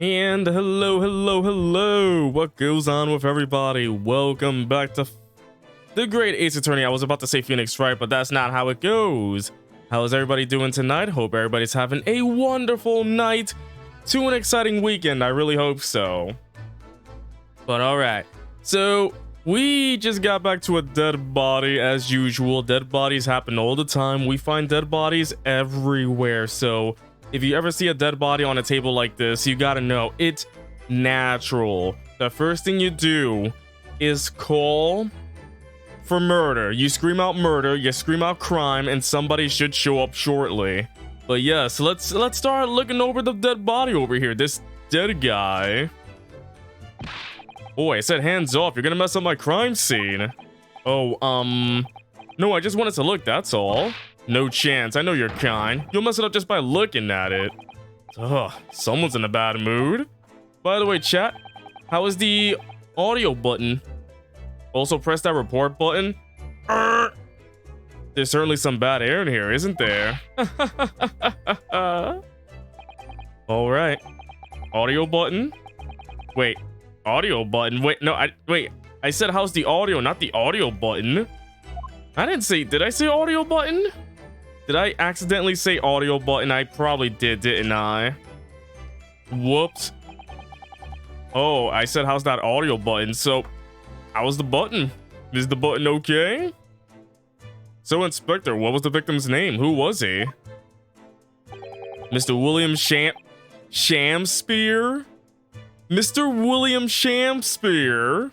And hello, what goes on with everybody? Welcome back to the Great Ace Attorney. I was about to say Phoenix Wright, but that's not how it goes. How's everybody doing tonight? Hope everybody's having a wonderful night to an exciting weekend. I really hope so. But alright, so we just got back to a dead body as usual. Dead bodies happen all the time. We find dead bodies everywhere, so if you ever see a dead body on a table like this, you gotta know it's natural. The first thing you do is call for murder. You scream out murder, you scream out crime, and somebody should show up shortly. But yes, let's start looking over the dead body over here. This dead guy. Boy, I said hands off. You're gonna mess up my crime scene. Oh, no, I just wanted to look, that's all. No chance, I know you're kind. You'll mess it up just by looking at it. Ugh, someone's in a bad mood. By the way, chat, how is the audio button? Also press that report button. There's certainly some bad air in here, isn't there? Alright. Audio button? Wait, audio button? Wait, no, I said how's the audio, not the audio button. I didn't say, did I say audio button? Did I accidentally say audio button? I probably did, didn't I? Whoops. Oh, I said how's that audio button? So, how's the button? Is the button okay? So, Inspector, what was the victim's name? Who was he? Mr. William Shamspear? Mr. William Shamspear?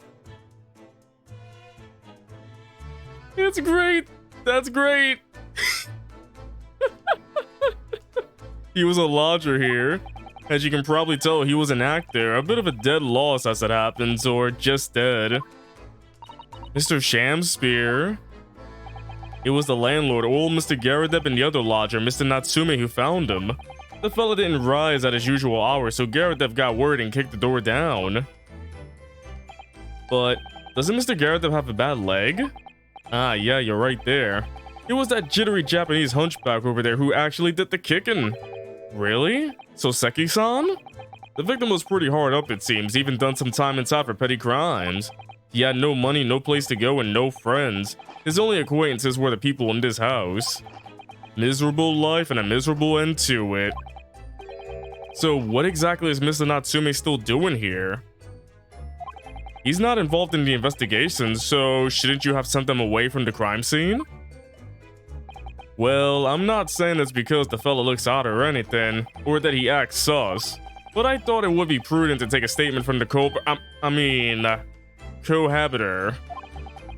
It's great. That's great. He was a lodger here. As you can probably tell, he was an actor. A bit of a dead loss as it happens, or just dead. Mr. Shamspear. It was the landlord, old Mr. Garadeb, and the other lodger, Mr. Natsume, who found him. The fella didn't rise at his usual hour, so Garadeb got word and kicked the door down. But doesn't Mr. Garadeb have a bad leg? Ah, yeah, you're right there. It was that jittery Japanese hunchback over there who actually did the kicking. Really? Soseki-san? The victim was pretty hard up, it seems, even done some time inside for petty crimes. He had no money, no place to go, and no friends. His only acquaintances were the people in this house. Miserable life and a miserable end to it. So what exactly is Mr. Natsume still doing here? He's not involved in the investigation, so shouldn't you have sent them away from the crime scene? Well, I'm not saying it's because the fella looks odd or anything, or that he acts sus, but I thought it would be prudent to take a statement from the cohabiter.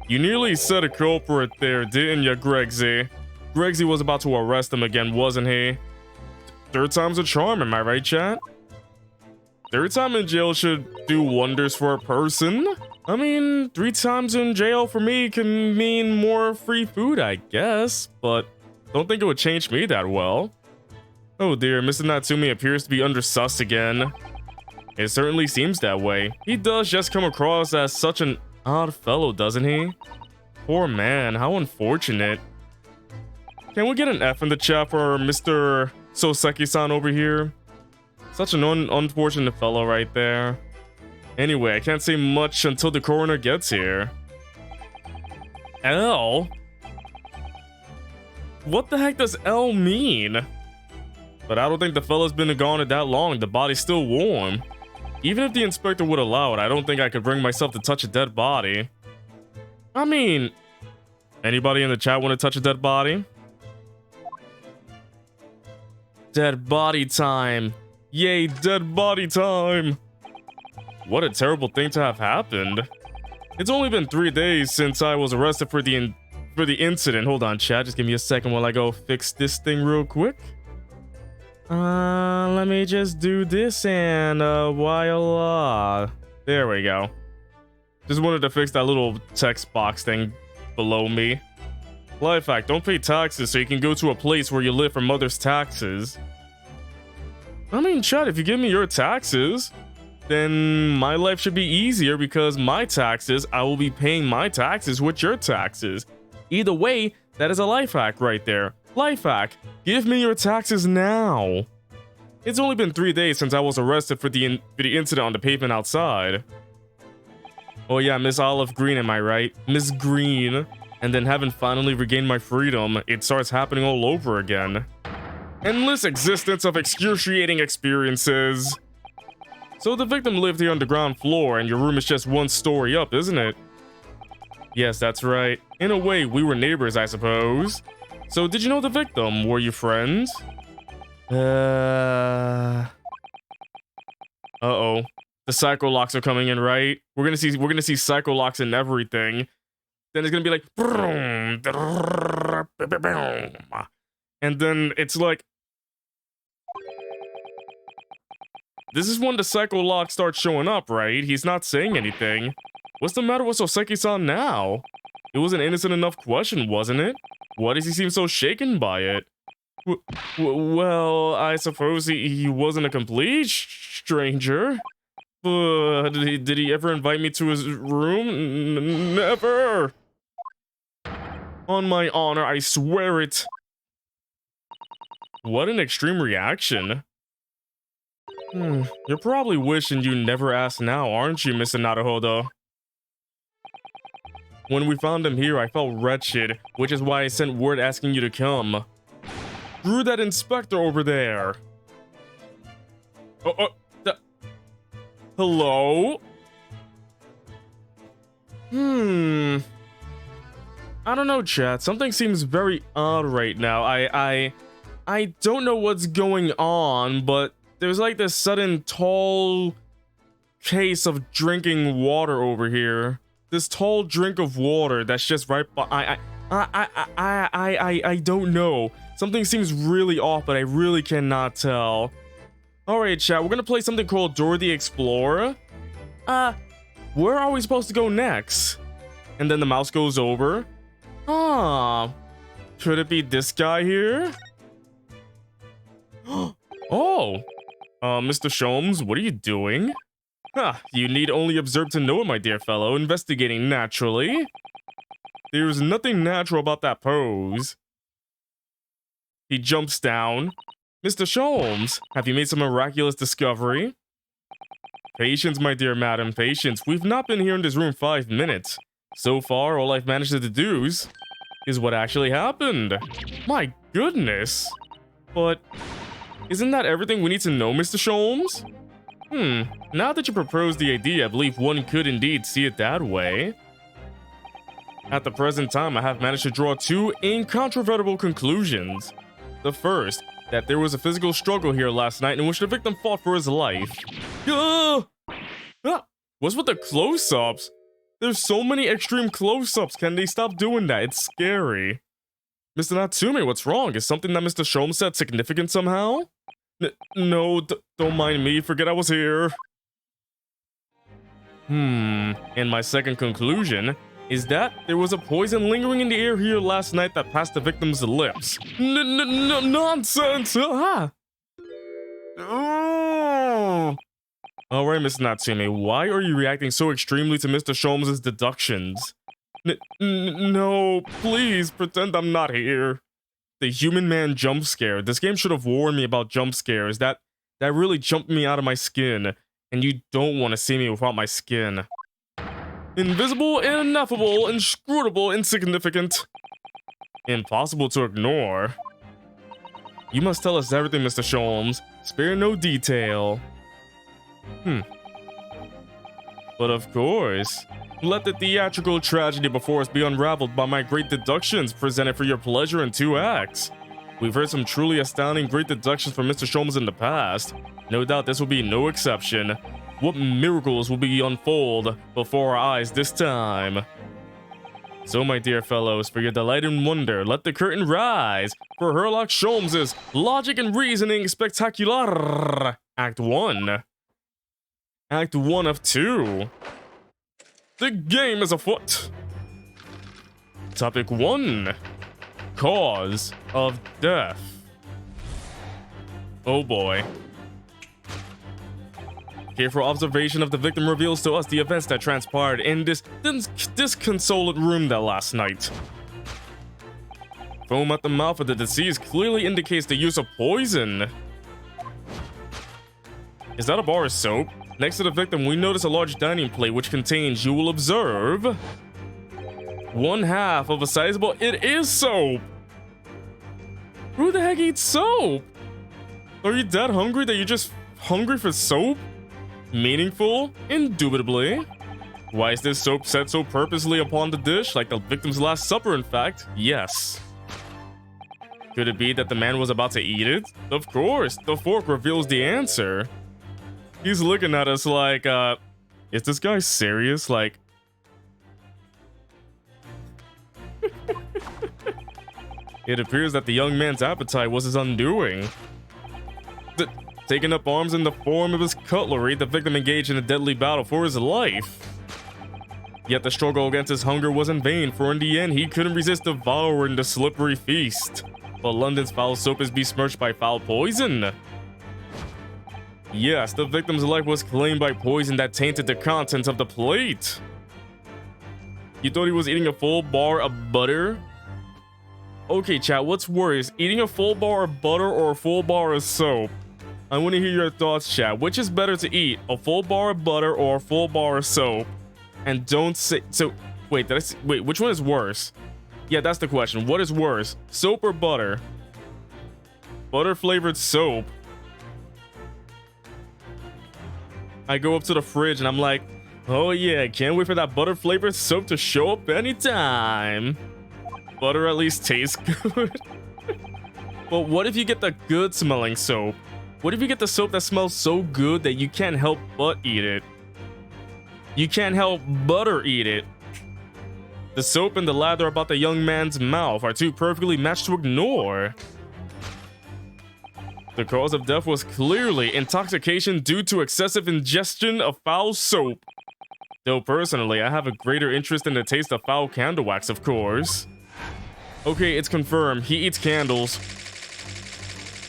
You nearly said a culprit there, didn't ya, Gregsy? Gregsy was about to arrest him again, wasn't he? Third time's a charm, am I right, chat? Third time in jail should do wonders for a person. I mean, 3 times in jail for me can mean more free food, I guess, but don't think it would change me that well. Oh dear, Mr. Natsume appears to be under sus again. It certainly seems that way. He does just come across as such an odd fellow, doesn't he? Poor man, how unfortunate. Can we get an F in the chat for Mr. Soseki-san over here? Such an unfortunate fellow right there. Anyway, I can't say much until the coroner gets here. L? What the heck does L mean? But I don't think the fella's been gone that long. The body's still warm. Even if the inspector would allow it, I don't think I could bring myself to touch a dead body. I mean, anybody in the chat want to touch a dead body? Dead body time. Yay, dead body time. What a terrible thing to have happened. It's only been 3 days since I was arrested for the incident. Hold on, chat. Just give me a second while I go fix this thing real quick. Let me just do this and voila. There we go. Just wanted to fix that little text box thing below me. Life hack, don't pay taxes so you can go to a place where you live from others' taxes. I mean, chat, if you give me your taxes, then my life should be easier because my taxes, I will be paying my taxes with your taxes. Either way, that is a life hack right there. Life hack, give me your taxes now. It's only been 3 days since I was arrested for the incident on the pavement outside. Oh yeah, Miss Olive Green, am I right? Miss Green. And then having finally regained my freedom, it starts happening all over again. Endless existence of excruciating experiences. So the victim lived here on the ground floor, and your room is just 1 story up, isn't it? Yes, that's right. In a way, we were neighbors, I suppose. So did you know the victim? Were you friends? Uh-oh. The psycho locks are coming in, right? We're gonna see psycho locks in everything. Then it's gonna be like, and then it's like, this is when the psycho lock starts showing up, right? He's not saying anything. What's the matter with Soseki-san now? It was an innocent enough question, wasn't it? Why does he seem so shaken by it? Well, I suppose he wasn't a complete stranger. Did he ever invite me to his room? Never! On my honor, I swear it. What an extreme reaction. You're probably wishing you never asked now, aren't you, Mr. Naruhodo? When we found him here, I felt wretched, which is why I sent word asking you to come. Screw that inspector over there. Hello? I don't know, chat. Something seems very odd right now. I don't know what's going on, but there's like this sudden tall case of drinking water over here. This tall drink of water that's just right by. I don't know. Something seems really off, but I really cannot tell. Alright, chat, we're gonna play something called Dora the Explorer. Where are we supposed to go next? And then the mouse goes over. Could it be this guy here? Oh! Mr. Sholmes, what are you doing? You need only observe to know it, my dear fellow. Investigating naturally. There's nothing natural about that pose. He jumps down. Mr. Sholmes, have you made some miraculous discovery? Patience, my dear madam, patience. We've not been here in this room 5 minutes. So far, all I've managed to deduce is what actually happened. My goodness. But isn't that everything we need to know, Mr. Sholmes? Now that you proposed the idea, I believe one could indeed see it that way. At the present time, I have managed to draw 2 incontrovertible conclusions. The first, that there was a physical struggle here last night in which the victim fought for his life. What's with the close-ups? There's so many extreme close-ups. Can they stop doing that? It's scary. Mr. Natsume, what's wrong? Is something that Mr. Sholmes said significant somehow? No, don't mind me. Forget I was here. And my second conclusion is that there was a poison lingering in the air here last night that passed the victim's lips. Nonsense! Alright, Miss Natsume, why are you reacting so extremely to Mr. Sholmes' deductions? No, please, pretend I'm not here. The human man jump scare. This game should have warned me about jump scares. That really jumped me out of my skin. And you don't want to see me without my skin. Invisible, ineffable, inscrutable, insignificant. Impossible to ignore. You must tell us everything, Mr. Sholmes. Spare no detail. But of course. Let the theatrical tragedy before us be unraveled by my great deductions presented for your pleasure in 2 acts. We've heard some truly astounding great deductions from Mr. Sholmes in the past. No doubt this will be no exception. What miracles will be unfold before our eyes this time? So, my dear fellows, for your delight and wonder, let the curtain rise for Sherlock Sholmes' Logic and Reasoning Spectacular Act 1. Act 1 of 2. The game is afoot. Topic 1. Cause of death. Oh boy. Careful observation of the victim reveals to us the events that transpired in this disconsolate room that last night. Foam at the mouth of the deceased clearly indicates the use of poison. Is that a bar of soap? Next to the victim, we notice a large dining plate which contains, you will observe, 1/2 of a sizable. It is soap! Who the heck eats soap? Are you that hungry that you're just hungry for soap? Meaningful? Indubitably. Why is this soap set so purposely upon the dish, like the victim's last supper in fact? Yes. Could it be that the man was about to eat it? Of course, the fork reveals the answer. He's looking at us like, is this guy serious? Like... It appears that the young man's appetite was his undoing. Taking up arms in the form of his cutlery, the victim engaged in a deadly battle for his life. Yet the struggle against his hunger was in vain, for in the end he couldn't resist devouring the slippery feast. But London's foul soap is besmirched by foul poison. Yes, the victim's life was claimed by poison that tainted the contents of the plate. You thought he was eating a full bar of butter? Okay, chat, what's worse, eating a full bar of butter or a full bar of soap? I want to hear your thoughts, chat. Which is better to eat, a full bar of butter or a full bar of soap? And don't say... So, wait, wait, which one is worse? Yeah, that's the question. What is worse, soap or butter? Butter-flavored soap. I go up to the fridge and I'm like, oh yeah, can't wait for that butter-flavored soap to show up anytime. Butter at least tastes good. But what if you get the good-smelling soap? What if you get the soap that smells so good that you can't help but eat it? You can't help butter eat it. The soap and the lather about the young man's mouth are too perfectly matched to ignore. The cause of death was clearly intoxication due to excessive ingestion of foul soap. Though personally, I have a greater interest in the taste of foul candle wax, of course. Okay, it's confirmed. He eats candles.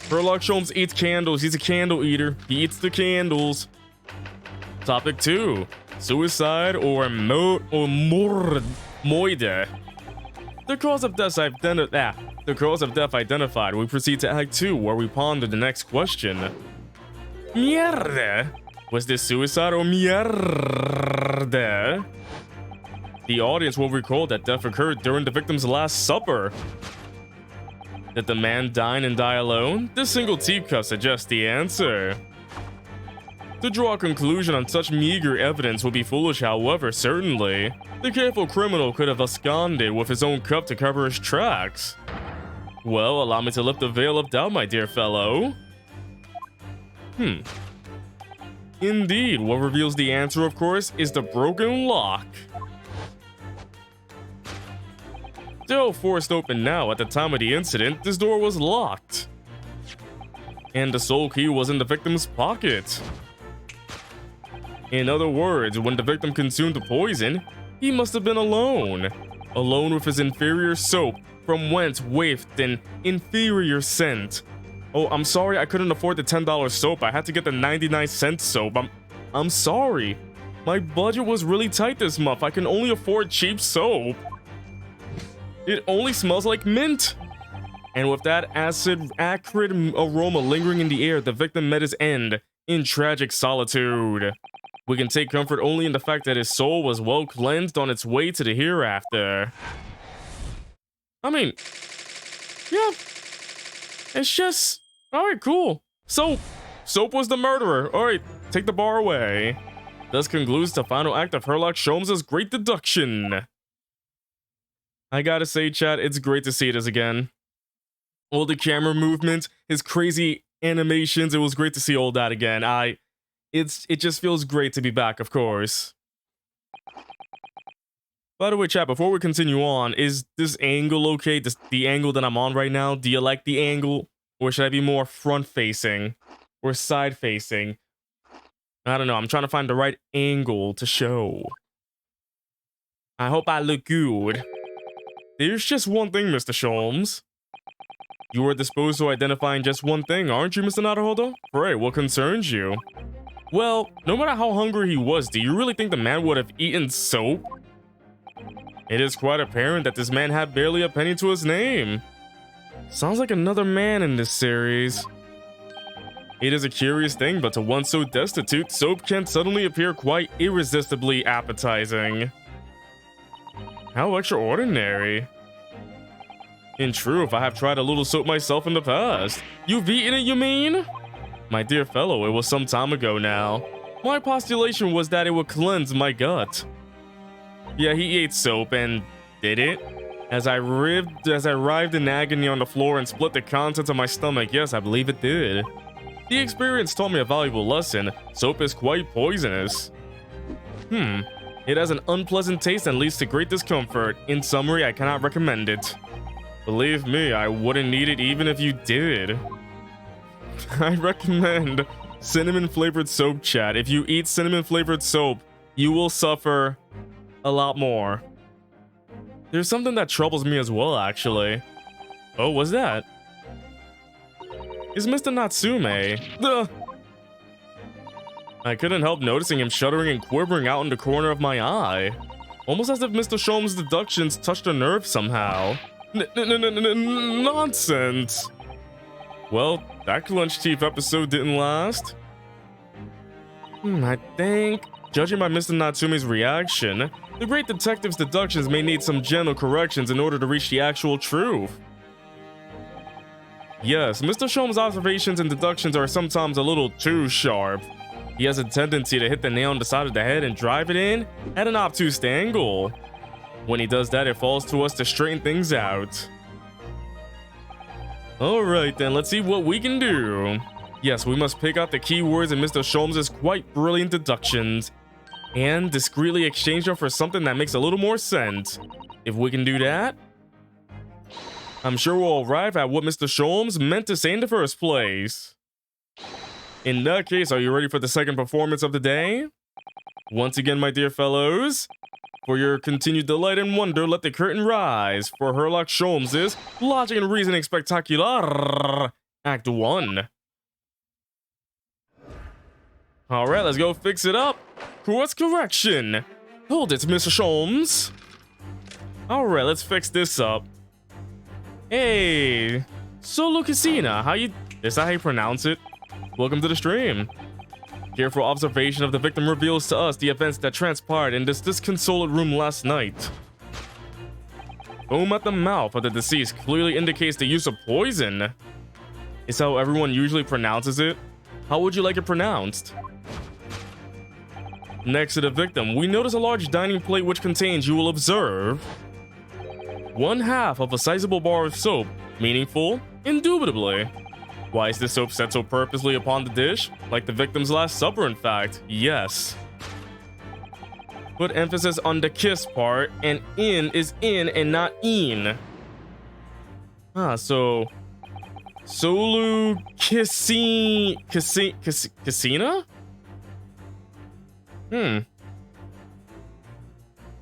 Sherlock Holmes eats candles. He's a candle eater. He eats the candles. Topic 2. Suicide or moide. The cause of death identified. We proceed to Act 2, where we ponder the next question. Mierda. Was this suicide or mierda? The audience will recall that death occurred during the victim's last supper. Did the man dine and die alone? This single teacup suggests the answer. To draw a conclusion on such meager evidence would be foolish, however, certainly. The careful criminal could have absconded with his own cup to cover his tracks. Well, allow me to lift the veil of doubt, my dear fellow. Indeed, what reveals the answer, of course, is the broken lock. Though forced open now, at the time of the incident, this door was locked. And the sole key was in the victim's pocket. In other words, when the victim consumed the poison, he must have been alone. Alone with his inferior soap, from whence wafted an inferior scent. Oh, I'm sorry I couldn't afford the $10 soap. I had to get the 99-cent soap. I'm sorry. My budget was really tight this month. I can only afford cheap soap. It only smells like mint. And with that acrid aroma lingering in the air, the victim met his end in tragic solitude. We can take comfort only in the fact that his soul was well cleansed on its way to the hereafter. I mean, yeah, it's just, alright, cool. Soap was the murderer. Alright, take the bar away. Thus concludes the final act of Sherlock Holmes' great deduction. I gotta say, chat, it's great to see this again. All the camera movement, his crazy animations, it was great to see all that again. It just feels great to be back, of course. By the way, chat, before we continue on, is this angle okay? The angle that I'm on right now, do you like the angle? Or should I be more front-facing? Or side-facing? I don't know, I'm trying to find the right angle to show. I hope I look good. There's just one thing, Mr. Sholmes. You are disposed to identifying just one thing, aren't you, Mr. Naruhodo? Pray, what concerns you? Well, no matter how hungry he was, do you really think the man would have eaten soap? It is quite apparent that this man had barely a penny to his name. Sounds like another man in this series. It is a curious thing, but to one so destitute, soap can suddenly appear quite irresistibly appetizing. How extraordinary. In truth, I have tried a little soap myself in the past. You've eaten it, you mean? My dear fellow, it was some time ago now. My postulation was that it would cleanse my gut. Yeah, he ate soap and did it. As I writhed in agony on the floor and split the contents of my stomach, yes, I believe it did. The experience taught me a valuable lesson. Soap is quite poisonous. It has an unpleasant taste and leads to great discomfort. In summary, I cannot recommend it. Believe me, I wouldn't need it even if you did. I recommend cinnamon flavored soap, chat. If you eat cinnamon flavored soap, you will suffer a lot more. There's something that troubles me as well, actually. Oh, what's that? It's Mr. Natsume. Ugh. I couldn't help noticing him shuddering and quivering out in the corner of my eye. Almost as if Mr. Sholmes' deductions touched a nerve somehow. Nonsense! Well, that clenched teeth episode didn't last. I think, judging by Mr. Natsume's reaction, the great detective's deductions may need some gentle corrections in order to reach the actual truth. Yes, Mr. Sholmes' observations and deductions are sometimes a little too sharp. He has a tendency to hit the nail on the side of the head and drive it in at an obtuse angle. When he does that, it falls to us to straighten things out. Alright then, let's see what we can do. Yes, we must pick out the keywords in Mr. Sholmes' quite brilliant deductions and discreetly exchange them for something that makes a little more sense. If we can do that, I'm sure we'll arrive at what Mr. Sholmes meant to say in the first place. In that case, are you ready for the second performance of the day? Once again, my dear fellows, for your continued delight and wonder, let the curtain rise for Sherlock Sholmes' Logic and Reasoning Spectacular Act 1. Alright, let's go fix it up. Course correction. Hold it, Mr. Sholmes. Alright, let's fix this up. Hey, SoloCasino, is that how you pronounce it? Welcome to the stream. Careful observation of the victim reveals to us the events that transpired in this disconsolate room last night. Foam at the mouth of the deceased clearly indicates the use of poison. Is how everyone usually pronounces it? How would you like it pronounced? Next to the victim, we notice a large dining plate which contains, you will observe, 1/2 of a sizable bar of soap. Meaningful? Indubitably. Why is this soap set so purposely upon the dish? Like the victim's last supper, in fact. Yes. Put emphasis on the kiss part, and in is in and not een. So SoloCasino?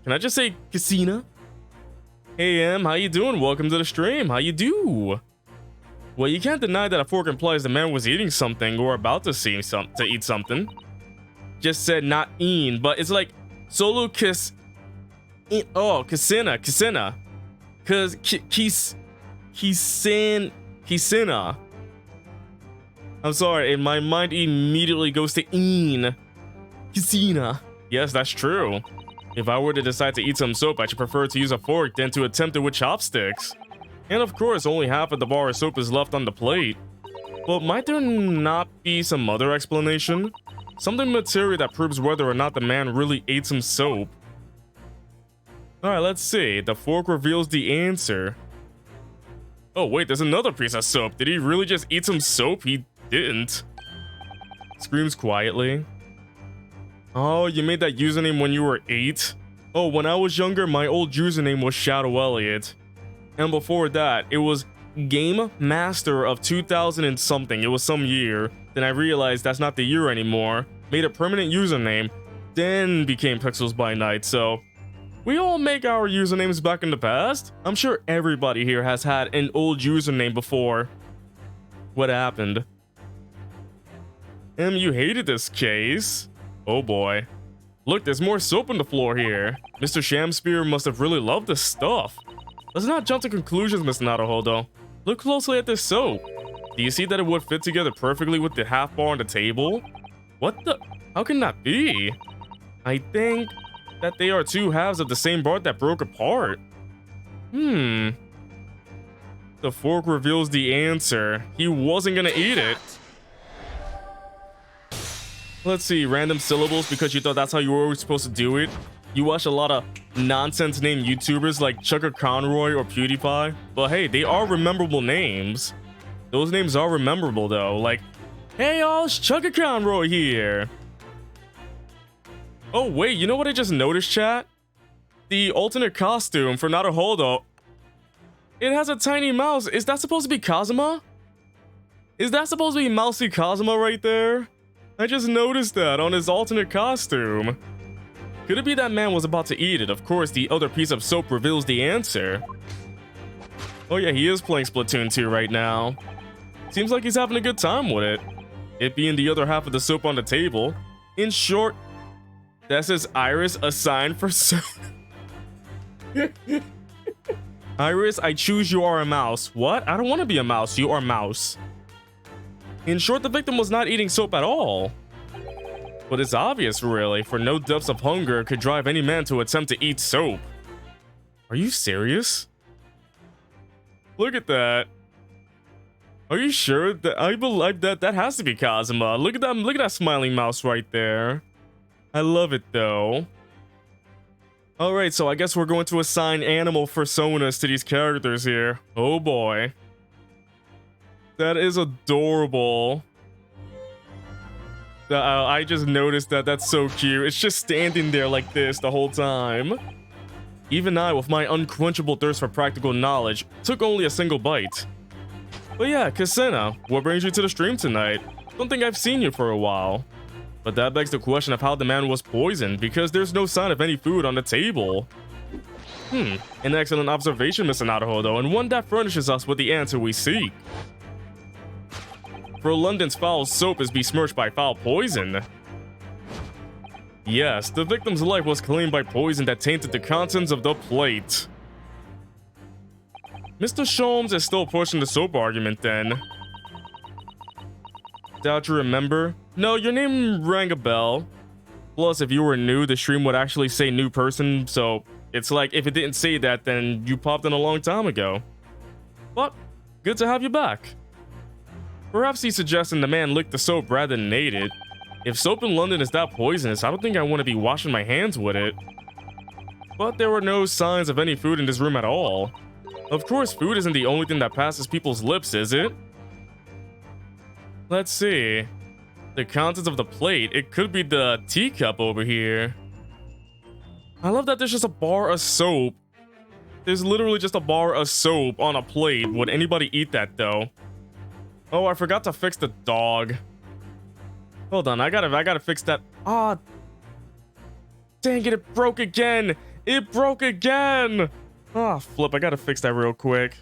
Can I just say casino? Hey Em, how you doing? Welcome to the stream. How you do? Well, you can't deny that a fork implies the man was eating something or about to eat something. Just said not een, but it's like SoloCasino. Oh, casina. Cause Kisina. I'm sorry, my mind immediately goes to een. Casina. Yes, that's true. If I were to decide to eat some soap, I should prefer to use a fork than to attempt it with chopsticks. And of course, only half of the bar of soap is left on the plate. But might there not be some other explanation? Something material that proves whether or not the man really ate some soap. Alright, let's see. The fork reveals the answer. Oh wait, there's another piece of soap. Did he really just eat some soap? He didn't. Screams quietly. Oh, you made that username when you were 8? Oh, when I was younger, my old username was Shadow Elliott. And before that, it was Game Master of 2000 and something. It was some year. Then I realized that's not the year anymore. Made a permanent username. Then became Pixels by Night. So, we all make our usernames back in the past. I'm sure everybody here has had an old username before. What happened? You hated this case. Oh boy. Look, there's more soap on the floor here. Mr. Shamspear must have really loved this stuff. Let's not jump to conclusions, Miss Naruhodo. Look closely at this soap. Do you see that it would fit together perfectly with the half bar on the table? What the? How can that be? I think that they are two halves of the same bar that broke apart. The fork reveals the answer. He wasn't gonna eat it. Let's see, random syllables because you thought that's how you were always supposed to do it. You watch a lot of nonsense named YouTubers like Chucker Conroy or PewDiePie. But hey, they are rememberable names. Those names are rememberable though. Like, hey y'all, it's Chucker Conroy here. Oh wait, you know what I just noticed, chat? The alternate costume for Naruhodo. It has a tiny mouse. Is that supposed to be Kazuma? Is that supposed to be Mousy Kazuma right there? I just noticed that on his alternate costume. Could it be that man was about to eat it? Of course, the other piece of soap reveals the answer. Oh yeah, he is playing Splatoon 2 right now. Seems like he's having a good time with it. It being the other half of the soap on the table. In short, that says Iris, a sign for soap. Iris, I choose you are a mouse. What? I don't want to be a mouse. You are mouse. In short, the victim was not eating soap at all. But it's obvious, really, for no depths of hunger could drive any man to attempt to eat soap. Are you serious? Look at that. Are you sure that I believe that has to be Kazuma? Look at that smiling mouse right there. I love it though. Alright, so I guess we're going to assign animal personas to these characters here. Oh boy. That is adorable. I just noticed that. That's so cute. It's just standing there like this the whole time. Even I, with my unquenchable thirst for practical knowledge, took only a single bite. But yeah, Kasena, what brings you to the stream tonight? Don't think I've seen you for a while. But that begs the question of how the man was poisoned, because there's no sign of any food on the table. An excellent observation, Mr. Naruhodo, and one that furnishes us with the answer we seek. For London's foul soap is besmirched by foul poison. Yes, the victim's life was claimed by poison that tainted the contents of the plate. Mr. Sholmes is still pushing the soap argument then. Doubt you remember? No, your name rang a bell. Plus, if you were new, the stream would actually say new person, so it's like if it didn't say that, then you popped in a long time ago. But, good to have you back. Perhaps he's suggesting the man licked the soap rather than ate it. If soap in London is that poisonous, I don't think I want to be washing my hands with it. But there were no signs of any food in this room at all. Of course, food isn't the only thing that passes people's lips, is it? Let's see. The contents of the plate. It could be the teacup over here. I love that there's just a bar of soap. There's literally just a bar of soap on a plate. Would anybody eat that though? Oh, I forgot to fix the dog. Hold on, I gotta fix that. Ah, dang it, it broke again. It broke again. Ah, flip, I gotta fix that real quick.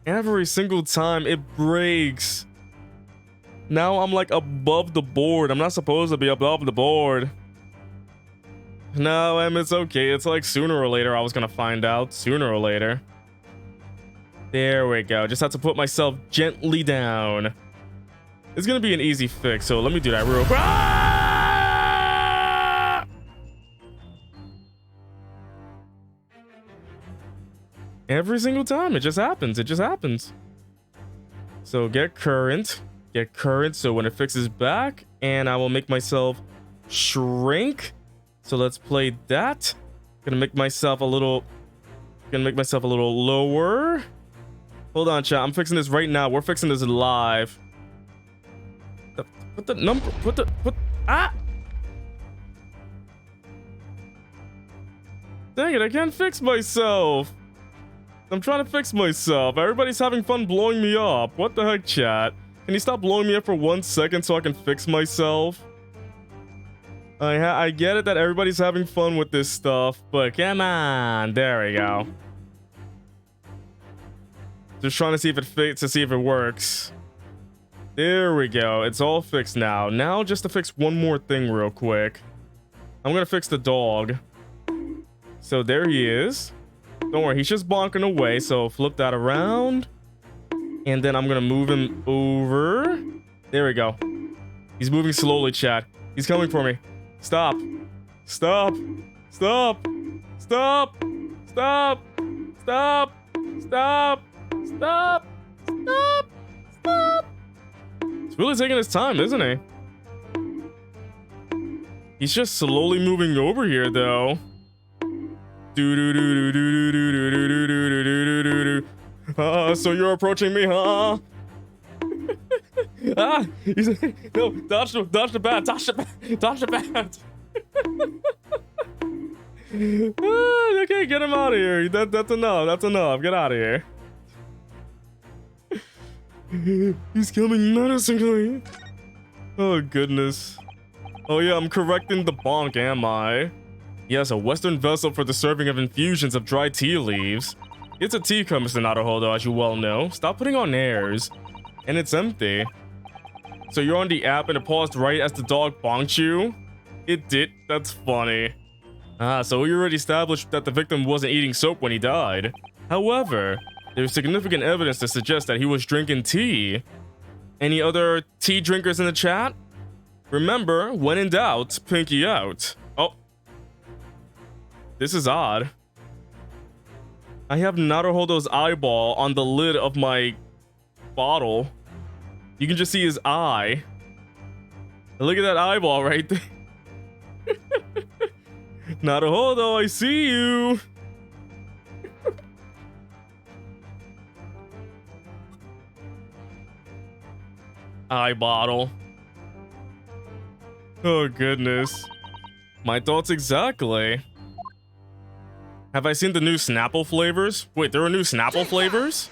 Every single time it breaks. Now I'm like above the board. I'm not supposed to be above the board. No, it's okay. It's like sooner or later I was gonna find out. Sooner or later. There we go. Just have to put myself gently down. It's gonna be an easy fix, so let me do that real quick. Ah! Every single time, it just happens. It just happens. So get current. Get current, so when it fixes back, and I will make myself shrink. So let's play that. Gonna make myself a little lower. Hold on, chat. I'm fixing this right now. We're fixing this live. Put the number. Ah! Dang it! I can't fix myself. I'm trying to fix myself. Everybody's having fun blowing me up. What the heck, chat? Can you stop blowing me up for 1 second so I can fix myself? I get it that everybody's having fun with this stuff, but come on. There we go. Just trying to see if it fits, to see if it works. There we go. It's all fixed now. Now just to fix one more thing real quick. I'm gonna fix the dog. So there he is. Don't worry, he's just bonking away, so flip that around. And then I'm gonna move him over. There we go. He's moving slowly, chat. He's coming for me. Stop. Stop. Stop. Stop. Stop. Stop. Stop. Stop. Stop. Stop. He's really taking his time, isn't he? He's just slowly moving over here, though. So you're approaching me, huh? He's no, dodge the bat, dodge the bat. Okay, get him out of here. That's enough. That's enough. Get out of here. He's coming menacingly. Oh goodness. Oh yeah, I'm correcting the bonk, am I? Yes, a Western vessel for the serving of infusions of dry tea leaves. It's a teacup, Mr. Naruhodo, as you well know. Stop putting on airs. And it's empty. So you're on the app and it paused right as the dog bonked you? It did? That's funny. So we already established that the victim wasn't eating soap when he died. However, there's significant evidence to suggest that he was drinking tea. Any other tea drinkers in the chat? Remember, when in doubt, pinky out. Oh. This is odd. I have Naruhodo's eyeball on the lid of my bottle. You can just see his eye. Look at that eyeball right there. Naruhodo, I see you. Eye bottle. Oh goodness. My thoughts exactly. Have I seen the new Snapple flavors? Wait, there are new Snapple flavors?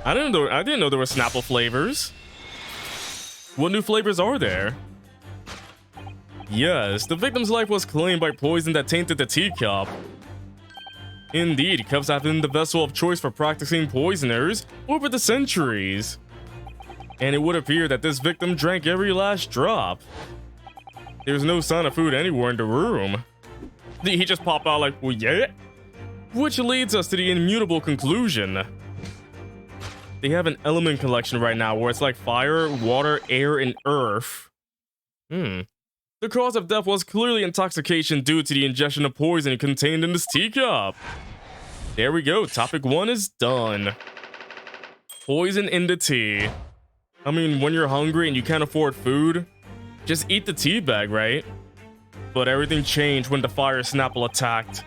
I didn't know there were Snapple flavors. What new flavors are there? Yes, the victim's life was claimed by poison that tainted the teacup. Indeed, cups have been the vessel of choice for practicing poisoners over the centuries. And it would appear that this victim drank every last drop. There's no sign of food anywhere in the room. Did he just pop out like, well, yeah? Which leads us to the immutable conclusion. They have an element collection right now where it's like fire, water, air, and earth. The cause of death was clearly intoxication due to the ingestion of poison contained in this teacup. There we go, topic 1 is done. Poison in the tea. I mean, when you're hungry and you can't afford food, just eat the tea bag, right? But everything changed when the fire Snapple attacked.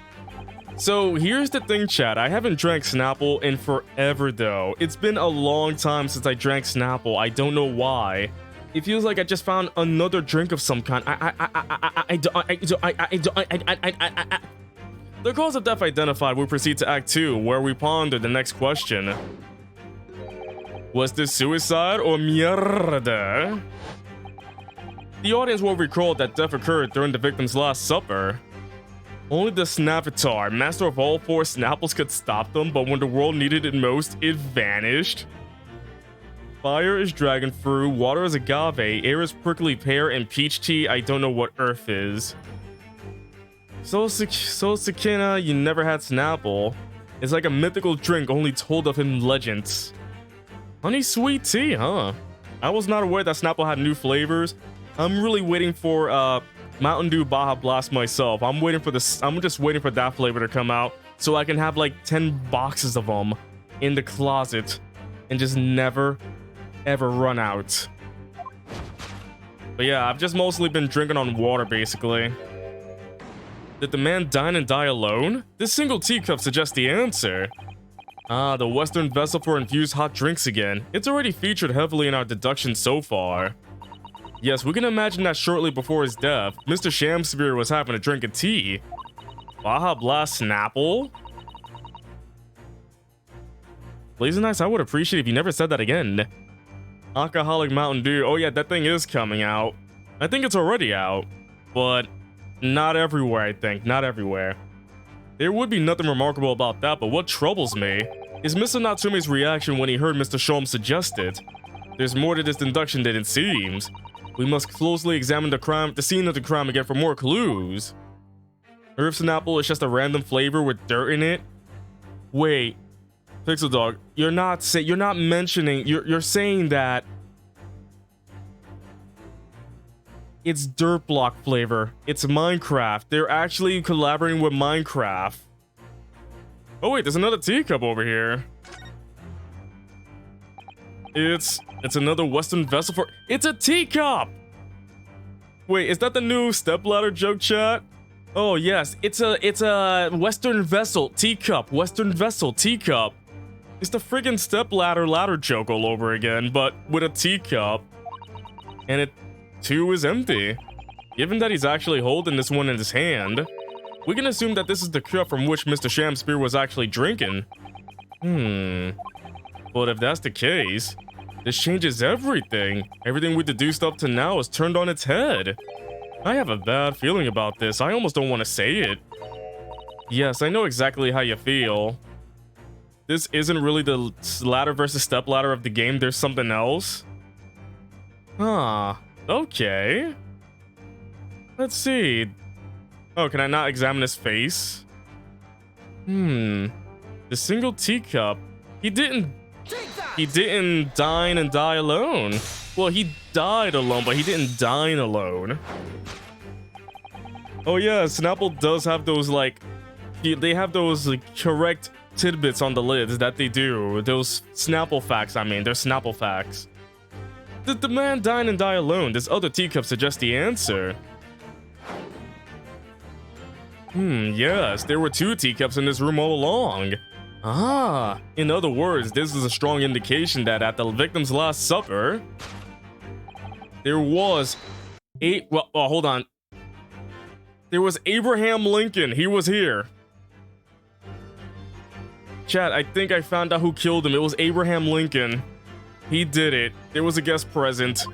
So here's the thing, chat. I haven't drank Snapple in forever, though. It's been a long time since I drank Snapple. I don't know why. It feels like I just found another drink of some kind. The cause of death identified. We proceed to Act 2, where we ponder the next question. Was this suicide or mierda? The audience will recall that death occurred during the victim's last supper. Only the Snavitar, master of all 4 Snapples, could stop them, but when the world needed it most, it vanished. Fire is dragon fruit, water is agave, air is prickly pear, and peach tea, I don't know what earth is. So Sakina, you never had Snapple. It's like a mythical drink only told of in legends. Honey sweet tea, huh? I was not aware that Snapple had new flavors. I'm really waiting for Mountain Dew Baja Blast myself. I'm just waiting for that flavor to come out so I can have like 10 boxes of them in the closet and just never ever run out. But yeah, I've just mostly been drinking on water basically. Did the man dine and die alone? This single teacup suggests the answer. The Western vessel for infused hot drinks again. It's already featured heavily in our deduction so far. Yes, we can imagine that shortly before his death, Mr. Shamsphere was having a drink of tea. Baja Blast Snapple? Blazing Ice, I would appreciate if you never said that again. Alcoholic Mountain Dew. Oh yeah, that thing is coming out. I think it's already out. But not everywhere, I think. Not everywhere. There would be nothing remarkable about that, but what troubles me is Mr. Natsume's reaction when he heard Mr. Shom suggest it. There's more to this induction than it seems. We must closely examine the scene of the crime again for more clues. Earth Snapple is just a random flavor with dirt in it? Wait, Pixel Dog, you're not mentioning, you're saying that it's Dirt Block flavor. It's Minecraft. They're actually collaborating with Minecraft. Oh wait, there's another teacup over here. It's another Western vessel for. It's a teacup. Wait, is that the new stepladder joke, chat? Oh yes, it's a Western vessel teacup. Western vessel teacup. It's the friggin' stepladder ladder joke all over again, but with a teacup. And it too is empty. Given that he's actually holding this one in his hand, we can assume that this is the cup from which Mr. Shamspear was actually drinking. But if that's the case, this changes everything. Everything we deduced up to now is turned on its head. I have a bad feeling about this. I almost don't want to say it. Yes, I know exactly how you feel. This isn't really the ladder versus stepladder of the game. There's something else. Okay. Let's see. Oh, can I not examine his face? The single teacup. He didn't dine and die alone. Well, he died alone, but he didn't dine alone. Oh yeah, Snapple does have those, like, they have those, like, correct tidbits on the lids that they do. Those Snapple facts, I mean, they're Snapple facts. Did the man dine and die alone? This other teacup suggests the answer. Yes, there were two teacups in this room all along. In other words, this is a strong indication that at the victim's last supper, there was hold on. There was Abraham Lincoln. He was here. Chat, I think I found out who killed him. It was Abraham Lincoln. He did it. There was a guest present.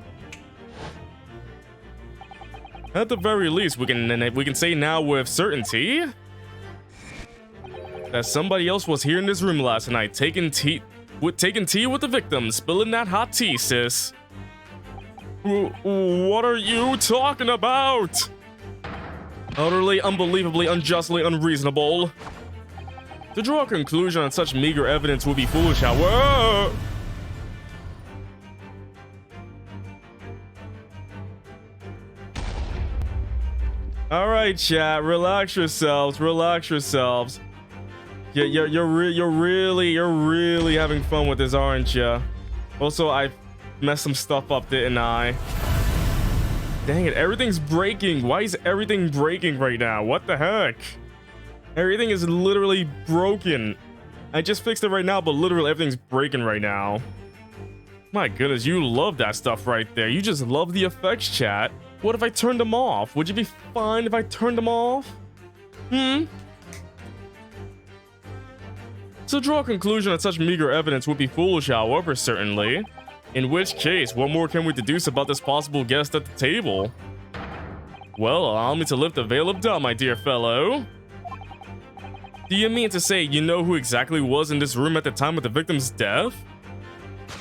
At the very least, we can say now with certainty that somebody else was here in this room last night, taking tea with the victim, spilling that hot tea, sis. What are you talking about? Utterly, unbelievably, unjustly unreasonable. To draw a conclusion on such meager evidence would be foolish, however. All right, chat, relax yourselves. Yeah, you're really having fun with this, aren't you? Also, I messed some stuff up, didn't I? Dang it, everything's breaking. Why is everything breaking right now? What the heck? Everything is literally broken. I just fixed it right now, but literally everything's breaking right now. My goodness, you love that stuff right there. You just love the effects, chat. What if I turned them off? Would you be fine if I turned them off? To draw a conclusion on such meager evidence would be foolish, however, certainly. In which case, what more can we deduce about this possible guest at the table? Well, allow me to lift the veil of doubt, my dear fellow. Do you mean to say you know who exactly was in this room at the time of the victim's death?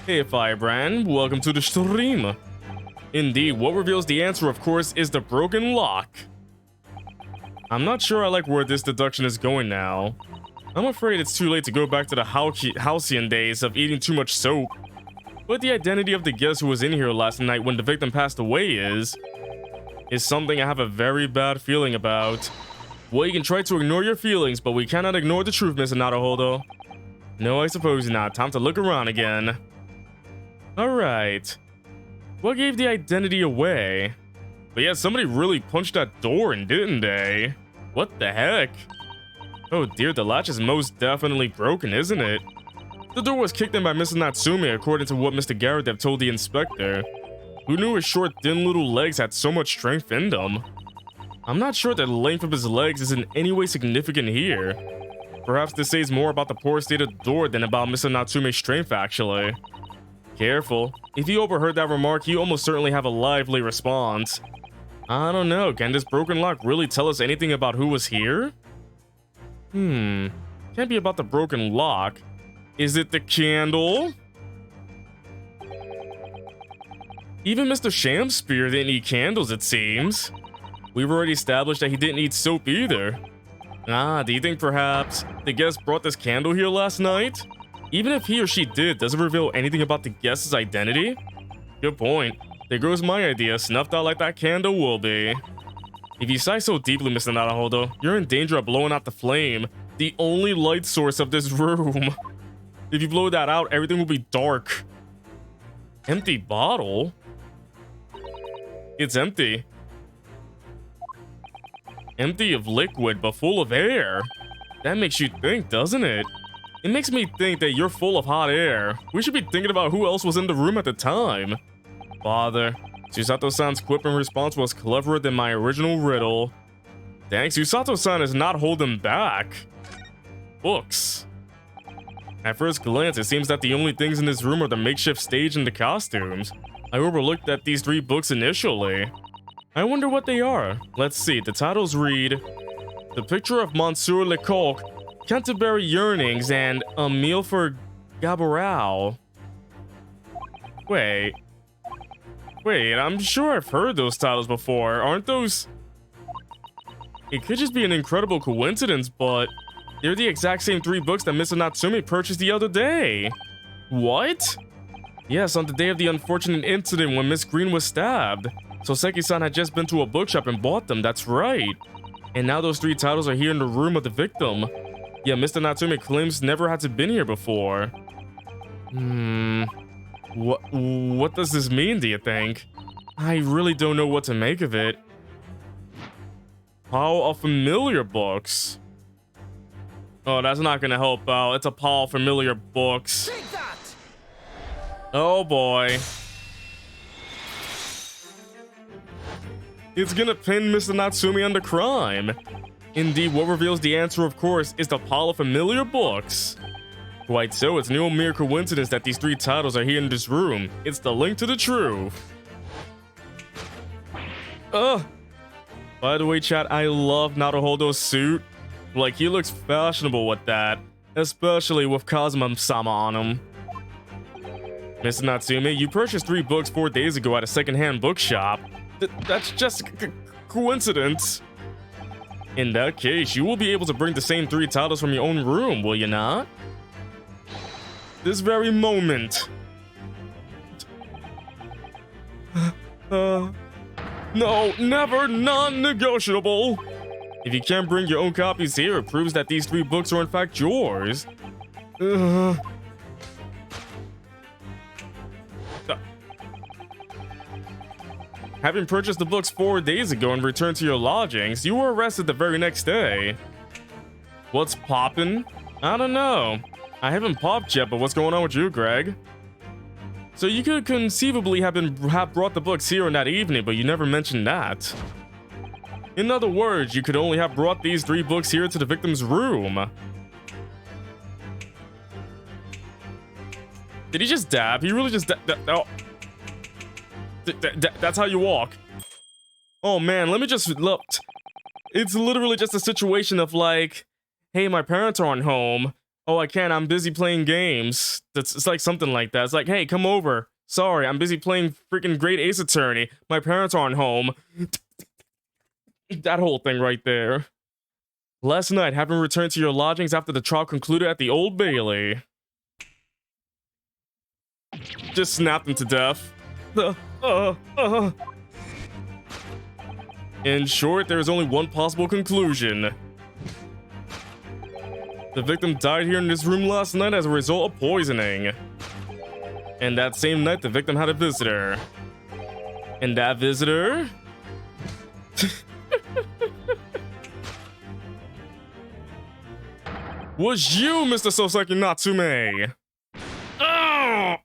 Hey, Firebrand, welcome to the stream. Indeed, what reveals the answer, of course, is the broken lock. I'm not sure I like where this deduction is going now. I'm afraid it's too late to go back to the halcyon days of eating too much soap. But the identity of the guest who was in here last night when the victim passed away is something I have a very bad feeling about. Well, you can try to ignore your feelings, but we cannot ignore the truth, Mr. Naruhodo. No, I suppose not. Time to look around again. Alright. What gave the identity away? But yeah, somebody really punched that door in, didn't they? What the heck? Oh dear, the latch is most definitely broken, isn't it? The door was kicked in by Mrs. Natsume, according to what Mr. Garadev told the inspector. Who knew his short, thin little legs had so much strength in them? I'm not sure that the length of his legs is in any way significant here. Perhaps this says more about the poor state of the door than about Mr. Natsume's strength, actually. Careful. If you overheard that remark, you almost certainly have a lively response. I don't know, can this broken lock really tell us anything about who was here? Can't be about the broken lock. Is it the candle? Even Mr. Shamspear didn't eat candles, it seems. We've already established that he didn't eat soap either. Do you think perhaps the guest brought this candle here last night? Even if he or she did, does it reveal anything about the guest's identity? Good point. There goes my idea, snuffed out like that candle will be. If you sigh so deeply, Mr. Naruhodo, you're in danger of blowing out the flame, the only light source of this room. If you blow that out, everything will be dark. Empty bottle? It's empty. Empty of liquid, but full of air. That makes you think, doesn't it? It makes me think that you're full of hot air. We should be thinking about who else was in the room at the time. Bother. Susato-san's quip in response was cleverer than my original riddle. Thanks, Susato-san is not holding back. Books. At first glance, it seems that the only things in this room are the makeshift stage and the costumes. I overlooked at these 3 books initially. I wonder what they are. Let's see, the titles read The Picture of Monsieur Lecoq, Canterbury Yearnings, and A Meal for Gabarao. Wait, I'm sure I've heard those titles before. Aren't those... It could just be an incredible coincidence, but they're the exact same 3 books that Mr. Natsume purchased the other day. What? Yes, on the day of the unfortunate incident when Miss Green was stabbed. Soseki-san had just been to a bookshop and bought them, that's right. And now those 3 titles are here in the room of the victim. Yeah, Mr. Natsume claims never had to been here before. What does this mean, do you think? I really don't know what to make of it. Pile of familiar books. Oh, that's not gonna help out. It's a pile of familiar books. Oh boy. It's gonna pin Mr. Natsume under crime. Indeed, what reveals the answer, of course, is the pile of familiar books. Quite so, it's no mere coincidence that these 3 titles are here in this room. It's the link to the truth. By the way, chat, I love Naruhodo's suit. Like, he looks fashionable with that. Especially with Kazuma-sama on him. Mr. Natsume, you purchased 3 books 4 days ago at a secondhand bookshop. That's just coincidence. In that case, you will be able to bring the same 3 titles from your own room, will you not? This very moment. No, never, non-negotiable. If you can't bring your own copies here, it proves that these 3 books are in fact yours. Having purchased the books 4 days ago and returned to your lodgings, you were arrested the very next day. What's poppin'? I don't know. I haven't popped yet, but what's going on with you, Greg? So you could conceivably have brought the books here on that evening, but you never mentioned that. In other words, you could only have brought these 3 books here to the victim's room. Did he just dab? He really just oh. That's how you walk. Oh man, let me just look. It's literally just a situation of like, hey, my parents aren't home. Oh, I can't, I'm busy playing games. It's like something like that. It's like, hey, come over. Sorry, I'm busy playing freaking Great Ace Attorney. My parents aren't home. That whole thing right there. Last night, having returned to your lodgings after the trial concluded at the Old Bailey. Just snapped him to death. In short, there is only one possible conclusion. The victim died here in this room last night as a result of poisoning. And that same night, the victim had a visitor. And that visitor... was you, Mr. Soseki Natsume! Oh!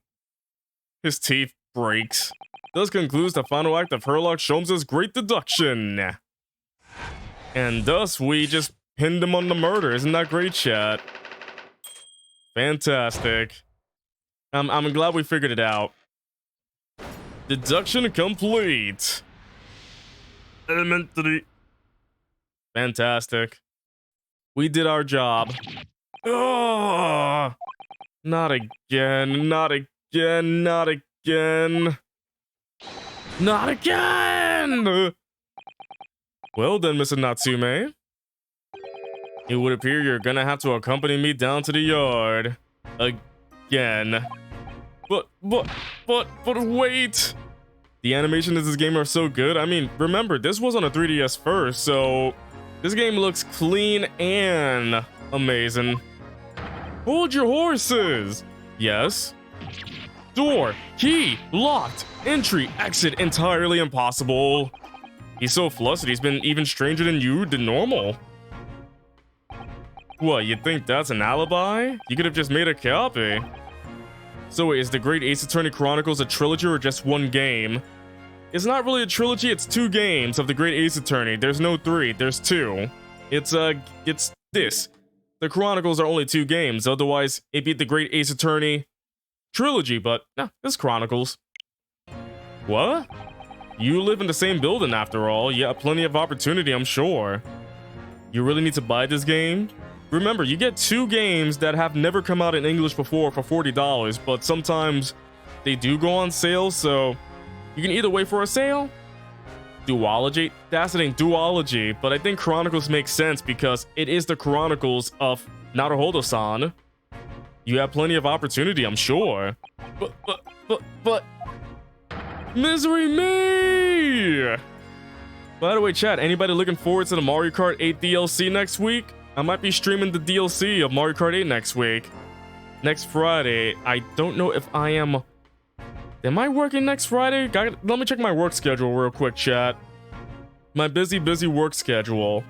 His teeth breaks. Thus concludes the final act of Herlock Sholmes' great deduction. And thus, we just pinned him on the murder. Isn't that great, chat? Fantastic. I'm glad we figured it out. Deduction complete. Elementary. Fantastic. We did our job. Oh, not again, not again, not again. Not again! Well then, Mr. Natsume. It would appear you're gonna have to accompany me down to the yard. again. But wait. The animations in this game are so good. I mean, remember, this was on a 3DS first, so this game looks clean and amazing. Hold your horses. Yes. Door, key, locked, entry, exit, entirely impossible. He's so flustered, he's been even stranger than you than normal. What, you think that's an alibi? You could have just made a copy. So wait, is the Great Ace Attorney Chronicles a trilogy or just one game? It's not really a trilogy, it's 2 games of the Great Ace Attorney. There's no 3, there's 2. It's this. The Chronicles are only 2 games, otherwise it'd be the Great Ace Attorney trilogy, but nah, it's Chronicles. What? You live in the same building after all. Yeah, plenty of opportunity, I'm sure. You really need to buy this game? Remember, you get 2 games that have never come out in English before for $40, but sometimes they do go on sale, so you can either wait for a sale. Duology? That's the thing, duology, but I think Chronicles makes sense because it is the Chronicles of Naruhodo-san. You have plenty of opportunity, I'm sure. But... Misery me! By the way, chat, anybody looking forward to the Mario Kart 8 DLC next week? I might be streaming the DLC of Mario Kart 8 next week. Next Friday. I don't know if I am... Am I working next Friday? Let me check my work schedule real quick, chat. My busy work schedule.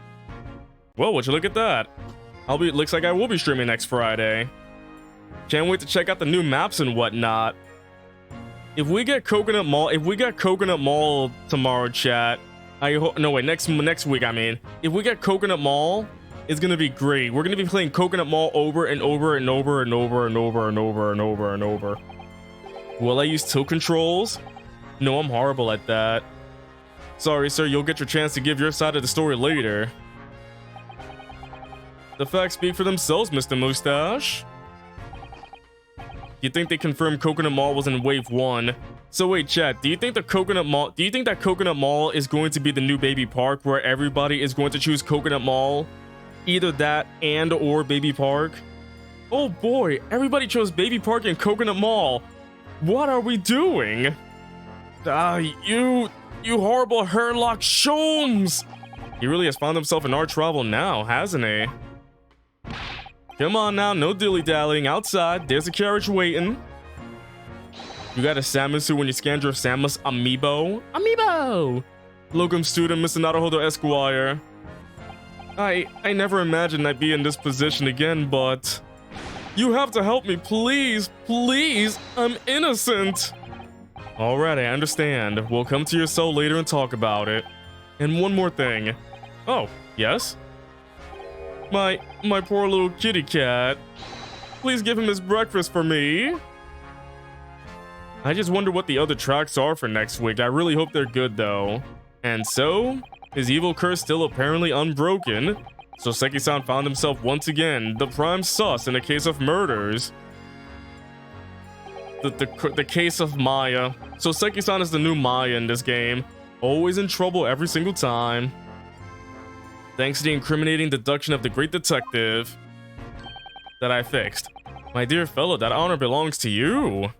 Whoa, would you look at that? Looks like I will be streaming next Friday. Can't wait to check out the new maps and whatnot. If we get Coconut Mall tomorrow, chat. Next week, I mean. If we get Coconut Mall, it's gonna be great. We're gonna be playing Coconut Mall over and over and over and over and over and over and over and over. Will I use tilt controls? No, I'm horrible at that. Sorry, sir, you'll get your chance to give your side of the story later. The facts speak for themselves, Mr. Mustache. You think they confirmed Coconut Mall was in Wave 1? So wait, chat, do you think that Coconut Mall is going to be the new Baby Park where everybody is going to choose Coconut Mall? Either that and or Baby Park? Oh boy, everybody chose Baby Park and Coconut Mall. What are we doing? You horrible Herlock Sholmes! He really has found himself in our trouble now, hasn't he? Come on now, no dilly-dallying. Outside, there's a carriage waiting. You got a Samus who when you scanned your Samus amiibo? Amiibo! Locum student, Mr. Naruhodo Esquire. I never imagined I'd be in this position again, but... You have to help me, please, please! I'm innocent! Alright, I understand. We'll come to your cell later and talk about it. And one more thing. Oh, yes? My poor little kitty cat. Please give him his breakfast for me. I just wonder what the other tracks are for next week. I really hope they're good though. And so, his evil curse still apparently unbroken. So Seki-san found himself once again the prime sus in a case of murders. The case of Maya. So Seki-san is the new Maya in this game. Always in trouble every single time. Thanks to the incriminating deduction of the great detective that I fixed. My dear fellow, that honor belongs to you.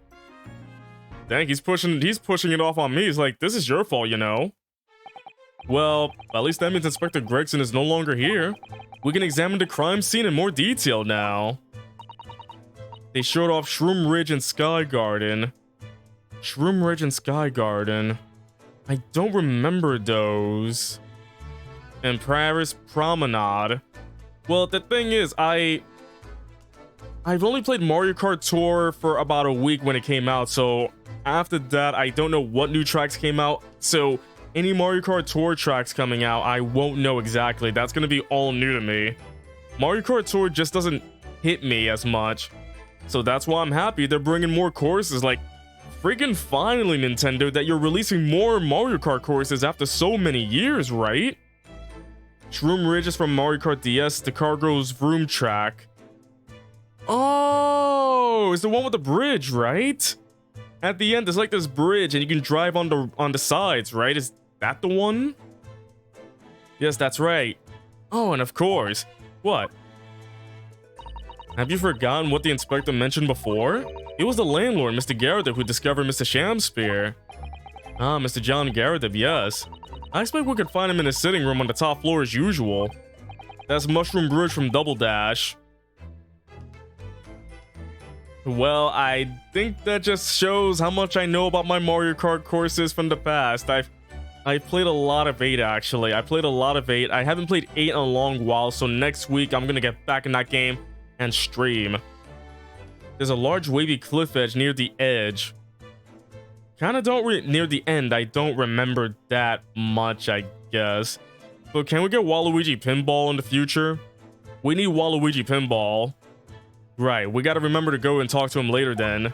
Dang, he's pushing it off on me. He's like, this is your fault, you know. Well, at least that means Inspector Gregson is no longer here. We can examine the crime scene in more detail now. They showed off Shroom Ridge and Sky Garden. Shroom Ridge and Sky Garden. I don't remember those. And Paris Promenade. Well, the thing is, I've only played Mario Kart Tour for about a week when it came out, so after that, I don't know what new tracks came out. So any Mario Kart Tour tracks coming out, I won't know exactly. That's gonna be all new to me. Mario Kart Tour just doesn't hit me as much. So that's why I'm happy they're bringing more courses. Like, freaking finally, Nintendo, that you're releasing more Mario Kart courses after so many years, right? Shroom Ridge is from Mario Kart DS, the Cargo's Vroom track. Oh, it's the one with the bridge, right? At the end, there's like this bridge and you can drive on the sides, right? Is that the one? Yes, that's right. Oh, and of course. What? Have you forgotten what the inspector mentioned before? It was the landlord, Mr. Garrett, who discovered Mr. Shamspear. Ah, Mr. John Garrett, yes. I expect we could find him in his sitting room on the top floor as usual. That's Mushroom Bridge from Double Dash. Well, I think that just shows how much I know about my Mario Kart courses from the past. I've played a lot of 8, actually. I played a lot of 8. I haven't played 8 in a long while, so next week I'm gonna get back in that game and stream. There's a large wavy cliff edge near the edge. Kinda near the end, I don't remember that much, I guess. But can we get Waluigi Pinball in the future? We need Waluigi Pinball. Right, we gotta remember to go and talk to him later then.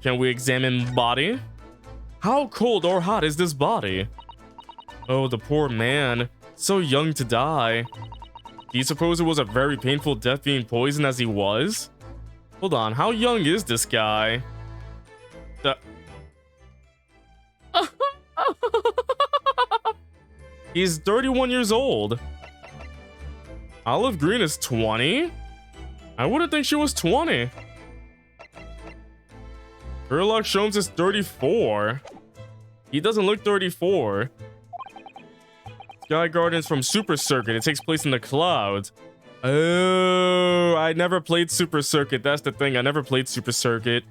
Can we examine body? How cold or hot is this body? Oh, the poor man. So young to die. Do you suppose it was a very painful death being poisoned as he was? Hold on, how young is this guy? He's 31 years old. Olive Green is 20? I wouldn't think she was 20. Sherlock Sholmes is 34. He doesn't look 34. Sky Gardens from Super Circuit. It takes place in the clouds. Oh, I never played Super Circuit. That's the thing. I never played Super Circuit.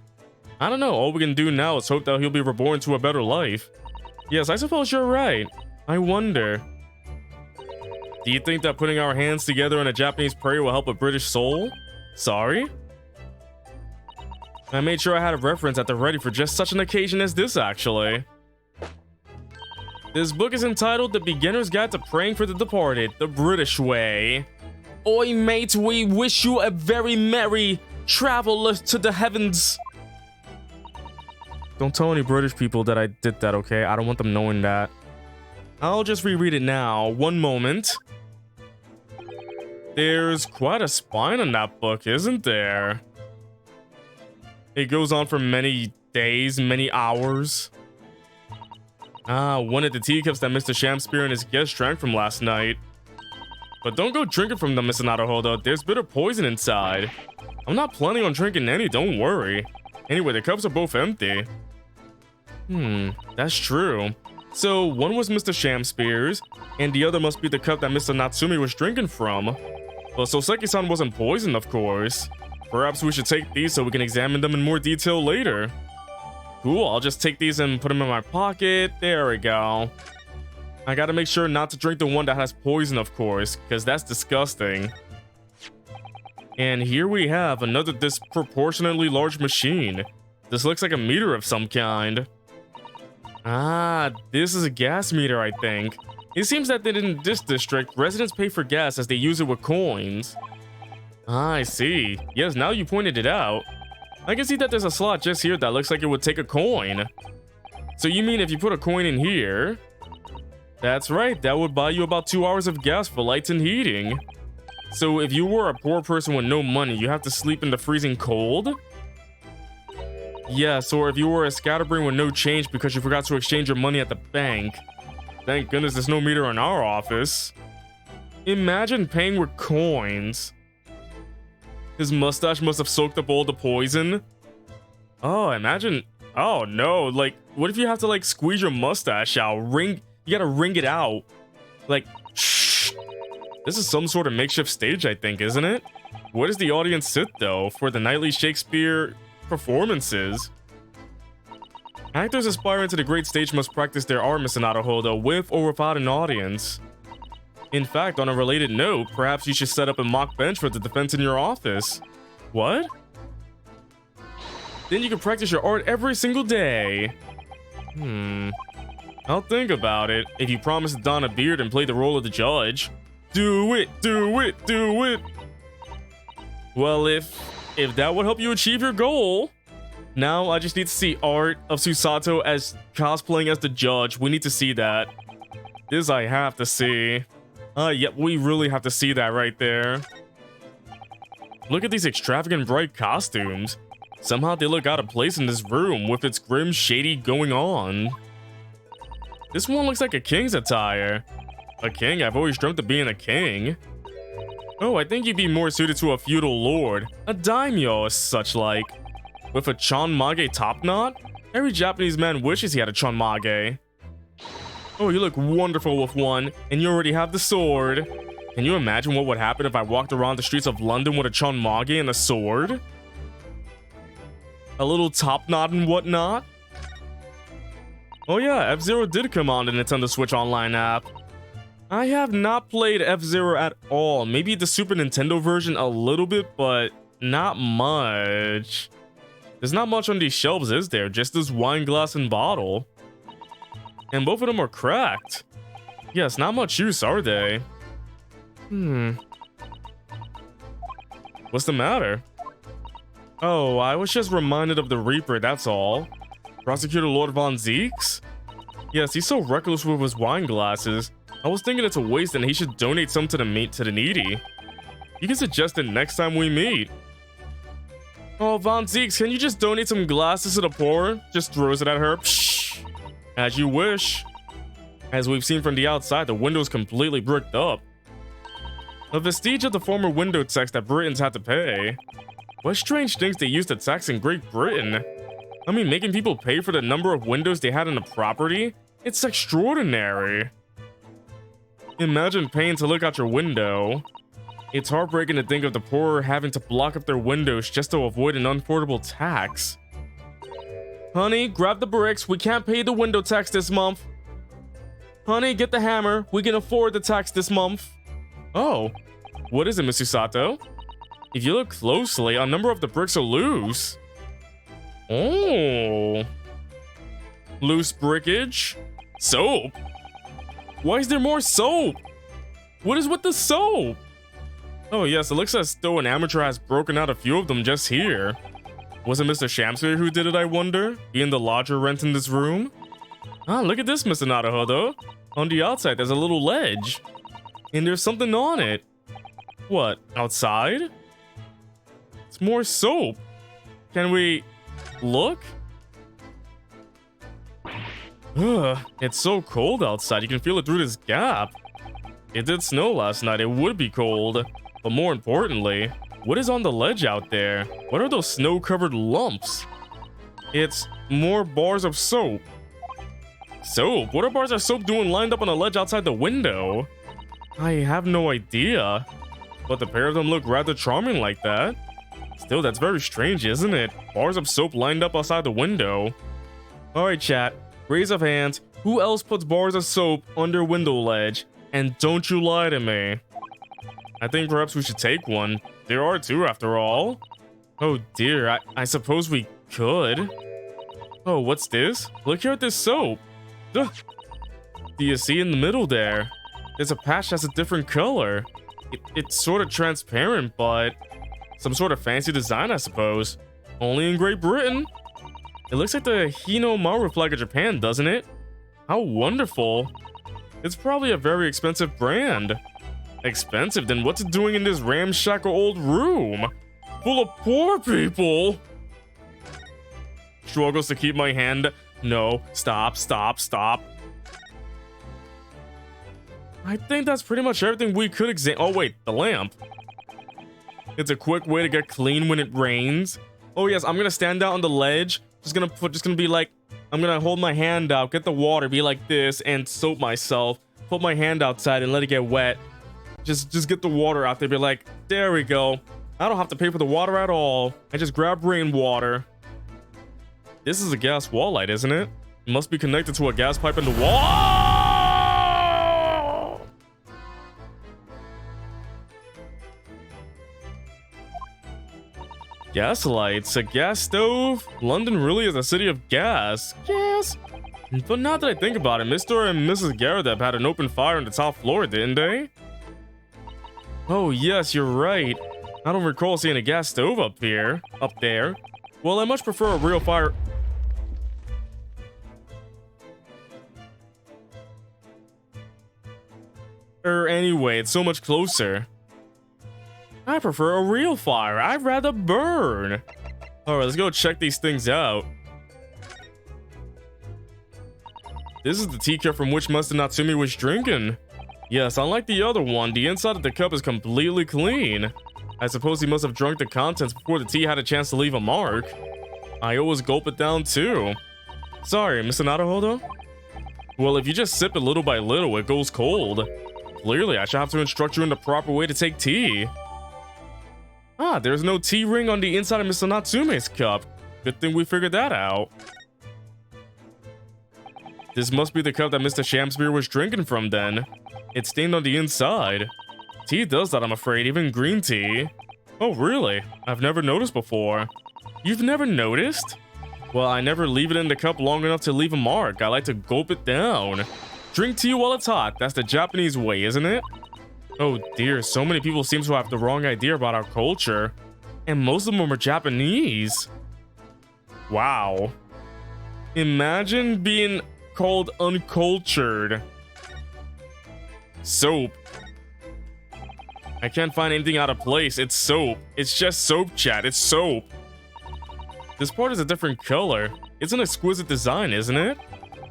I don't know. All we can do now is hope that he'll be reborn to a better life. Yes, I suppose you're right. I wonder. Do you think that putting our hands together in a Japanese prayer will help a British soul? Sorry? I made sure I had a reference at the ready for just such an occasion as this, actually. This book is entitled The Beginner's Guide to Praying for the Departed, the British Way. Oi, mate, we wish you a very merry travel to the heavens. Don't tell any British people that I did that, okay? I don't want them knowing that. I'll just reread it now. One moment. There's quite a spine on that book, isn't there? It goes on for many days, many hours. Ah, one of the teacups that Mr. Shamspear and his guests drank from last night. But don't go drinking from them, Mr. Naruhodo. There's bitter poison inside. I'm not planning on drinking any, don't worry. Anyway, the cups are both empty. That's true. So, one was Mr. Shamspear's, and the other must be the cup that Mr. Natsume was drinking from. But Soseki-san wasn't poisoned, of course. Perhaps we should take these so we can examine them in more detail later. Cool, I'll just take these and put them in my pocket. There we go. I gotta make sure not to drink the one that has poison, of course, because that's disgusting. And here we have another disproportionately large machine. This looks like a meter of some kind. Ah, this is a gas meter, I think. It seems that in this district, residents pay for gas as they use it with coins. Ah, I see. Yes, now you pointed it out. I can see that there's a slot just here that looks like it would take a coin. So you mean if you put a coin in here? That's right, that would buy you about 2 hours of gas for lights and heating. So if you were a poor person with no money, you have to sleep in the freezing cold? Yes, or if you were a scatterbrain with no change because you forgot to exchange your money at the bank. Thank goodness there's no meter in our office. Imagine paying with coins. His mustache must have soaked up all the poison. Oh, imagine. Oh no, like, what if you have to like squeeze your mustache out? You gotta wring it out. Like, shh. This is some sort of makeshift stage, I think, isn't it? Where does the audience sit though for the nightly Shakespeare performances? Actors aspiring to the great stage must practice their art, Mr. Naruhodo, with or without an audience. In fact, on a related note, perhaps you should set up a mock bench for the defense in your office. What? Then you can practice your art every single day. I'll think about it. If you promise to don a beard and play the role of the judge. Do it, do it, do it. Well, if that would help you achieve your goal. Now I just need to see art of Susato as cosplaying as the judge. We need to see that. This I have to see. Yep, we really have to see that right there. Look at these extravagant bright costumes. Somehow they look out of place in this room with its grim shady going on. This one looks like a king's attire. A king? I've always dreamt of being a king. Oh, I think you'd be more suited to a feudal lord, a daimyo or such like. With a chonmage top knot? Every Japanese man wishes he had a chonmage. Oh, you look wonderful with one, and you already have the sword. Can you imagine what would happen if I walked around the streets of London with a chonmage and a sword? A little top knot and whatnot? Oh yeah, F-Zero did come on the Nintendo Switch Online app. I have not played F-Zero at all. Maybe the Super Nintendo version a little bit, but not much. There's not much on these shelves, is there? Just this wine glass and bottle. And both of them are cracked. Yes, not much use, are they? What's the matter? Oh, I was just reminded of the Reaper, that's all. Prosecutor Lord Von Zeeks? Yes, he's so reckless with his wine glasses. I was thinking it's a waste and he should donate some to the needy. You can suggest it next time we meet. Oh, Von Zeeks, can you just donate some glasses to the poor? Just throws it at her. Psh, as you wish. As we've seen from the outside, the window's completely bricked up. A vestige of the former window tax that Britons had to pay. What strange things they used to tax in Great Britain? I mean, making people pay for the number of windows they had in the property? It's extraordinary. Imagine paying to look out your window. It's heartbreaking to think of the poor having to block up their windows just to avoid an unaffordable tax. Honey, grab the bricks. We can't pay the window tax this month. Honey, get the hammer. We can afford the tax this month. Oh, what is it, Mr. Sato? If you look closely, a number of the bricks are loose. Oh. Loose brickage? Soap? Why is there more soap? What is with the soap? Oh yes, it looks as though an amateur has broken out a few of them just here. Was it Mr. Shamsir who did it, I wonder? Being the lodger renting this room? Ah, look at this, Mr. Naruhodo. On the outside, there's a little ledge. And there's something on it. What, outside? It's more soap. Can we look? Ugh, it's so cold outside. You can feel it through this gap. It did snow last night. It would be cold. But more importantly, what is on the ledge out there? What are those snow-covered lumps? It's more bars of soap. Soap? What are bars of soap doing lined up on a ledge outside the window? I have no idea. But the pair of them look rather charming like that. Still, that's very strange, isn't it? Bars of soap lined up outside the window. Alright, chat. Raise of hands. Who else puts bars of soap under window ledge? And don't you lie to me. I think perhaps we should take one. There are two after all. Oh dear, I suppose we could. Oh, what's this? Look here at this soap. Ugh. Do you see in the middle there? There's a patch that's a different color. It's sort of transparent, but some sort of fancy design, I suppose. Only in Great Britain. It looks like the Hinomaru flag of Japan, doesn't it? How wonderful. It's probably a very expensive brand. Expensive? Then what's it doing in this ramshackle old room? Full of poor people. Struggles to keep my hand. No, stop. I think that's pretty much everything we could examine. Oh wait, the lamp. It's a quick way to get clean when it rains. Oh yes, I'm gonna stand out on the ledge. Just gonna be like, I'm gonna hold my hand out, get the water, be like this, and soap myself. Put my hand outside and let it get wet. Just get the water out there, be like, there we go. I don't have to pay for the water at all. I just grab rainwater. This is a gas wall light, isn't it? It must be connected to a gas pipe in the wall. Gas lights, a gas stove. London really is a city of gas. Yes. But now that I think about it, Mr. and Mrs. Garadeb had an open fire on the top floor, didn't they? Oh yes, you're right. I don't recall seeing a gas stove up there. Well, I much prefer a real fire. Anyway, it's so much closer. I prefer a real fire. I'd rather burn. Alright, let's go check these things out. This is the teacup from which Master Natsume was drinking. Yes, unlike the other one, the inside of the cup is completely clean. I suppose he must have drunk the contents before the tea had a chance to leave a mark. I always gulp it down too. Sorry, Mr. Naruhodo? Well, if you just sip it little by little, it goes cold. Clearly, I should have to instruct you in the proper way to take tea. Ah, there's no tea ring on the inside of Mr. Natsume's cup. Good thing we figured that out. This must be the cup that Mr. Shamspear was drinking from then. It's stained on the inside. Tea does that, I'm afraid, even green tea. Oh, really? I've never noticed before. You've never noticed? Well, I never leave it in the cup long enough to leave a mark. I like to gulp it down. Drink tea while it's hot. That's the Japanese way, isn't it? Oh dear, so many people seem to have the wrong idea about our culture. And most of them are Japanese. Wow. Imagine being called uncultured. Soap. I can't find anything out of place. It's soap. It's just soap, chat. It's soap. This part is a different color. It's an exquisite design, isn't it?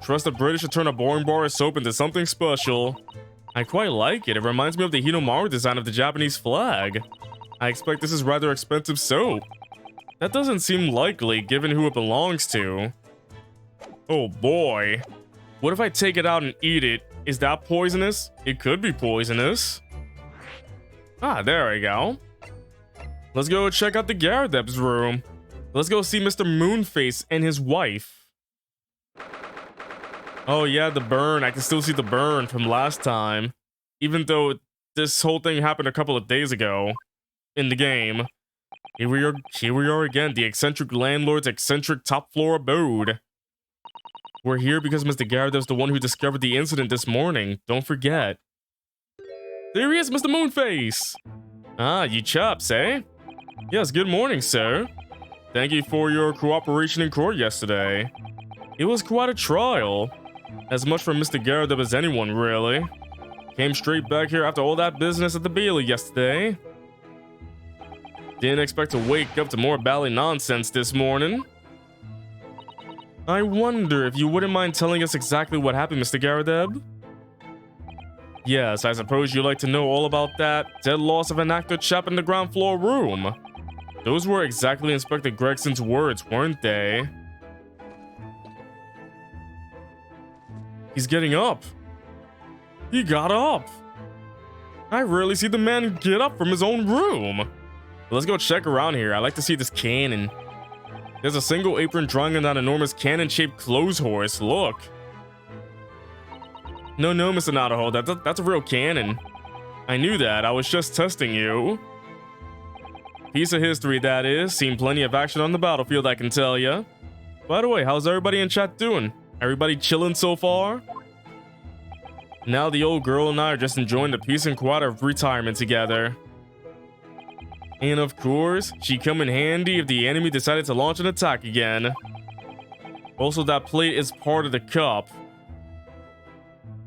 Trust the British to turn a boring bar of soap into something special. I quite like it. It reminds me of the Hinomaru design of the Japanese flag. I expect this is rather expensive soap. That doesn't seem likely, given who it belongs to. Oh boy. What if I take it out and eat it? Is that poisonous? It could be poisonous. Ah, there we go. Let's go check out the Garadeb's room. Let's go see Mr. Moonface and his wife. Oh yeah, the burn. I can still see the burn from last time. Even though this whole thing happened a couple of days ago in the game. Here we are again, the Eccentric Landlords' eccentric top floor abode. We're here because Mr. Garadeb's the one who discovered the incident this morning. Don't forget. There he is, Mr. Moonface! Ah, you chaps, eh? Yes, good morning, sir. Thank you for your cooperation in court yesterday. It was quite a trial. As much for Mr. Garadeb as anyone, really. Came straight back here after all that business at the Bailey yesterday. Didn't expect to wake up to more bally nonsense this morning. I wonder if you wouldn't mind telling us exactly what happened, Mr. Garadeb? Yes, I suppose you'd like to know all about that dead loss of an actor chap in the ground floor room. Those were exactly Inspector Gregson's words, weren't they? He's getting up. He got up. I rarely see the man get up from his own room. Let's go check around here. I like to see this cannon. There's a single apron drawing on that enormous cannon-shaped clothes horse. Look. No, Mr. Naruhodo, that's a real cannon. I knew that. I was just testing you. Piece of history, that is. Seen plenty of action on the battlefield, I can tell ya. By the way, how's everybody in chat doing? Everybody chilling so far? Now the old girl and I are just enjoying the peace and quiet of retirement together. And of course, she'd come in handy if the enemy decided to launch an attack again. Also, that plate is part of the cup.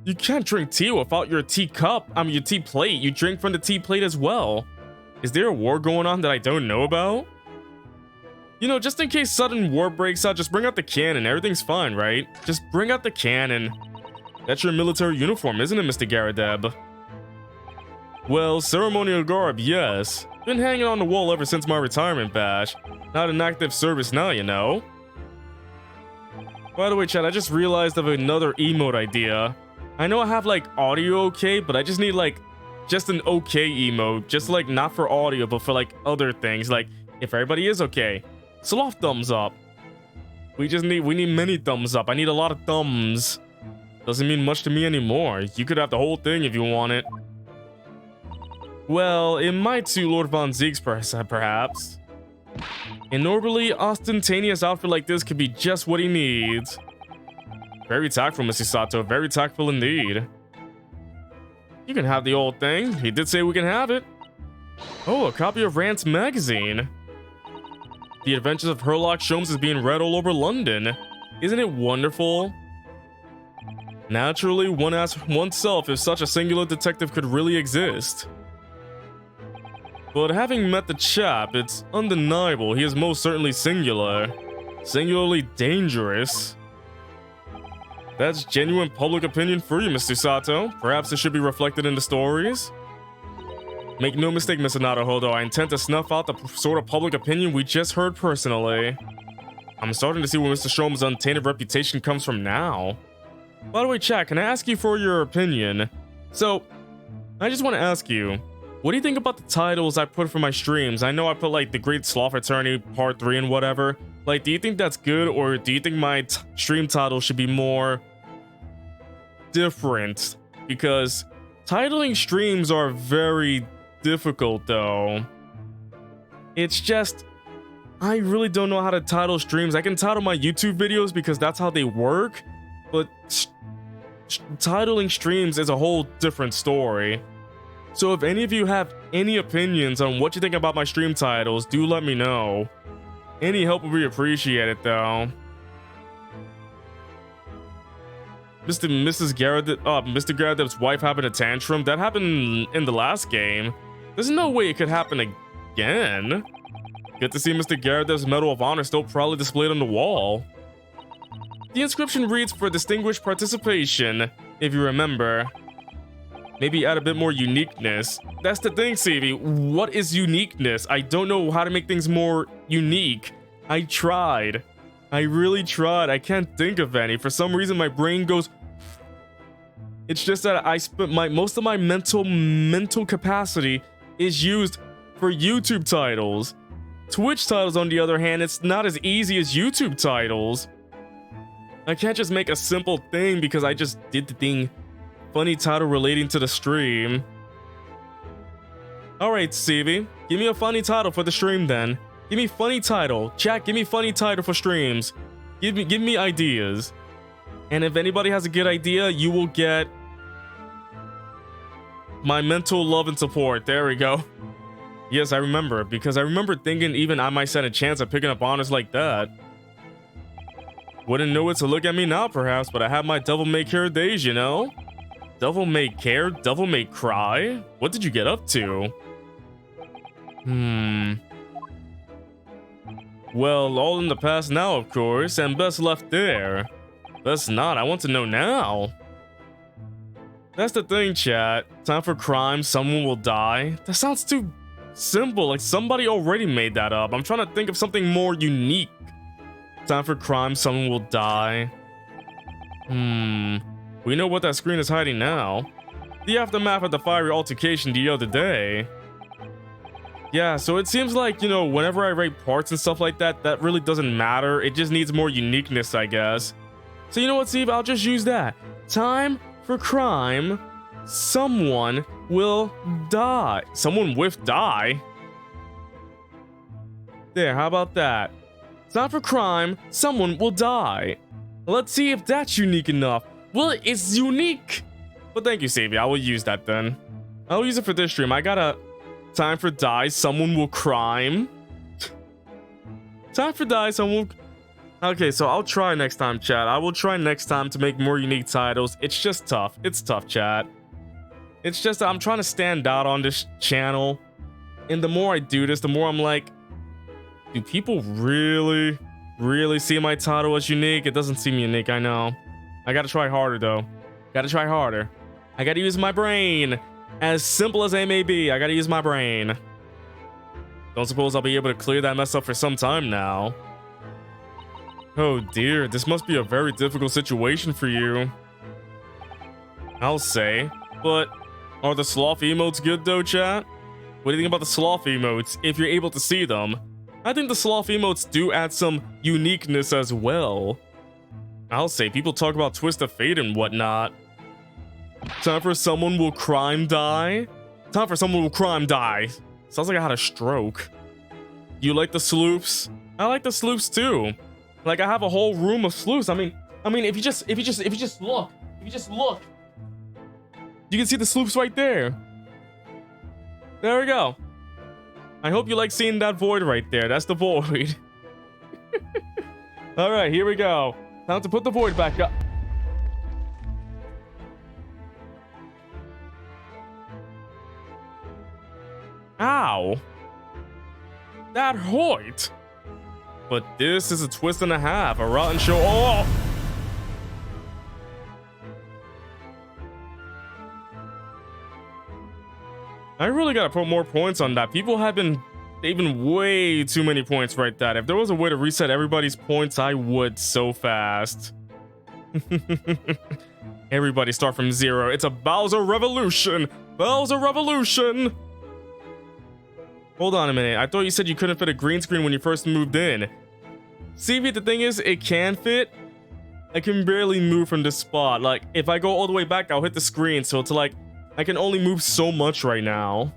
You can't drink tea without your teacup. I mean, your tea plate. You drink from the tea plate as well. Is there a war going on that I don't know about? You know, just in case sudden war breaks out, just bring out the cannon. Everything's fine, right? Just bring out the cannon. That's your military uniform, isn't it, Mr. Garadeb? Well, ceremonial garb, yes. Been hanging on the wall ever since my retirement bash. Not in active service now, you know. By the way, chat, I just realized of another emote idea. I know I have, like, audio okay, but I just need, like, just an okay emote. Just, like, not for audio, but for, like, other things. Like, if everybody is okay. Sloth thumbs up. We need many thumbs up. I need a lot of thumbs. Doesn't mean much to me anymore. You could have the whole thing if you want it. Well, it might suit Lord Von Zeke's perhaps. An overly ostentatious outfit like this could be just what he needs. Very tactful, Mr. Sato. Very tactful indeed. You can have the old thing. He did say we can have it. Oh, a copy of Rant's magazine. The Adventures of Sherlock Holmes is being read all over London. Isn't it wonderful? Naturally, one asks oneself if such a singular detective could really exist. But having met the chap, it's undeniable he is most certainly singular. Singularly dangerous. That's genuine public opinion for you, Mr. Sato. Perhaps it should be reflected in the stories. Make no mistake, Mr. Naruhodo, I intend to snuff out the sort of public opinion we just heard personally. I'm starting to see where Mr. Shoma's untainted reputation comes from now. By the way, chat, can I ask you for your opinion? So, I just want to ask you, what do you think about the titles I put for my streams? I know I put like The Great Sloth Attorney Part 3 and whatever. Like, do you think that's good, or do you think my stream title should be more different? Because titling streams are very difficult though. It's just, I really don't know how to title streams. I can title my YouTube videos because that's how they work, but titling streams is a whole different story. So if any of you have any opinions on what you think about my stream titles, do let me know. Any help would be appreciated though. Mr. Garadep's wife having a tantrum? That happened in the last game. There's no way it could happen again. Good to see Mr. Garadep's Medal of Honor still proudly displayed on the wall. The inscription reads for distinguished participation, if you remember. Maybe add a bit more uniqueness. That's the thing, CV. What is uniqueness? I don't know how to make things more unique. I tried. I really tried. I can't think of any. For some reason, my brain goes... It's just that I spent most of my mental capacity is used for YouTube titles. Twitch titles, on the other hand, it's not as easy as YouTube titles. I can't just make a simple thing because I just did the thing. Funny title relating to the stream. Alright, CV. Give me a funny title for the stream then. Give me funny title. Chat, give me funny title for streams. Give me ideas. And if anybody has a good idea, you will get my mental love and support. There we go. Yes, I remember, because I remember thinking even I might stand a chance at picking up honors like that. Wouldn't know it to look at me now, perhaps, but I have my devil may care days, you know? Devil may care, devil may cry? What did you get up to? Well, all in the past now, of course, and best left there. Best not, I want to know now. That's the thing, chat. Time for crime, someone will die. That sounds too simple, like somebody already made that up. I'm trying to think of something more unique. Time for crime, someone will die. We know what that screen is hiding now. The aftermath of the fiery altercation the other day. Yeah, so it seems like, you know, whenever I rate parts and stuff like that, that really doesn't matter. It just needs more uniqueness, I guess. So you know what, Steve? I'll just use that. Time for crime, someone will die. Someone with die? There, how about that? Time for crime, someone will die. Let's see if that's unique enough. Well, it's unique. But thank you, Savvy. I will use that then. I'll use it for this stream. I got a time for die, someone will crime. Time for die, someone will... Okay, so I'll try next time, chat. I will try next time to make more unique titles. It's just tough. It's tough, chat. It's just that I'm trying to stand out on this channel. And the more I do this, the more I'm like, do people really see my title as unique? It doesn't seem unique, I know. I gotta try harder, though. Gotta try harder. I gotta use my brain. As simple as they may be, I gotta use my brain. Don't suppose I'll be able to clear that mess up for some time now. Oh dear, this must be a very difficult situation for you. I'll say. But are the sloth emotes good though, chat? What do you think about the sloth emotes, if you're able to see them? I think the sloth emotes do add some uniqueness as well. I'll say, people talk about Twist of Fate and whatnot. Time for someone will crime die? Time for someone will crime die. Sounds like I had a stroke. You like the sloops? I like the sloops too. Like, I have a whole room of sleuths. I mean, if you just look, you can see the sleuths right there. There we go. I hope you like seeing that void right there. That's the void. All right, here we go. Time to put the void back up. Ow. That hurt. But this is a twist and a half, a rotten show. Oh! I really gotta put more points on that. People have been saving way too many points right there. If there was a way to reset everybody's points, I would so fast. Everybody start from 0. It's a Bowser revolution. Bowser revolution. Hold on a minute. I thought you said you couldn't fit a green screen when you first moved in. See, the thing is, it can fit. I can barely move from this spot. Like, if I go all the way back, I'll hit the screen. So it's like, I can only move so much right now.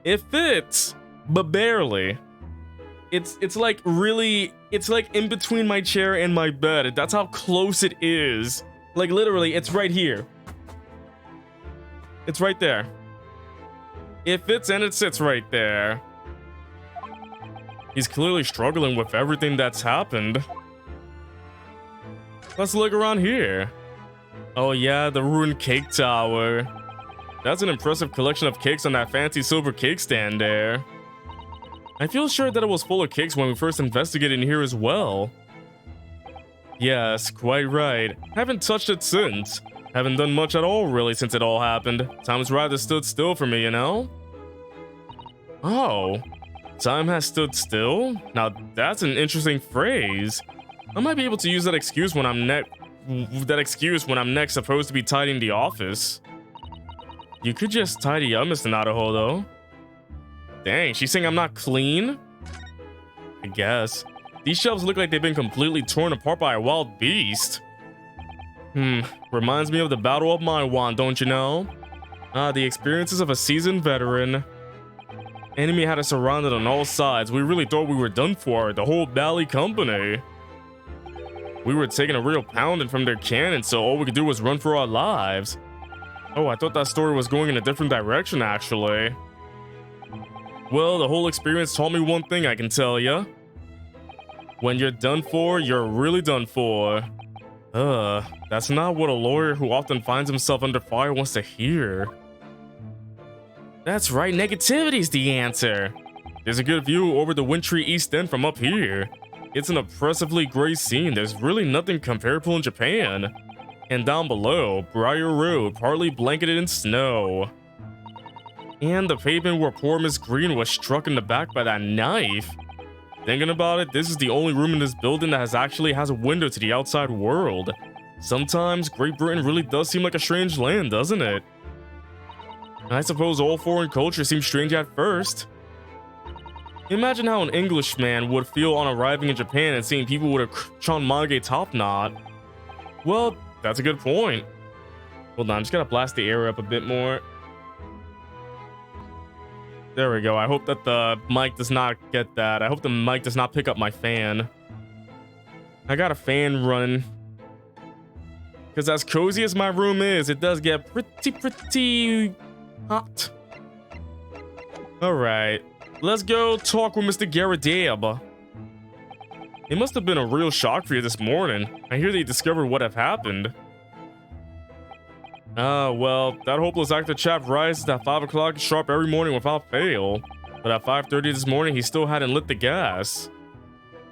It fits, but barely. It's like really, it's like in between my chair and my bed. That's how close it is. Like literally, it's right here. It's right there. It fits and it sits right there. He's clearly struggling with everything that's happened. Let's look around here. Oh yeah, the ruined cake tower. That's an impressive collection of cakes on that fancy silver cake stand there. I feel sure that it was full of cakes when we first investigated in here as well. Yes, quite right. Haven't touched it since. Haven't done much at all really since it all happened. Time's rather stood still for me, you know? Oh, time has stood still? Now that's an interesting phrase. I might be able to use that excuse when I'm next supposed to be tidying the office. You could just tidy up, Mr. Nadaho, though. Dang, she's saying I'm not clean? I guess. These shelves look like they've been completely torn apart by a wild beast. Reminds me of the Battle of Maiwan, don't you know? The experiences of a seasoned veteran. Enemy had us surrounded on all sides. We really thought we were done for, the whole Bally company. We were taking a real pounding from their cannon, so all we could do was run for our lives. Oh, I thought that story was going in a different direction, actually. Well, the whole experience taught me one thing, I can tell ya. When you're done for, you're really done for. That's not what a lawyer who often finds himself under fire wants to hear. That's right, negativity's the answer. There's a good view over the wintry East End from up here. It's an oppressively gray scene. There's really nothing comparable in Japan. And down below, Briar Road, partly blanketed in snow. And the pavement where poor Miss Green was struck in the back by that knife. Thinking about it, this is the only room in this building that actually has a window to the outside world. Sometimes Great Britain really does seem like a strange land, doesn't it? I suppose all foreign culture seems strange at first. Imagine how an Englishman would feel on arriving in Japan and seeing people with a Chanmage top knot. Well, that's a good point. Hold on, I'm just gonna blast the air up a bit more. There we go. I hope that the mic does not get that. I hope the mic does not pick up my fan. I got a fan running. Because as cozy as my room is, it does get pretty hot. Alright. Let's go talk with Mr. Garadeb. It must have been a real shock for you this morning. I hear that you discovered what had happened. Well, that hopeless actor chap rises at 5 o'clock sharp every morning without fail. But at 5:30 this morning, he still hadn't lit the gas.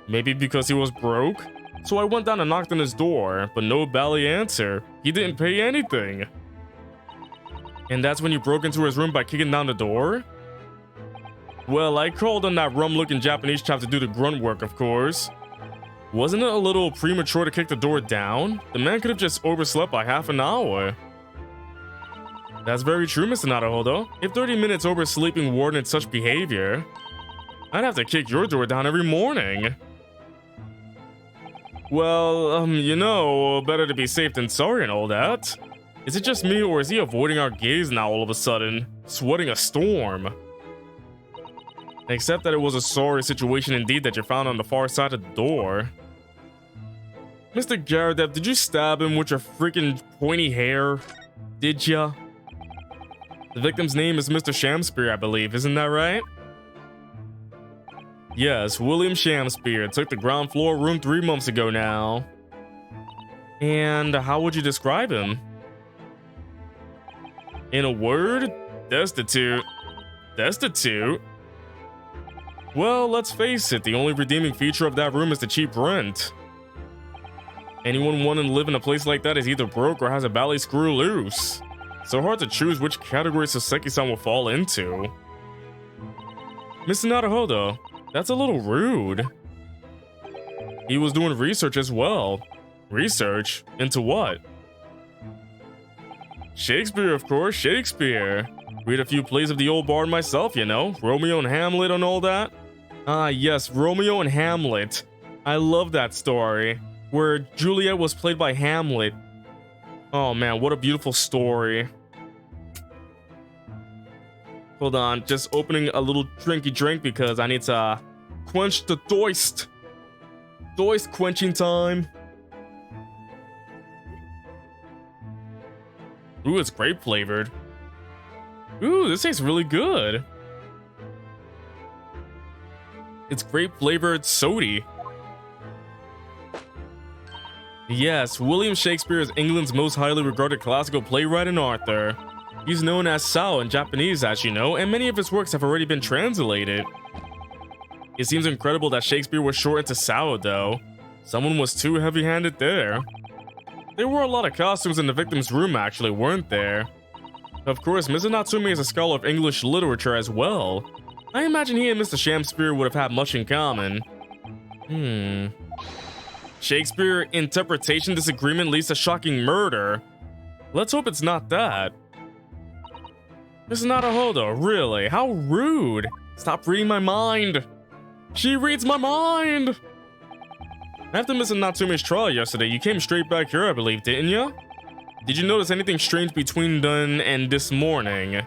Maybe because he was broke? So I went down and knocked on his door, but no bally answer. He didn't pay anything. And that's when you broke into his room by kicking down the door? Well, I called on that rum-looking Japanese chap to do the grunt work, of course. Wasn't it a little premature to kick the door down? The man could have just overslept by half an hour. That's very true, Mr. Nadaho, though. If 30 minutes oversleeping warranted such behavior, I'd have to kick your door down every morning. Well, you know, better to be safe than sorry and all that. Is it just me, or is he avoiding our gaze now all of a sudden? Sweating a storm. Except that it was a sorry situation indeed that you found on the far side of the door. Mr. Garadeb, did you stab him with your freaking pointy hair? Did ya? The victim's name is Mr. Shamspear, I believe, isn't that right? Yes, William Shamspear took the ground floor room 3 months ago now. And how would you describe him? In a word, destitute. Destitute? Well, let's face it, the only redeeming feature of that room is the cheap rent. Anyone wanting to live in a place like that is either broke or has a bally screw loose. So hard to choose which category Soseki-san will fall into. Mr. Naruhodo, that's a little rude. He was doing research as well. Research? Into what? Shakespeare, of course, Shakespeare. Read a few plays of the old bard myself, you know. Romeo and Hamlet and all that. Ah, yes, Romeo and Hamlet. I love that story, where Juliet was played by Hamlet. Oh man, what a beautiful story. Hold on, just opening a little drinky drink because I need to quench the thirst. Thirst quenching time. Ooh, it's grape flavored. Ooh, this tastes really good. It's grape flavored soda. Yes, William Shakespeare is England's most highly regarded classical playwright and author. He's known as Sao in Japanese, as you know, and many of his works have already been translated. It seems incredible that Shakespeare was short into Sao, though. Someone was too heavy-handed there. There were a lot of costumes in the victim's room, actually, weren't there? Of course, Mr. Natsume is a scholar of English literature as well. I imagine he and Mr. Shakespeare would have had much in common. Shakespeare interpretation disagreement leads to shocking murder. Let's hope it's not that. This is not a Naruhodo, really? How rude. Stop reading my mind. She reads my mind. After Mr. Natsume's trial yesterday, you came straight back here, I believe, didn't you? Did you notice anything strange between then and this morning?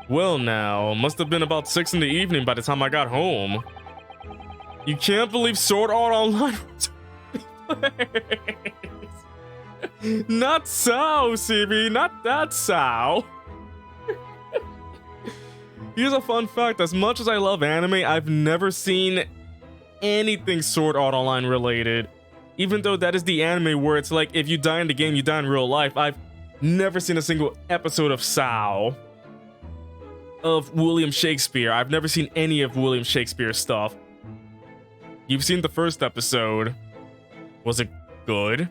Well now, must have been about 6 in the evening by the time I got home. You can't believe Sword Art Online. Not Sao, CB, not that Sao. Here's a fun fact, as much as I love anime, I've never seen anything Sword Art Online related. Even though that is the anime where it's like, if you die in the game, you die in real life. I've never seen a single episode of Sao. Of William Shakespeare. I've never seen any of William Shakespeare's stuff. You've seen the first episode. Was it good?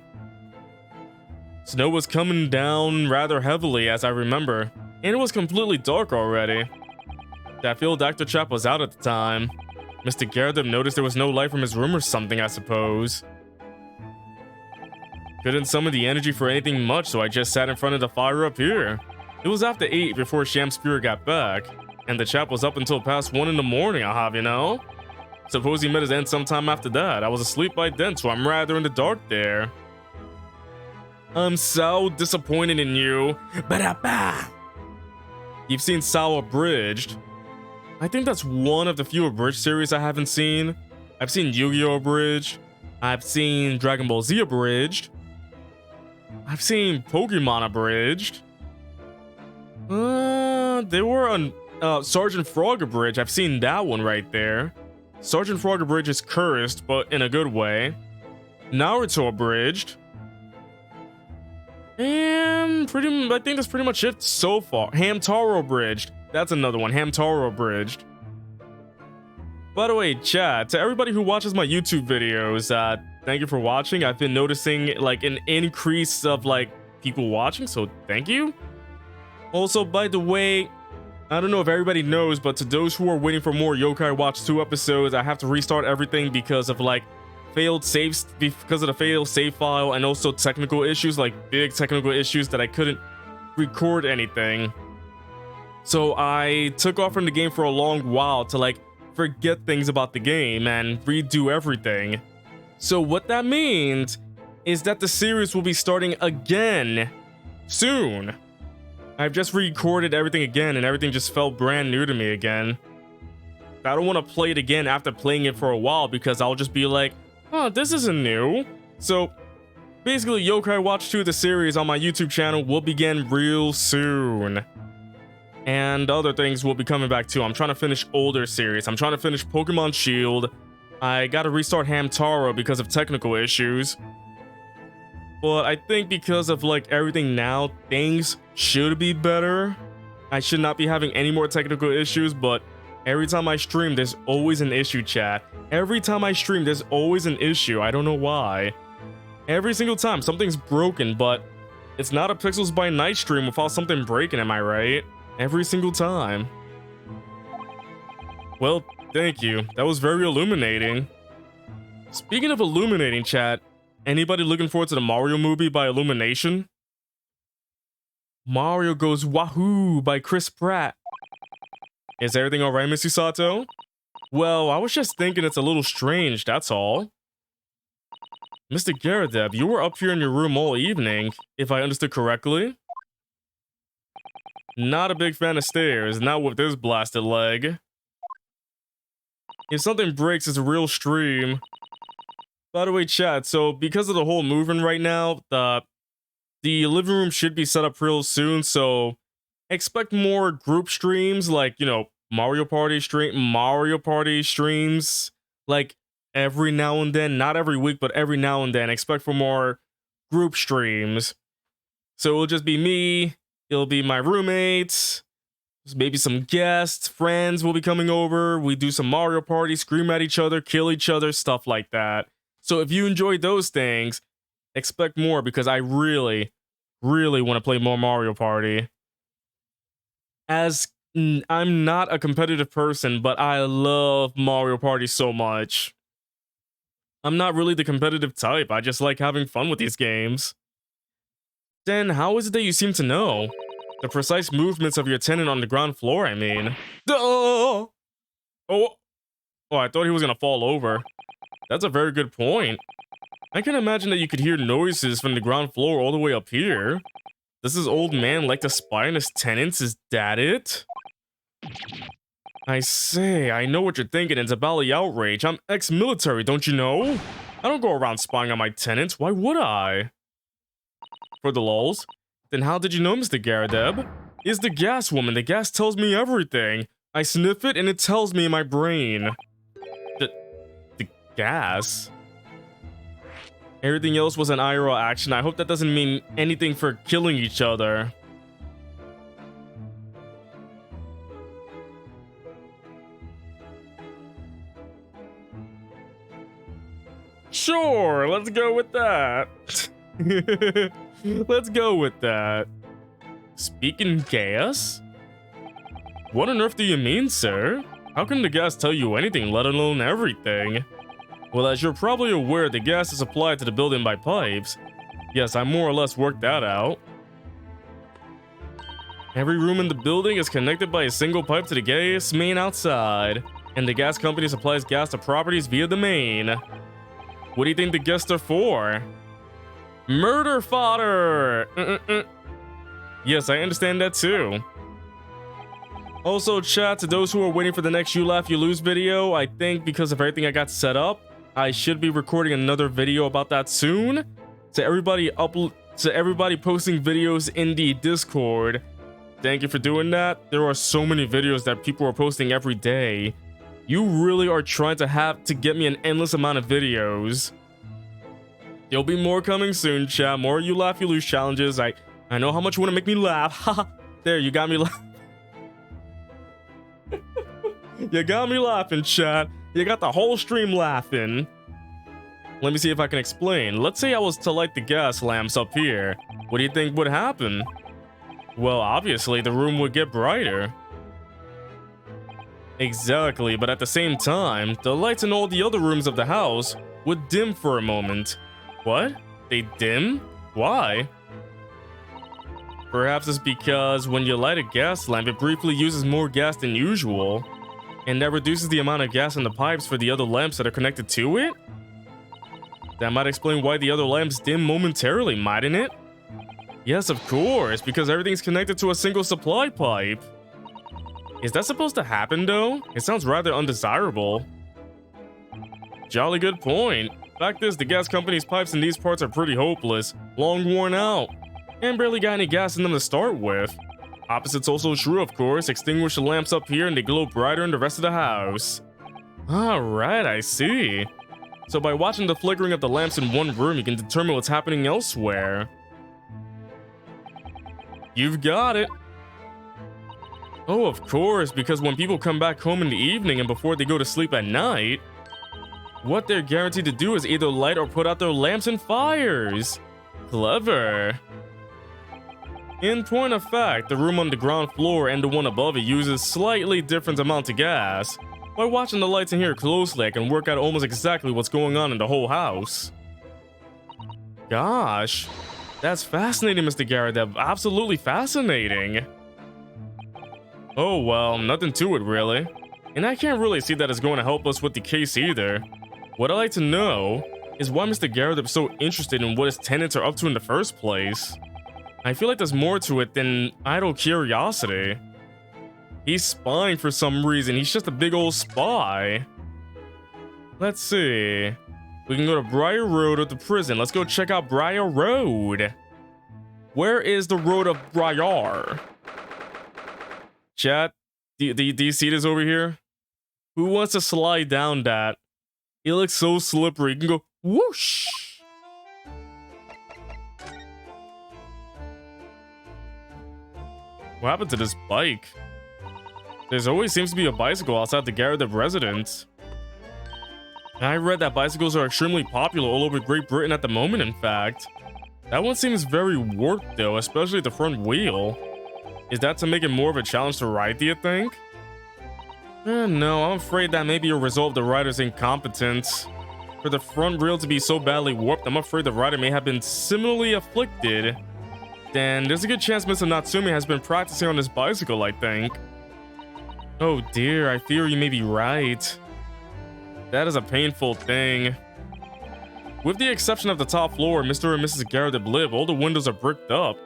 Snow was coming down rather heavily, as I remember, and it was completely dark already. That field actor chap was out at the time. Mr. Gerardem noticed there was no light from his room or something, I suppose. Couldn't summon the energy for anything much, so I just sat in front of the fire up here. It was after 8 before Shakespeare got back, and the chap was up until past 1 in the morning, I'll have you know. Suppose he met his end sometime after that. I was asleep by then, so I'm rather in the dark there. I'm so disappointed in you. Ba-da-ba! You've seen Sao Abridged. I think that's one of the few Abridged series I haven't seen. I've seen Yu-Gi-Oh! Abridged. I've seen Dragon Ball Z Abridged. I've seen Pokemon Abridged. There were on Sergeant Frog Abridged. I've seen that one right there. Sergeant Frog Abridged is cursed, but in a good way. Naruto Abridged. And I think that's pretty much it so far. Hamtaro Abridged. That's another one. Hamtaro Abridged. By the way, chat, to everybody who watches my YouTube videos, thank you for watching. I've been noticing like an increase of like people watching, so thank you. Also, by the way, I don't know if everybody knows, but to those who are waiting for more Yokai Watch 2 episodes, I have to restart everything because of like failed saves, because of the failed save file, and also technical issues, like big technical issues that I couldn't record anything. So I took off from the game for a long while to like forget things about the game and redo everything. So what that means is that the series will be starting again soon. I've just recorded everything again and everything just felt brand new to me again. I don't want to play it again after playing it for a while because I'll just be like, oh, this isn't new. So basically Yokai Watch 2, the series on my YouTube channel, will begin real soon. And other things will be coming back too. I'm trying to finish older series. I'm trying to finish Pokemon Shield. I gotta restart Hamtaro because of technical issues. But I think because of like everything now, things should be better. I should not be having any more technical issues, but every time I stream, there's always an issue, chat. Every time I stream, there's always an issue. I don't know why. Every single time, something's broken, but It's not a Pixels by Night stream without something breaking, am I right? Every single time. Well, thank you. That was very illuminating. Speaking of illuminating, chat, anybody looking forward to the Mario movie by Illumination? Mario Goes Wahoo by Chris Pratt. Is everything alright, Miss Usato? Well, I was just thinking it's a little strange, that's all. Mr. Garadev, you were up here in your room all evening, if I understood correctly. Not a big fan of stairs, not with this blasted leg. If something breaks, it's a real stream. By the way, chat, so because of the whole moving right now, the living room should be set up real soon, so expect more group streams, like, you know, Mario Party streams, like, every now and then, not every week, but every now and then. Expect for more group streams. So it'll just be me, it'll be my roommates, maybe some guests, friends will be coming over, we do some Mario Party, scream at each other, kill each other, stuff like that. So if you enjoy those things, expect more, because I really want to play more Mario Party. As I'm not a competitive person, but I love Mario Party so much. I'm not really the competitive type, I just like having fun with these games. Then how is it that you seem to know? The precise movements of your tenant on the ground floor, I mean. Oh, I thought he was gonna fall over. That's a very good point. I can imagine that you could hear noises from the ground floor all the way up here. Does this old man like to spy on his tenants? Is that it? I say, I know what you're thinking. It's a Bally outrage. I'm ex-military, don't you know? I don't go around spying on my tenants. Why would I? For the lulz. Then how did you know, Mr. Garadeb? It's the gas woman. The gas tells me everything. I sniff it and it tells me in my brain. The gas? Everything else was an IRL action. I hope that doesn't mean anything for killing each other. Sure, let's go with that. Let's go with that. Speaking gas? What on earth do you mean, sir? How can the gas tell you anything, let alone everything? Well, as you're probably aware, the gas is supplied to the building by pipes. Yes, I more or less worked that out. Every room in the building is connected by a single pipe to the gas main outside, and the gas company supplies gas to properties via the main. What do you think the guests are for? Murder fodder! Yes, I understand that too. Also, chat, to those who are waiting for the next You Laugh, You Lose video, I think because of everything I got set up, I should be recording another video about that soon. To everybody posting videos in the Discord, thank you for doing that. There are so many videos that people are posting every day. You really are trying to get me an endless amount of videos. There'll be more coming soon, chat. More You Laugh, You Lose challenges. I know how much you want to make me laugh. Haha. There, you got me laughing. You got me laughing, chat. You got the whole stream laughing. Let me see if I can explain. Let's say I was to light the gas lamps up here. What do you think would happen? Well, obviously, the room would get brighter. Exactly, but at the same time, the lights in all the other rooms of the house would dim for a moment. What? They dim? Why? Perhaps it's because when you light a gas lamp, it briefly uses more gas than usual, and that reduces the amount of gas in the pipes for the other lamps that are connected to it? That might explain why the other lamps dim momentarily, mightn't it? Yes, of course, because everything's connected to a single supply pipe. Is that supposed to happen, though? It sounds rather undesirable. Jolly good point. Fact is, the gas company's pipes in these parts are pretty hopeless, long worn out, and barely got any gas in them to start with. Opposite's also true, of course. Extinguish the lamps up here and they glow brighter in the rest of the house. Alright, I see. So by watching the flickering of the lamps in one room, you can determine what's happening elsewhere. You've got it. Oh, of course, because when people come back home in the evening and before they go to sleep at night, what they're guaranteed to do is either light or put out their lamps and fires. Clever. In point of fact, the room on the ground floor and the one above it uses slightly different amounts of gas. By watching the lights in here closely, I can work out almost exactly what's going on in the whole house. Gosh, that's fascinating, Mr. Garrett. That's absolutely fascinating. Oh well, nothing to it really. And I can't really see that it's going to help us with the case either. What I'd like to know is why Mr. Garrett is so interested in what his tenants are up to in the first place. I feel like there's more to it than idle curiosity. He's spying for some reason. He's just a big old spy. Let's see. We can go to Briar Road or the prison. Let's go check out Briar Road. Where is the road of Briar? Chat, do you see this over here? Who wants to slide down that? It looks so slippery. You can go whoosh. What happened to this bike? There's always seems to be a bicycle outside the Garrett residence. I read that bicycles are extremely popular all over Great Britain at the moment, in fact. That one seems very warped though, especially the front wheel. Is that to make it more of a challenge to ride, do you think? No, I'm afraid that may be a result of the rider's incompetence. For the front wheel to be so badly warped, I'm afraid the rider may have been similarly afflicted. Then there's a good chance Mr. Natsume has been practicing on his bicycle, I think. Oh dear, I fear you may be right. That is a painful thing. With the exception of the top floor, Mr. and Mrs. Garrett live, all the windows are bricked up.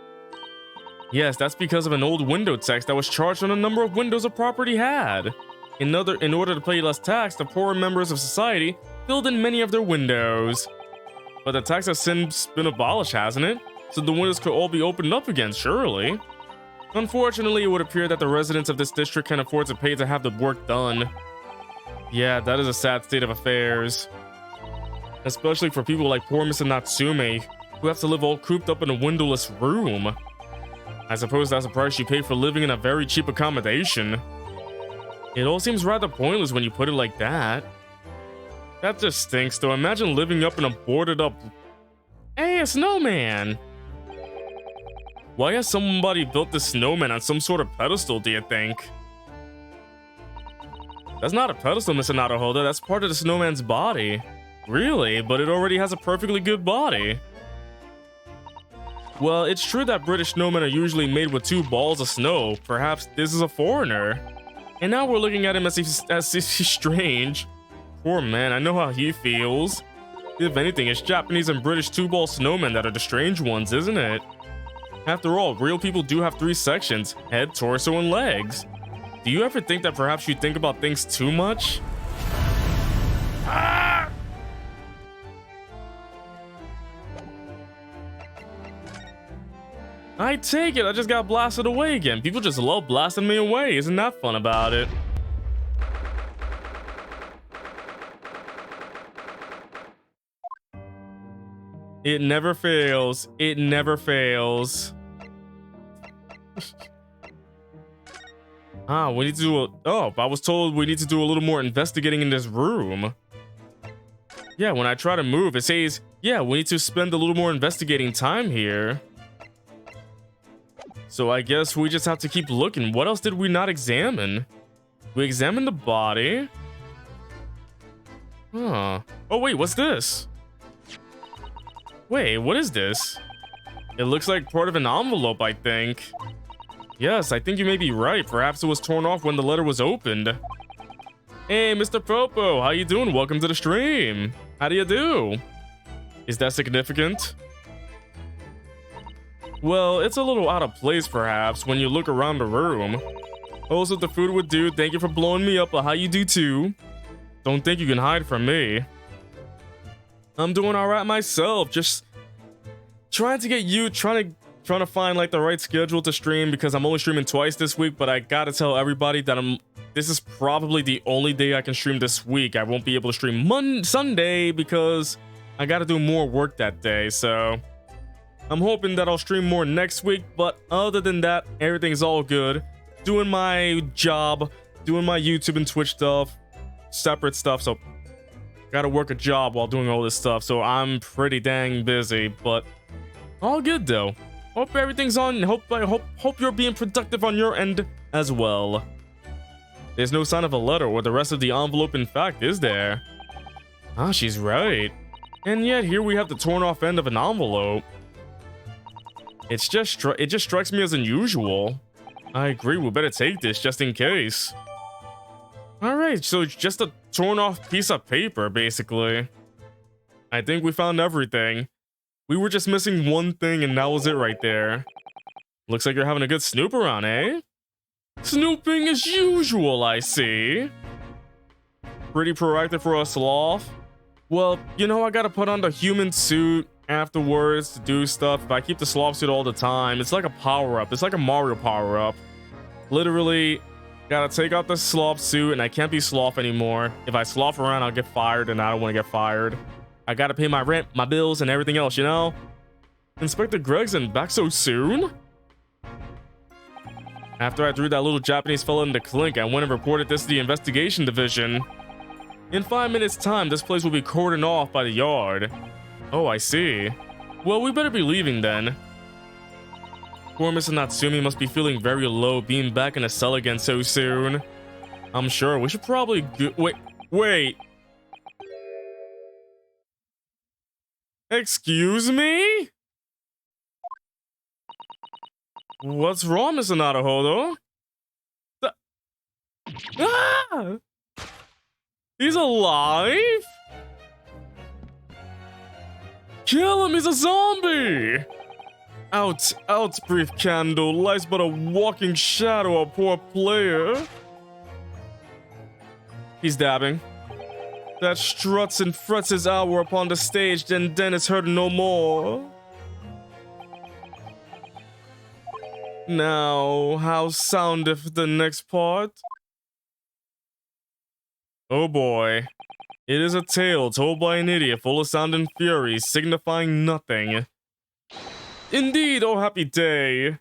Yes, that's because of an old window tax that was charged on a number of windows a property had. In order to pay less tax, the poorer members of society filled in many of their windows. But the tax has since been abolished, hasn't it? So the windows could all be opened up again, surely. Unfortunately, it would appear that the residents of this district can afford to pay to have the work done. Yeah, that is a sad state of affairs. Especially for people like poor Mr. Natsume, who have to live all cooped up in a windowless room. I suppose that's the price you pay for living in a very cheap accommodation. It all seems rather pointless when you put it like that. That just stinks though. Imagine living up in a boarded up... Hey, a snowman! Why has somebody built this snowman on some sort of pedestal, do you think? That's not a pedestal, Mr. Naruhodo. That's part of the snowman's body. Really? But it already has a perfectly good body. Well, it's true that British snowmen are usually made with 2 balls of snow. Perhaps this is a foreigner. And now we're looking at him as if he's strange. Poor man, I know how he feels. If anything, it's Japanese and British 2-ball snowmen that are the strange ones, isn't it? After all, real people do have 3 sections: head, torso, and legs. Do you ever think that perhaps you think about things too much? Ah! I take it, I just got blasted away again. People just love blasting me away. Isn't that fun about it? It never fails. It never fails. We need to do a... Oh, I was told we need to do a little more investigating in this room. Yeah, when I try to move, it says, yeah, we need to spend a little more investigating time here. So I guess we just have to keep looking. What else did we not examine? We examined the body. Huh. Oh, wait, what's this? Wait, what is this? It looks like part of an envelope, I think. Yes, I think you may be right. Perhaps it was torn off when the letter was opened. Hey, Mr. Popo, how you doing? Welcome to the stream. How do you do? Is that significant? Well, it's a little out of place, perhaps, when you look around the room. Also, the food would do. Thank you for blowing me up, but how you do too? Don't think you can hide from me. I'm doing alright myself. Just trying to get you, trying to find like the right schedule to stream, because I'm only streaming twice this week, but I gotta tell everybody that this is probably the only day I can stream this week. I won't be able to stream Sunday because I gotta do more work that day, so I'm hoping that I'll stream more next week, but other than that, everything's all good. Doing my job, doing my YouTube and Twitch stuff, separate stuff, so gotta work a job while doing all this stuff, so I'm pretty dang busy, but all good though. Hope everything's on. Hope you're being productive on your end as well. There's no sign of a letter or the rest of the envelope, in fact, is there? Ah, she's right. And yet here we have the torn off end of an envelope. It just strikes me as unusual. I agree, we better take this just in case. Alright, so it's just a torn off piece of paper, basically. I think we found everything. We were just missing one thing and that was it right there. Looks like you're having a good snoop around, eh? Snooping as usual, I see. Pretty proactive for a sloth. Well, you know, I gotta put on the human suit afterwards to do stuff. If I keep the sloth suit all the time, it's like a power-up. It's like a Mario power-up. Literally, gotta take out the sloth suit and I can't be sloth anymore. If I sloth around, I'll get fired and I don't want to get fired. I gotta pay my rent, my bills, and everything else, you know? Inspector Gregson, back so soon? After I threw that little Japanese fella in the clink, I went and reported this to the investigation division. In 5 minutes time, this place will be cordoned off by the yard. Oh, I see. Well, we better be leaving then. Poor Mr. Natsume must be feeling very low being back in a cell again so soon. I'm sure we should probably wait. Excuse me? What's wrong, Mr. Naruhodo? Ah! He's alive? Kill him, he's a zombie! Out, brief candle, lies but a walking shadow, a poor player. He's dabbing. That struts and frets his hour upon the stage, then is heard no more. Now, how soundeth the next part? Oh boy. It is a tale told by an idiot full of sound and fury, signifying nothing. Indeed, oh happy day.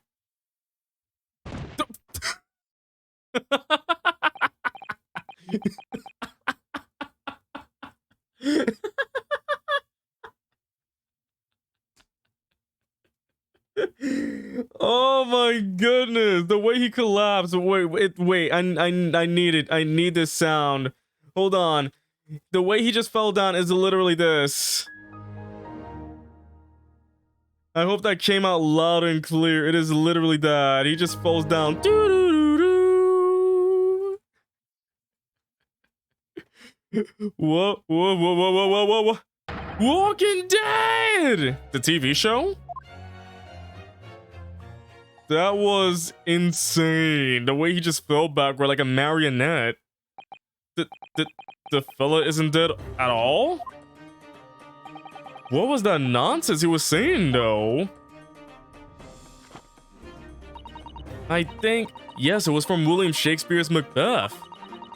Oh my goodness, the way he collapsed. Wait, I need it. I need this sound. Hold on. The way he just fell down is literally this. I hope that came out loud and clear. It is literally that. He just falls down. Whoa. Walking Dead! The TV show? That was insane. The way he just fell backward like a marionette. The fella isn't dead at all? What was that nonsense he was saying, though? I think, yes, it was from William Shakespeare's Macbeth.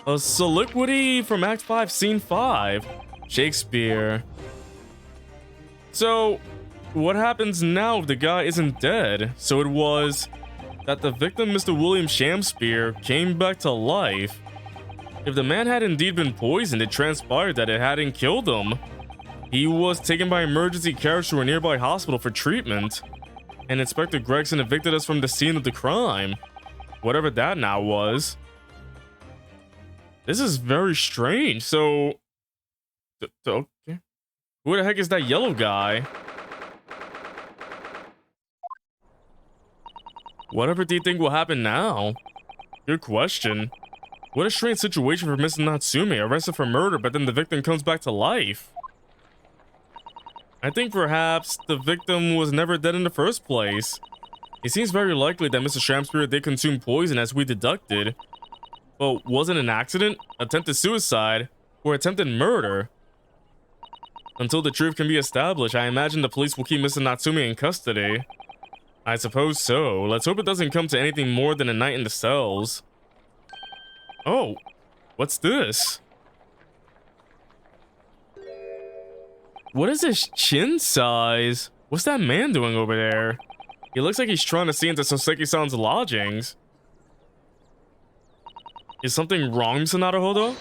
A soliloquy from Act 5, Scene 5. Shakespeare. So, what happens now if the guy isn't dead? So it was that the victim, Mr. William Shakespeare, came back to life. If the man had indeed been poisoned, it transpired that it hadn't killed him. He was taken by emergency carriage to a nearby hospital for treatment, and Inspector Gregson evicted us from the scene of the crime. Whatever that now was. This is very strange, so... Okay. Who the heck is that yellow guy? Whatever do you think will happen now? Good question. What a strange situation for Mr. Natsume, arrested for murder, but then the victim comes back to life. I think perhaps the victim was never dead in the first place. It seems very likely that Mr. Shakespeare did consume poison as we deducted. But was it an accident, attempted suicide, or attempted murder? Until the truth can be established, I imagine the police will keep Mr. Natsume in custody. I suppose so. Let's hope it doesn't come to anything more than a night in the cells. Oh, what's this? What is this chin size? What's that man doing over there? He looks like he's trying to see into Soseki-san's lodgings. Is something wrong, Mr. Naruhodo?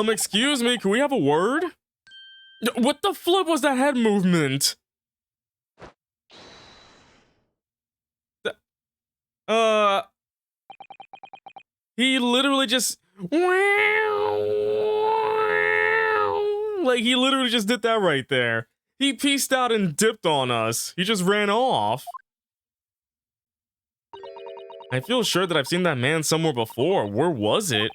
Excuse me, can we have a word? What the flip was that head movement? Uh, he literally just... Like, he literally just did that right there. He peaced out and dipped on us. He just ran off. I feel sure that I've seen that man somewhere before. Where was it?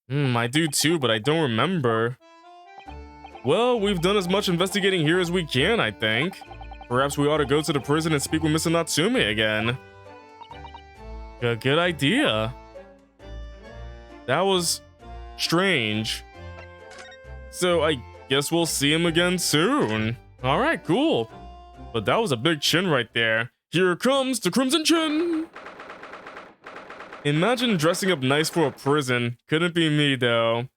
I do too, but I don't remember. Well, we've done as much investigating here as we can, I think. Perhaps we ought to go to the prison and speak with Mr. Natsume again. A good idea. That was strange. So I guess we'll see him again soon. Alright, cool. But that was a big chin right there. Here comes the Crimson Chin! Imagine dressing up nice for a prison. Couldn't be me though.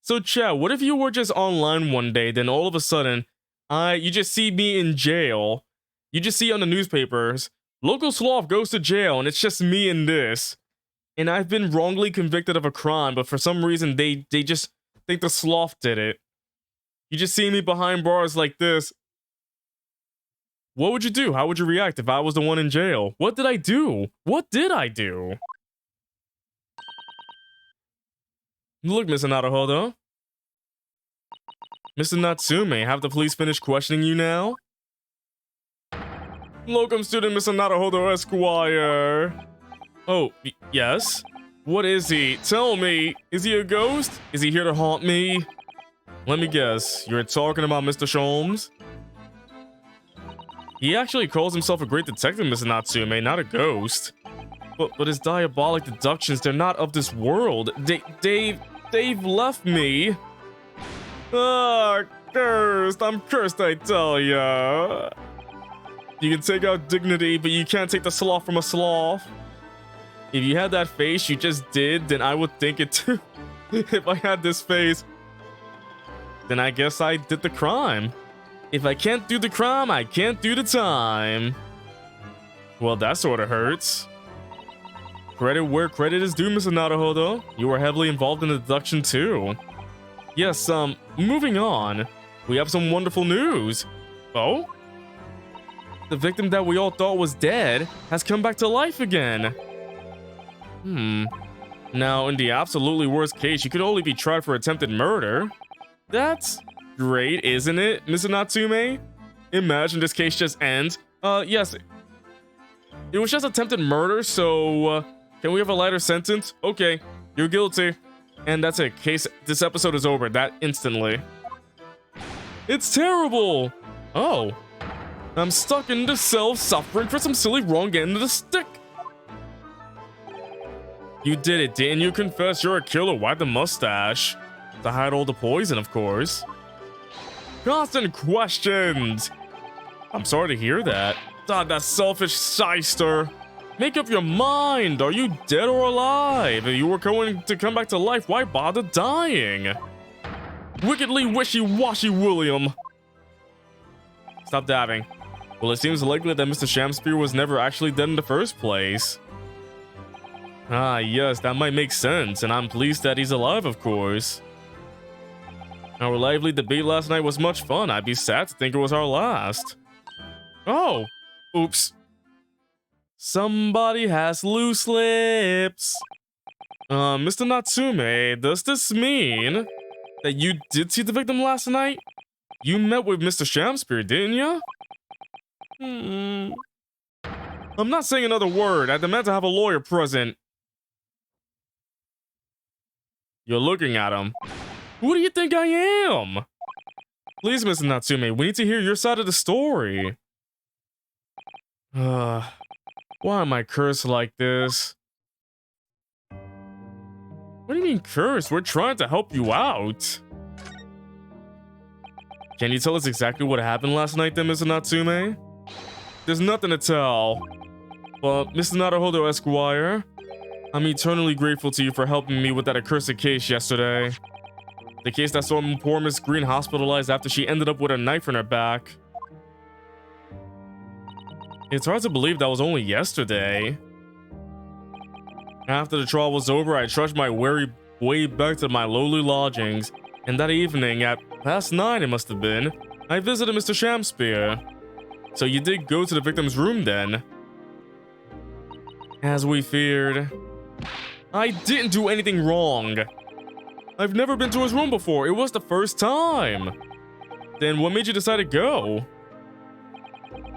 So chat, what if you were just online one day, then all of a sudden, you just see me in jail. You just see on the newspapers, local sloth goes to jail and it's just me and this. And I've been wrongly convicted of a crime, but for some reason they just think the sloth did it. You just see me behind bars like this. What would you do? How would you react if I was the one in jail? What did I do? What did I do? Look, Mr. Naruhodo. Mr. Natsume, have the police finished questioning you now? Locum student Mr. Naruhodo Esquire. Oh, yes? What is he? Tell me. Is he a ghost? Is he here to haunt me? Let me guess. You're talking about Mr. Sholmes? He actually calls himself a great detective, Mr. Natsume, not a ghost. But his diabolic deductions, they're not of this world. They've left me. Ah, cursed. I'm cursed, I tell ya. You can take out dignity, but you can't take the sloth from a sloth. If you had that face you just did, then I would think it too. If I had this face, then I guess I did the crime. If I can't do the crime, I can't do the time. Well, that sort of hurts. Credit where credit is due, Mr. Naruhodo. You were heavily involved in the deduction too. Yes, moving on. We have some wonderful news. Oh? The victim that we all thought was dead has come back to life again. Now, in the absolutely worst case, you could only be tried for attempted murder. That's great, isn't it, Mr. Natsume? Imagine this case just ends. Yes. It was just attempted murder, so, can we have a lighter sentence? Okay, you're guilty. And that's it. This episode is over that instantly. It's terrible! Oh. I'm stuck in the cell suffering for some silly wrong end of the stick. You did it, didn't you? Confess you're a killer. Why the mustache? To hide all the poison, of course. Constant questions! I'm sorry to hear that. God, that selfish shyster. Make up your mind. Are you dead or alive? If you were going to come back to life, why bother dying? Wickedly wishy-washy William. Stop dabbing. Well, it seems likely that Mr. Shamspear was never actually dead in the first place. Ah, yes, that might make sense, and I'm pleased that he's alive, of course. Our lively debate last night was much fun. I'd be sad to think it was our last. Oh, oops. Somebody has loose lips. Mr. Natsume, does this mean that you did see the victim last night? You met with Mr. Shamspear, didn't you? I'm not saying another word. I demand to have a lawyer present. You're looking at him. Who do you think I am? Please, Mr. Natsume, we need to hear your side of the story. Why am I cursed like this? What do you mean cursed? We're trying to help you out. Can you tell us exactly what happened last night then, Mr. Natsume? There's nothing to tell. But, Mr. Naruhodo Esquire, I'm eternally grateful to you for helping me with that accursed case yesterday. The case that saw poor Miss Green hospitalized after she ended up with a knife in her back. It's hard to believe that was only yesterday. After the trial was over, I trudged my weary way back to my lowly lodgings, and that evening, at past 9 it must have been, I visited Mr. Shamspear. So you did go to the victim's room then? As we feared. I didn't do anything wrong. I've never been to his room before. It was the first time. Then what made you decide to go?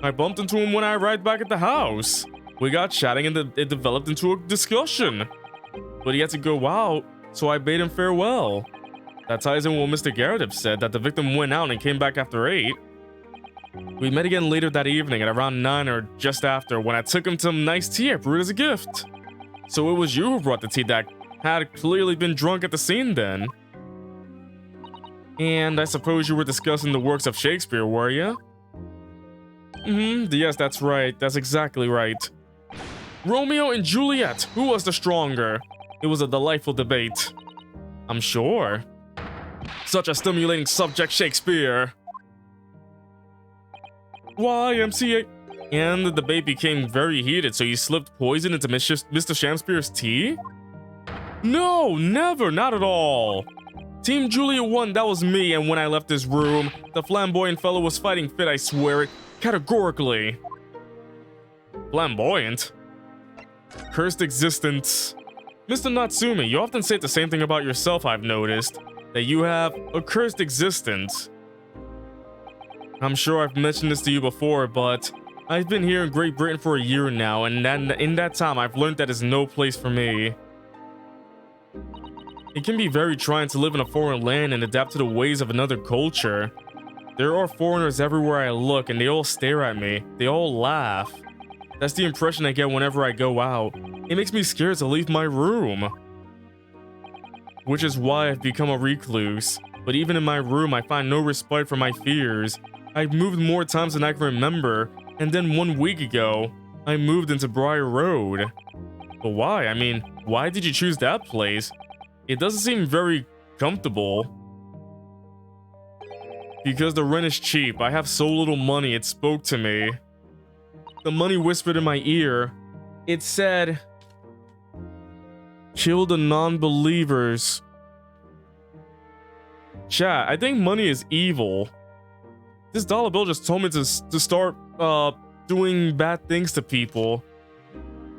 I bumped into him when I arrived back at the house. We got chatting and it developed into a discussion. But he had to go out, so I bade him farewell. That ties in with what Mr. Garrett said, that the victim went out and came back after 8. We met again later that evening at around 9 or just after, when I took him some nice tea I brewed as a gift. So it was you who brought the tea that had clearly been drunk at the scene then. And I suppose you were discussing the works of Shakespeare, were you? Yes, that's right. That's exactly right. Romeo and Juliet, who was the stronger? It was a delightful debate. I'm sure. Such a stimulating subject, Shakespeare. YMCA. And the debate became very heated, so you slipped poison into Mr. Shakespeare's tea? No, never, not at all. Team Juliet won, that was me, and when I left this room, the flamboyant fellow was fighting fit, I swear it, categorically. Flamboyant? Cursed existence. Mr. Natsume, you often say the same thing about yourself, I've noticed. That you have a cursed existence. I'm sure I've mentioned this to you before, but I've been here in Great Britain for a year now, and in that time I've learned that is no place for me. It can be very trying to live in a foreign land and adapt to the ways of another culture. There are foreigners everywhere I look, and they all stare at me. They all laugh. That's the impression I get whenever I go out. It makes me scared to leave my room. Which is why I've become a recluse. But even in my room, I find no respite from my fears. I've moved more times than I can remember, and then 1 week ago, I moved into Briar Road. But why? I mean, why did you choose that place? It doesn't seem very comfortable. Because the rent is cheap. I have so little money, it spoke to me. The money whispered in my ear. It said, kill the non-believers. Chat, I think money is evil. This dollar bill just told me to start doing bad things to people.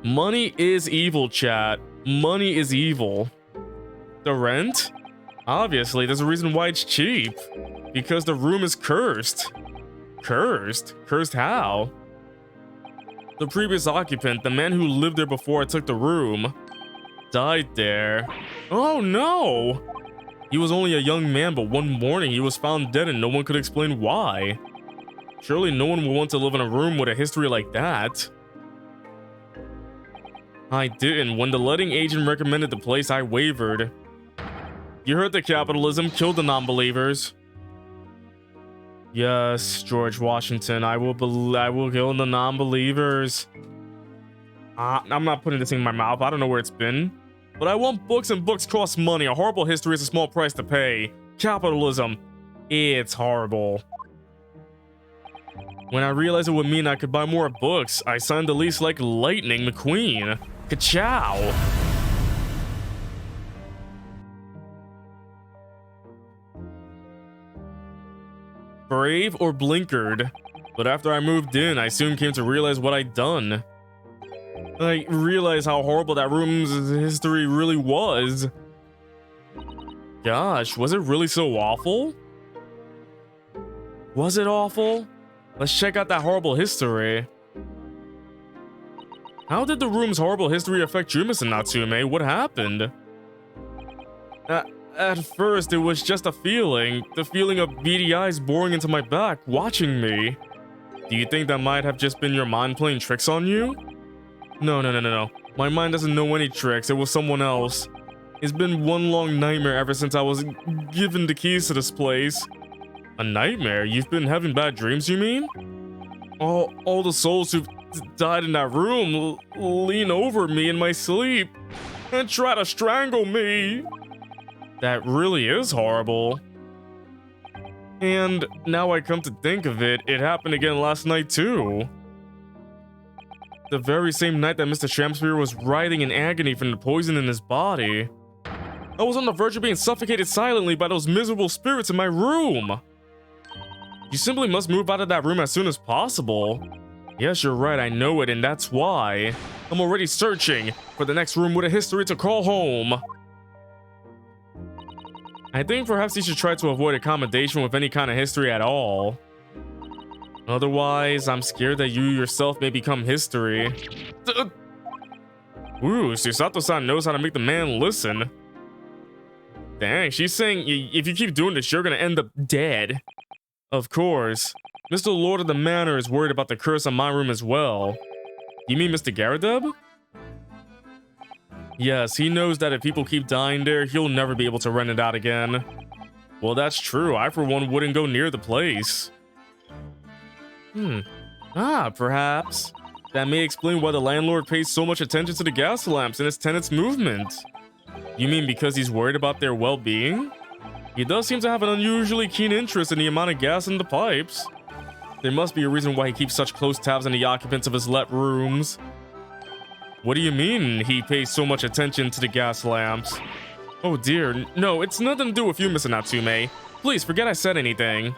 Money is evil, chat. Money is evil. The rent? Obviously, there's a reason why it's cheap. Because the room is cursed. Cursed? Cursed how? The previous occupant, the man who lived there before I took the room, died there. Oh no! He was only a young man, but one morning he was found dead and no one could explain why. Surely no one would want to live in a room with a history like that. I didn't. When the letting agent recommended the place, I wavered. You heard the capitalism killed the non-believers. Yes, George Washington, I will kill the non-believers. I'm not putting this thing in my mouth. I don't know where it's been. But I want books, and books cost money. A horrible history is a small price to pay. Capitalism. It's horrible. When I realized it would mean I could buy more books, I signed the lease like Lightning McQueen. Ka-chow! Brave or blinkered? But after I moved in, I soon came to realize what I'd done. I realized how horrible that room's history really was. Gosh, was it really so awful? Was it awful? Let's check out that horrible history. How did the room's horrible history affect you, Mr. Natsume? What happened? At first, it was just a feeling. The feeling of beady eyes boring into my back, watching me. Do you think that might have just been your mind playing tricks on you? No. My mind doesn't know any tricks. It was someone else. It's been one long nightmare ever since I was given the keys to this place. A nightmare? You've been having bad dreams, you mean? All the souls who've died in that room lean over me in my sleep and try to strangle me. That really is horrible. And now I come to think of it, it happened again last night too. The very same night that Mr. Shakespeare was writhing in agony from the poison in his body. I was on the verge of being suffocated silently by those miserable spirits in my room. You simply must move out of that room as soon as possible. Yes, you're right, I know it, and that's why. I'm already searching for the next room with a history to call home. I think perhaps you should try to avoid accommodation with any kind of history at all. Otherwise, I'm scared that you yourself may become history. Ooh, Susato-san knows how to make the man listen. Dang, she's saying if you keep doing this, you're gonna end up dead. Of course. Mr. Lord of the Manor is worried about the curse on my room as well. You mean Mr. Garadub? Yes, he knows that if people keep dying there, he'll never be able to rent it out again. Well, that's true. I, for one, wouldn't go near the place. Perhaps. That may explain why the landlord pays so much attention to the gas lamps and his tenants' movement. You mean because he's worried about their well-being? He does seem to have an unusually keen interest in the amount of gas in the pipes. There must be a reason why he keeps such close tabs on the occupants of his let rooms. What do you mean he pays so much attention to the gas lamps? Oh dear, no, it's nothing to do with you, Mr. Natsume. Please, forget I said anything.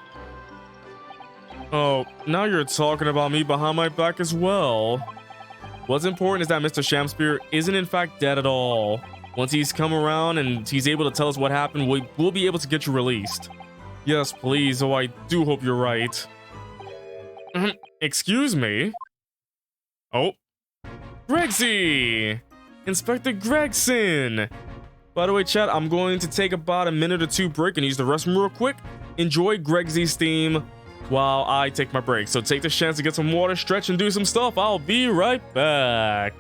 Oh, now you're talking about me behind my back as well. What's important is that Mr. Shamspear isn't in fact dead at all. Once he's come around and he's able to tell us what happened, we'll be able to get you released. Yes, please, oh, I do hope you're right. Excuse me? Oh. Gregsy! Inspector Gregson! By the way, chat, I'm going to take about a minute or two break and use the restroom real quick. Enjoy Gregsy's theme while I take my break. So take this chance to get some water, stretch, and do some stuff. I'll be right back.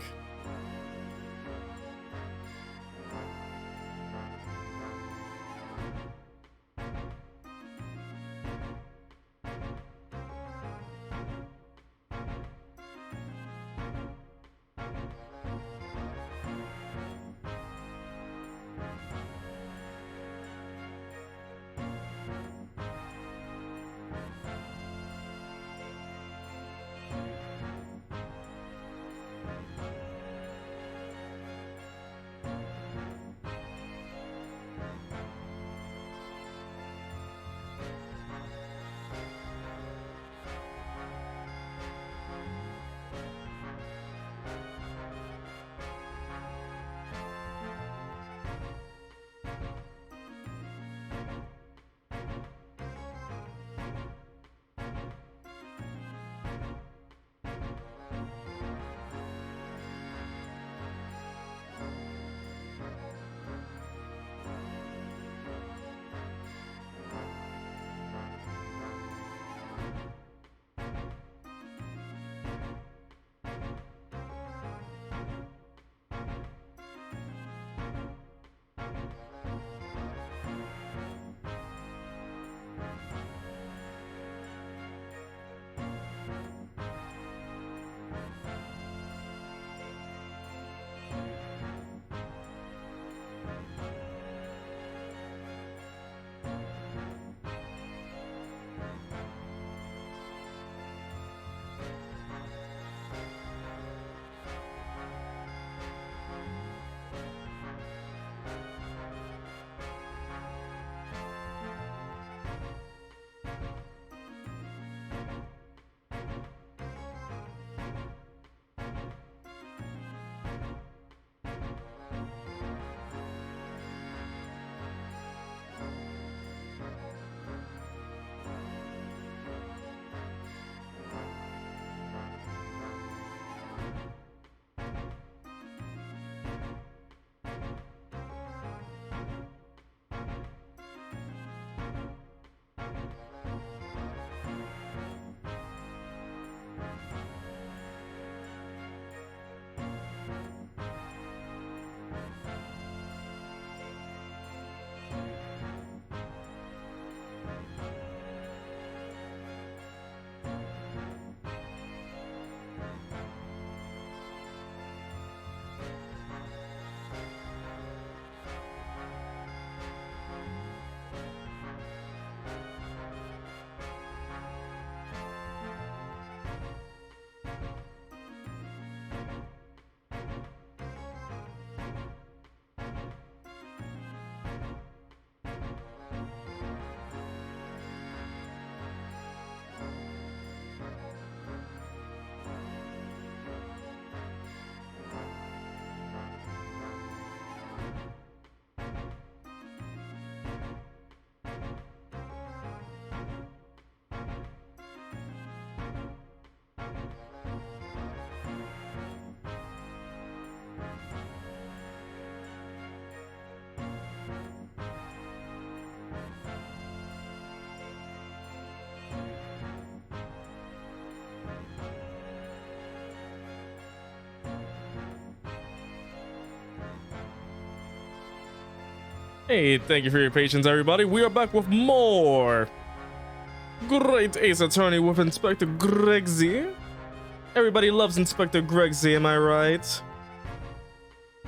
Hey, thank you for your patience, everybody. We are back with more Great Ace Attorney with Inspector Gregsy. Everybody loves Inspector Gregsy, am I right?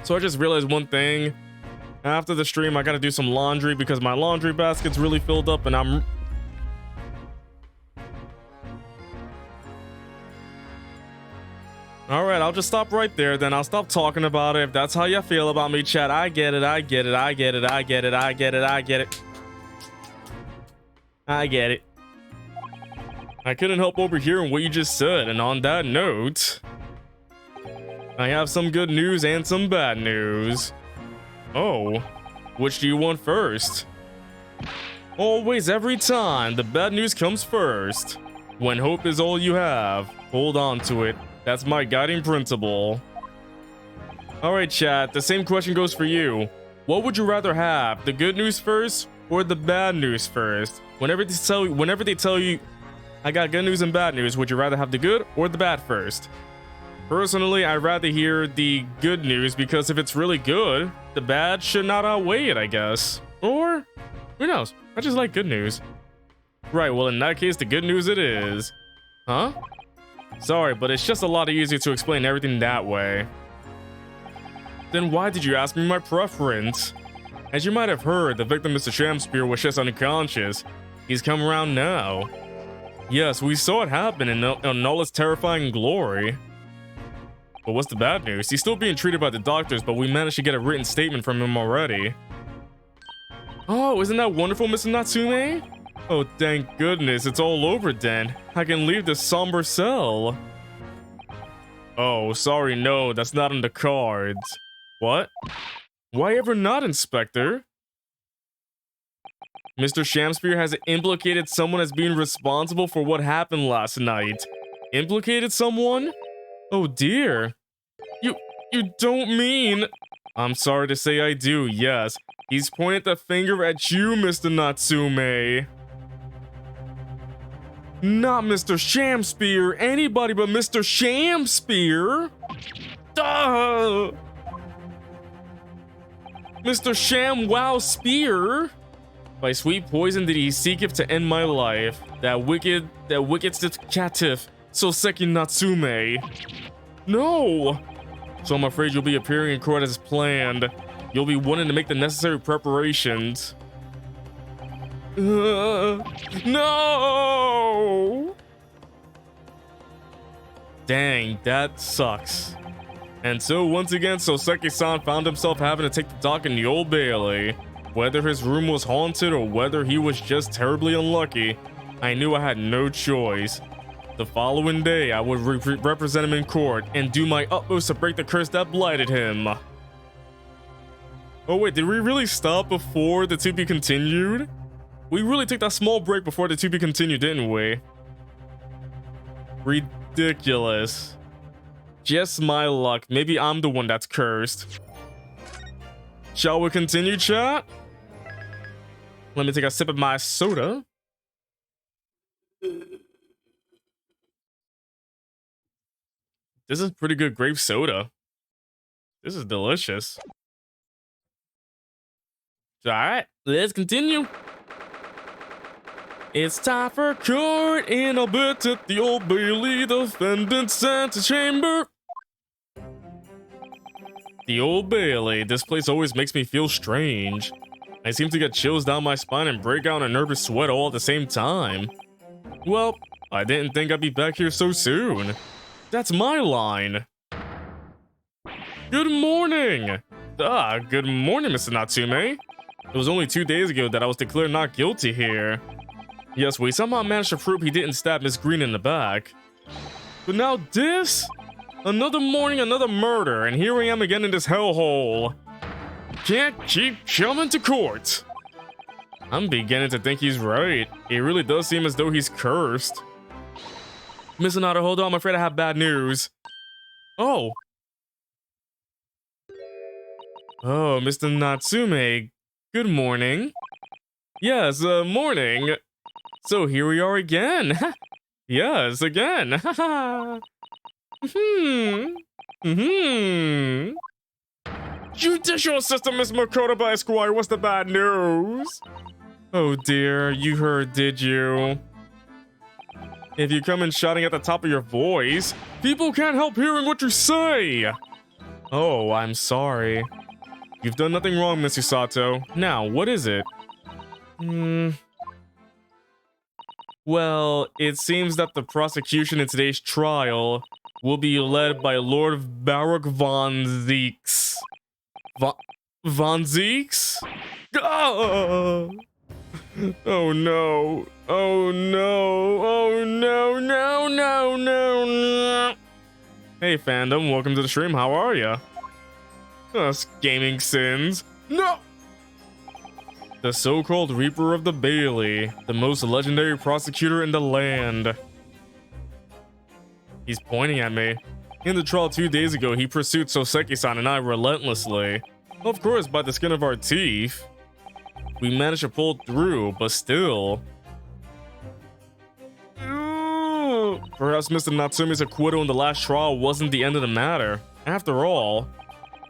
So I just realized one thing. After the stream, I gotta do some laundry because my laundry basket's really filled up and I'm... Alright, I'll just stop right there, then I'll stop talking about it. If that's how you feel about me, chat, I get it, I get it, I get it, I get it, I get it, I get it. I get it. I couldn't help overhearing what you just said, and on that note, I have some good news and some bad news. Oh, which do you want first? Always, every time, the bad news comes first. When hope is all you have, hold on to it. That's my guiding principle. Alright, chat, the same question goes for you. What would you rather have, the good news first or the bad news first? Whenever they tell you, I got good news and bad news, would you rather have the good or the bad first? Personally, I'd rather hear the good news because if it's really good, the bad should not outweigh it, I guess. Or, who knows? I just like good news. Right, well in that case, the good news it is. Huh? Sorry, but it's just a lot easier to explain everything that way. Then why did you ask me my preference? As you might have heard, the victim Mr. Shamspear was just unconscious. He's come around now. Yes, we saw it happen in all its terrifying glory. But what's the bad news? He's still being treated by the doctors, but we managed to get a written statement from him already. Oh, isn't that wonderful, Mr. Natsume? Oh, thank goodness, it's all over then. I can leave this somber cell. Oh, sorry, no, that's not on the cards. What? Why ever not, Inspector? Mr. Shamspear has implicated someone as being responsible for what happened last night. Implicated someone? Oh dear. You don't mean... I'm sorry to say I do, yes. He's pointed the finger at you, Mr. Natsume. Not Mr. Shamspear, anybody but Mr. Shamspear. Duh! Mr. Sham-Wow Spear. By sweet poison did he seeketh to end my life. That wicked catif, Soseki Natsume. No! So I'm afraid you'll be appearing in court as planned. You'll be wanting to make the necessary preparations. No! Dang, that sucks. And so once again, Soseki-san found himself having to take the dock in the Old Bailey. Whether his room was haunted or whether he was just terribly unlucky, I knew I had no choice. The following day, I would represent him in court and do my utmost to break the curse that blighted him. Oh wait, did we really stop before the to be continued? We really took that small break before the to be continued, didn't we? Ridiculous. Just my luck. Maybe I'm the one that's cursed. Shall we continue, chat? Let me take a sip of my soda. This is pretty good grape soda. This is delicious. Alright, let's continue. It's time for court in a bit at the Old Bailey. The defendant sent to chamber. The Old Bailey. This place always makes me feel strange. I seem to get chills down my spine and break out a nervous sweat all at the same time. Well, I didn't think I'd be back here so soon. That's my line. Good morning. Good morning, Mr. Natsume. It was only 2 days ago that I was declared not guilty here. Yes, we somehow managed to prove he didn't stab Miss Green in the back. But now this? Another morning, another murder, and here I am again in this hellhole. Can't keep coming to court. I'm beginning to think he's right. It really does seem as though he's cursed. Miss Anata, hold on, I'm afraid I have bad news. Oh. Oh, Mr. Natsume, good morning. Yes, morning. So here we are again. Yes, again. Judicial system, Miss Makoto by Esquire. What's the bad news? Oh dear, you heard, did you? If you come in shouting at the top of your voice, people can't help hearing what you say. Oh, I'm sorry. You've done nothing wrong, Miss Usato. Now, what is it? Well, it seems that the prosecution in today's trial will be led by Lord Baruch von Zeeks. Von Zeeks? Oh! Oh no. Oh no. Oh no, no, no, no. Hey fandom, welcome to the stream. How are ya? Us gaming sins. No! The so-called Reaper of the Bailey, the most legendary prosecutor in the land. He's pointing at me. In the trial 2 days ago, he pursued Soseki-san and I relentlessly. Of course, by the skin of our teeth. We managed to pull through, but still. Perhaps Mr. Natsume's acquittal in the last trial wasn't the end of the matter. After all,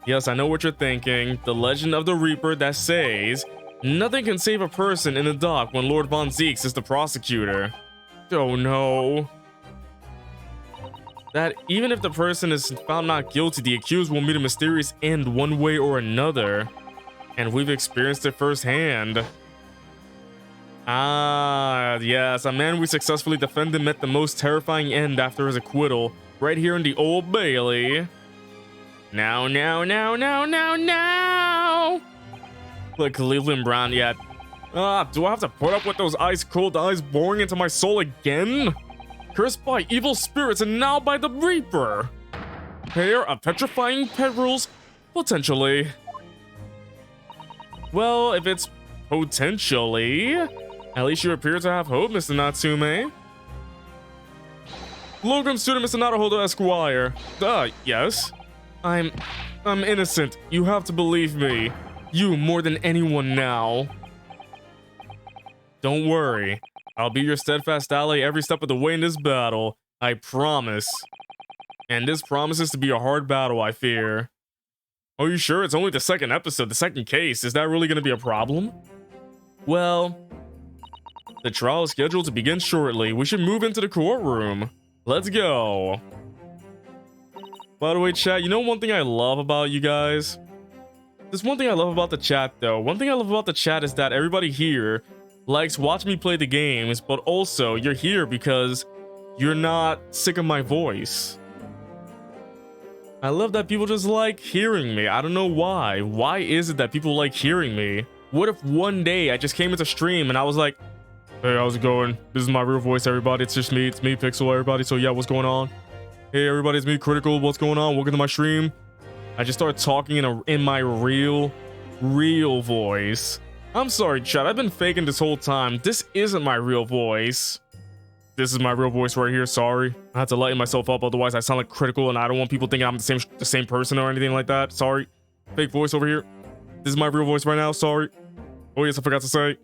yes, I know what you're thinking. The legend of the Reaper that says, nothing can save a person in the dock when Lord Von Zeeks is the prosecutor. Oh no. That even if the person is found not guilty, the accused will meet a mysterious end one way or another. And we've experienced it firsthand. Ah, yes, a man we successfully defended met the most terrifying end after his acquittal, right here in the Old Bailey. Now. Look, Cleveland Brown yet. Do I have to put up with those ice-cold eyes boring into my soul again? Cursed by evil spirits and now by the Reaper. Pair of petrifying perils, potentially. Well, if it's potentially, at least you appear to have hope, Mr. Natsume. Welcome, student Mr. Naruhodo Esquire. Yes. I'm innocent. You have to believe me. You more than anyone now. Don't worry. I'll be your steadfast ally every step of the way in this battle. I promise. And this promises to be a hard battle, I fear. Are you sure? It's only the second episode, the second case. Is that really going to be a problem? Well, the trial is scheduled to begin shortly. We should move into the courtroom. Let's go. By the way, chat, you know one thing I love about you guys? There's one thing I love about the chat, though. One thing I love about the chat is that everybody here likes watching me play the games, but also you're here because you're not sick of my voice. I love that people just like hearing me. I don't know why. Why is it that people like hearing me? What if one day I just came into stream and I was like, hey, how's it going? This is my real voice, everybody. It's just me. It's me, Pixel, everybody. So yeah, what's going on? Hey, everybody, it's me, Critical. What's going on? Welcome to my stream. I just started talking in my real voice. I'm sorry, chat. I've been faking this whole time. This isn't my real voice. This is my real voice right here. Sorry. I had to lighten myself up. Otherwise, I sound like Critical, and I don't want people thinking I'm the same person or anything like that. Sorry. Fake voice over here. This is my real voice right now. Sorry. Oh, yes, I forgot to say.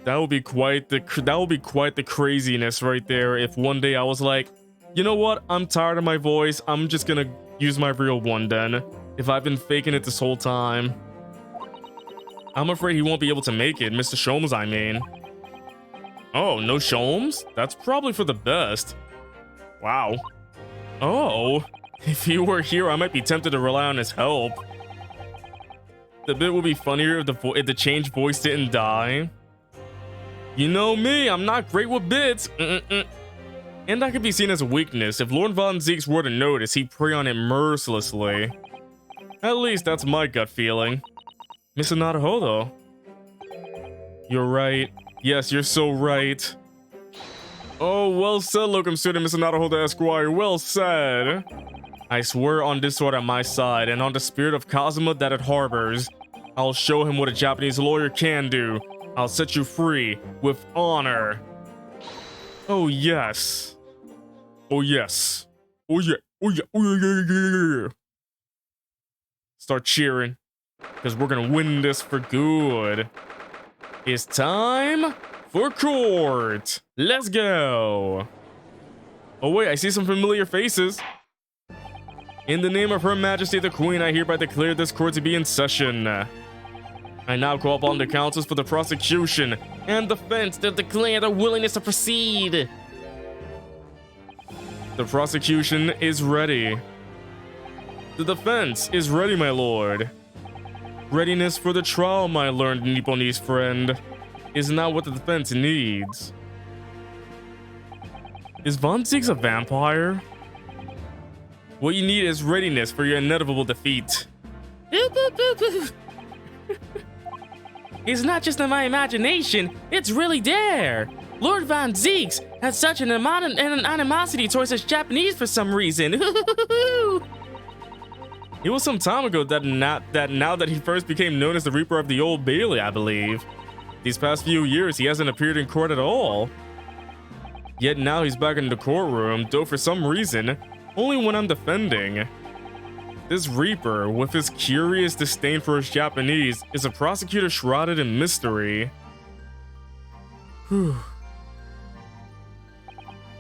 That would be quite the craziness right there if one day I was like, you know what? I'm tired of my voice. I'm just gonna use my real one then. If I've been faking it this whole time. I'm afraid he won't be able to make it, Mr. Sholmes, I mean. Oh, no Sholmes? That's probably for the best. Wow. Oh, if he were here, I might be tempted to rely on his help. The bit would be funnier if the changed voice didn't die. You know me, I'm not great with bits. And that could be seen as a weakness. If Lord Von Zeeks were to notice, he'd prey on it mercilessly. At least that's my gut feeling. Mr. Naruhodo. You're right. Yes, you're so right. Oh, well said, locum student, Mr. Naruhodo Esquire. Well said. I swear on this sword at my side, and on the spirit of Kazuma that it harbors, I'll show him what a Japanese lawyer can do. I'll set you free with honor. Oh, yes. Oh, yes. Oh, yeah. Oh, yeah. Oh, yeah. Start cheering. Because we're going to win this for good. It's time for court. Let's go. Oh, wait. I see some familiar faces. In the name of Her Majesty the Queen, I hereby declare this court to be in session. I now call upon the counsels for the prosecution and defense to declare their willingness to proceed. The prosecution is ready. The defense is ready, my lord. Readiness for the trial, my learned Nipponese friend, is not what the defense needs. Is Von Zieg's a vampire? What you need is readiness for your inevitable defeat. It's not just in my imagination, it's really there. Lord Von Zieks has such an animosity towards us Japanese for some reason. It was some time ago that now that he first became known as the Reaper of the Old Bailey, I believe. These past few years, he hasn't appeared in court at all. Yet now he's back in the courtroom, though for some reason, only when I'm defending. This Reaper, with his curious disdain for his Japanese, is a prosecutor shrouded in mystery. Whew.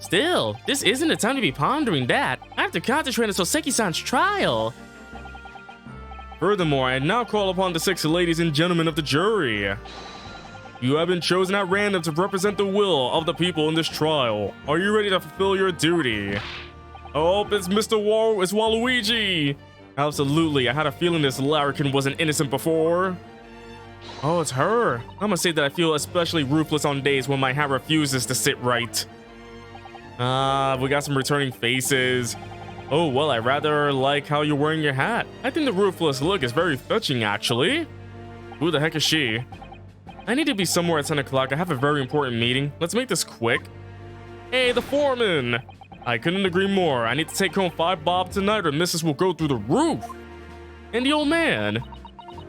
Still, this isn't the time to be pondering that. I have to concentrate on Soseki-san's trial. Furthermore, I now call upon the 6 ladies and gentlemen of the jury. You have been chosen at random to represent the will of the people in this trial. Are you ready to fulfill your duty? Oh, it's it's Waluigi! Absolutely, I had a feeling this larrikin wasn't innocent before. Oh, it's her. I'm gonna say that I feel especially ruthless on days when my hat refuses to sit right. We got some returning faces. Oh, well, I rather like how you're wearing your hat. I think the ruthless look is very fetching, actually. Who the heck is she? I need to be somewhere at 10 o'clock. I have a very important meeting. Let's make this quick. Hey, the foreman! I couldn't agree more. I need to take home 5 bob tonight or missus will go through the roof. And the old man.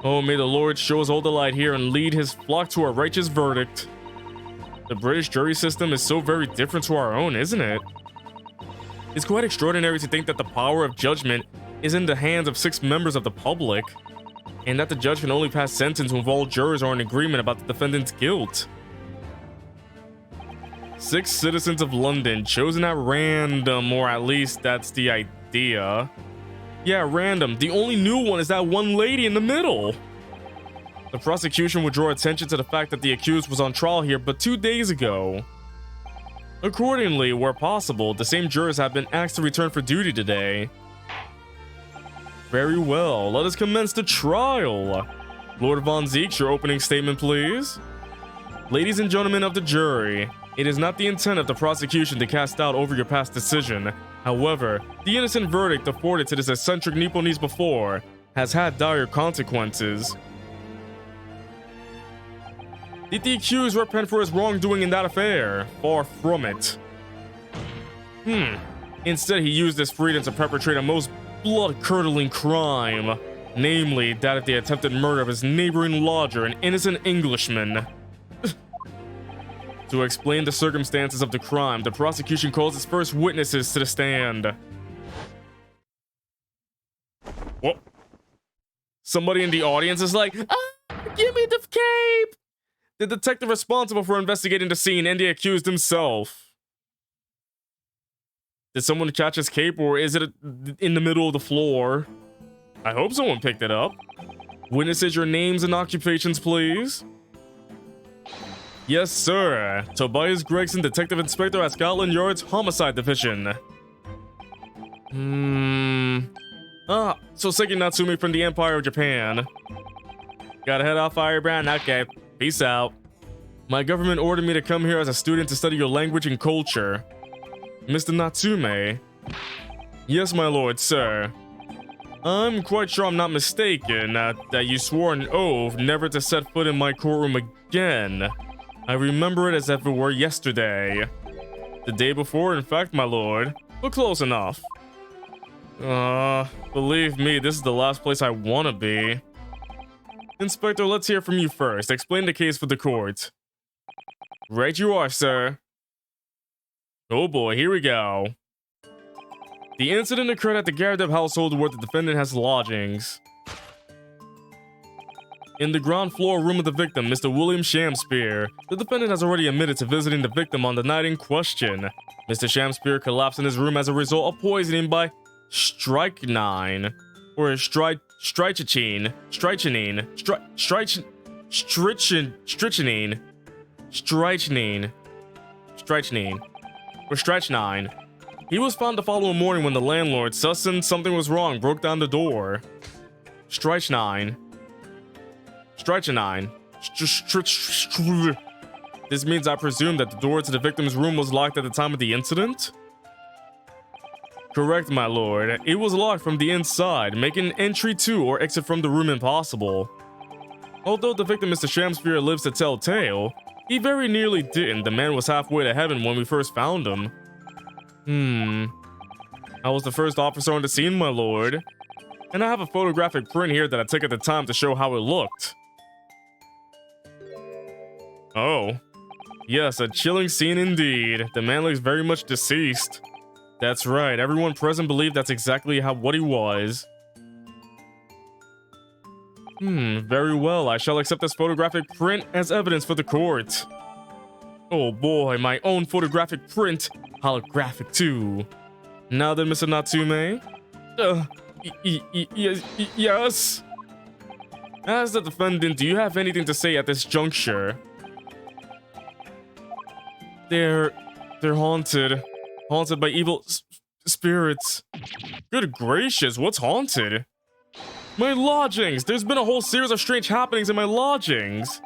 Oh, may the Lord show us all the light here and lead his flock to a righteous verdict. The British jury system is so very different to our own, isn't it? It's quite extraordinary to think that the power of judgment is in the hands of 6 members of the public, and that the judge can only pass sentence when all jurors are in agreement about the defendant's guilt. 6 citizens of London chosen at random, or at least that's the idea. Yeah, random. The only new one is that one lady in the middle. The prosecution would draw attention to the fact that the accused was on trial here but 2 days ago. Accordingly, where possible, the same jurors have been asked to return for duty today. Very well, let us commence the trial. Lord Von Zieks, your opening statement, please. Ladies and gentlemen of the jury, it is not the intent of the prosecution to cast doubt over your past decision. However, the innocent verdict afforded to this eccentric Nipponese before has had dire consequences. Did the accused repent for his wrongdoing in that affair? Far from it. Instead, he used this freedom to perpetrate a most blood-curdling crime. Namely, that of the attempted murder of his neighboring lodger, an innocent Englishman. To explain the circumstances of the crime, the prosecution calls its first witnesses to the stand. Whoa. Somebody in the audience is like, give me the cape! The detective responsible for investigating the scene and the accused himself. Did someone catch his cape, or is it in the middle of the floor? I hope someone picked it up. Witnesses, your names and occupations, please. Yes, sir. Tobias Gregson, Detective Inspector at Scotland Yard's Homicide Division. Soseki Natsume from the Empire of Japan. Gotta head off, Firebrand? Okay. Peace out. My government ordered me to come here as a student to study your language and culture. Mr. Natsume? Yes, my lord, sir. I'm quite sure I'm not mistaken that you swore an oath never to set foot in my courtroom again. I remember it as if it were yesterday. The day before, in fact, my lord. But close enough. Believe me, this is the last place I want to be. Inspector, let's hear from you first. Explain the case for the court. Right you are, sir. Oh boy, here we go. The incident occurred at the Gardev household where the defendant has lodgings. In the ground floor room of the victim, Mr. William Shamspeare, the defendant has already admitted to visiting the victim on the night in question. Mr. Shamspeare collapsed in his room as a result of poisoning by strychnine, or strychnine, or strychnine. He was found the following morning when the landlord, sussing something was wrong, broke down the door. Strychnine. This means I presume that the door to the victim's room was locked at the time of the incident? Correct, my lord. It was locked from the inside, making entry to or exit from the room impossible. Although the victim, Mr. Shamsphere, lives to tell tale, he very nearly didn't. The man was halfway to heaven when we first found him. I was the first officer on the scene, my lord. And I have a photographic print here that I took at the time to show how it looked. Oh. Yes, a chilling scene indeed. The man looks very much deceased. That's right, everyone present believed that's exactly what he was. Very well, I shall accept this photographic print as evidence for the court. Oh boy, my own photographic print. Holographic too. Now then, Mr. Natsume. Yes? As the defendant, do you have anything to say at this juncture? They're haunted. Haunted by evil spirits. Good gracious, what's haunted? My lodgings! There's been a whole series of strange happenings in my lodgings.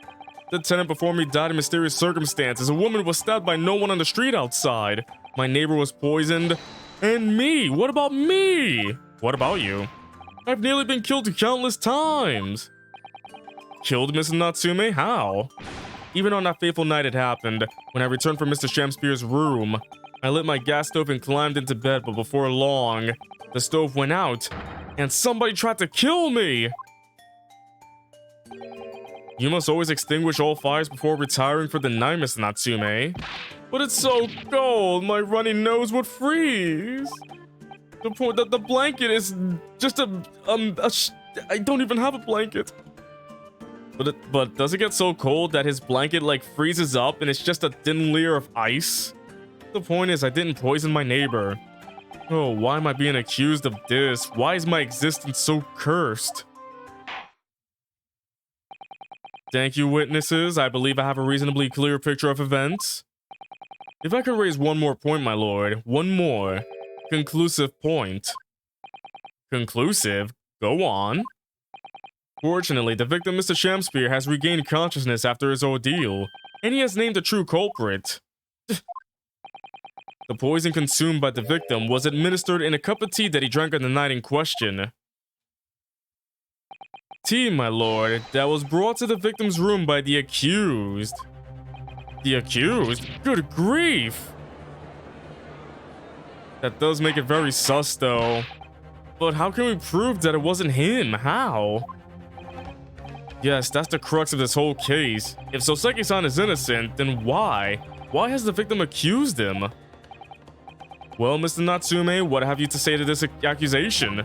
The tenant before me died in mysterious circumstances. A woman was stabbed by no one on the street outside. My neighbor was poisoned. And me! What about me? What about you? I've nearly been killed countless times. Killed, Mrs. Natsume? How? Even on that fateful night it happened, when I returned from Mr. Shamsphere's room. I lit my gas stove and climbed into bed, but before long, the stove went out, and somebody tried to kill me! You must always extinguish all fires before retiring for the night, Mr. Natsume. But it's so cold, my runny nose would freeze. The blanket is just I don't even have a blanket. But does it get so cold that his blanket like freezes up and it's just a thin layer of ice? The point is, I didn't poison my neighbor. Oh, why am I being accused of this? Why is my existence so cursed? Thank you, witnesses. I believe I have a reasonably clear picture of events. If I could raise one more point, my lord. One more. Conclusive point. Conclusive? Go on. Fortunately, the victim, Mr. Shamsphere, has regained consciousness after his ordeal, and he has named the true culprit. The poison consumed by the victim was administered in a cup of tea that he drank on the night in question. Tea, my lord, that was brought to the victim's room by the accused. The accused? Good grief! That does make it very sus, though. But how can we prove that it wasn't him? How? Yes, that's the crux of this whole case. If Soseki-san is innocent, then why? Why has the victim accused him? Well, Mr. Natsume, what have you to say to this accusation?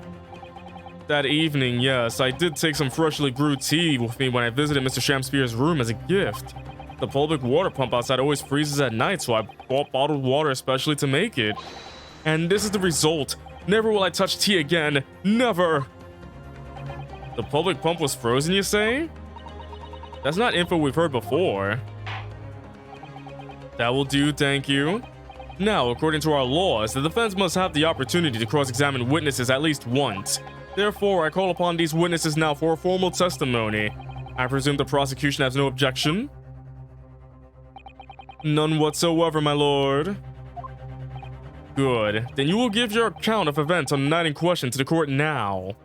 That evening, yes, I did take some freshly brewed tea with me when I visited Mr. Shamsphere's room as a gift. The public water pump outside always freezes at night, so I bought bottled water especially to make it. And this is the result. Never will I touch tea again. Never! The public pump was frozen, you say? That's not info we've heard before. That will do, thank you. Now, according to our laws, the defense must have the opportunity to cross-examine witnesses at least once. Therefore, I call upon these witnesses now for a formal testimony. I presume the prosecution has no objection? None whatsoever, my lord. Good. Then you will give your account of events on the night in question to the court now.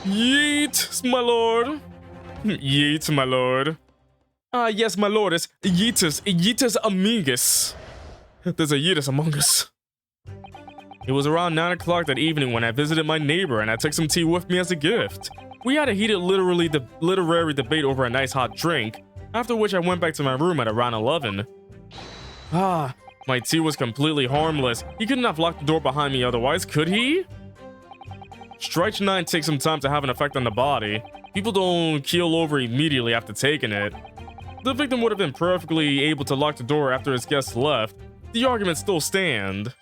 Yeet, my lord. Yeet, my lord. Ah, yes, my lord, it's Yeetus Amigus. There's a Yeetus among us. It was around 9 o'clock that evening when I visited my neighbor and I took some tea with me as a gift. We had a heated literary debate over a nice hot drink, after which I went back to my room at around 11. Ah, my tea was completely harmless. He couldn't have locked the door behind me otherwise, could he? Strychnine takes some time to have an effect on the body. People don't keel over immediately after taking it. The victim would have been perfectly able to lock the door after his guests left. The arguments still stand.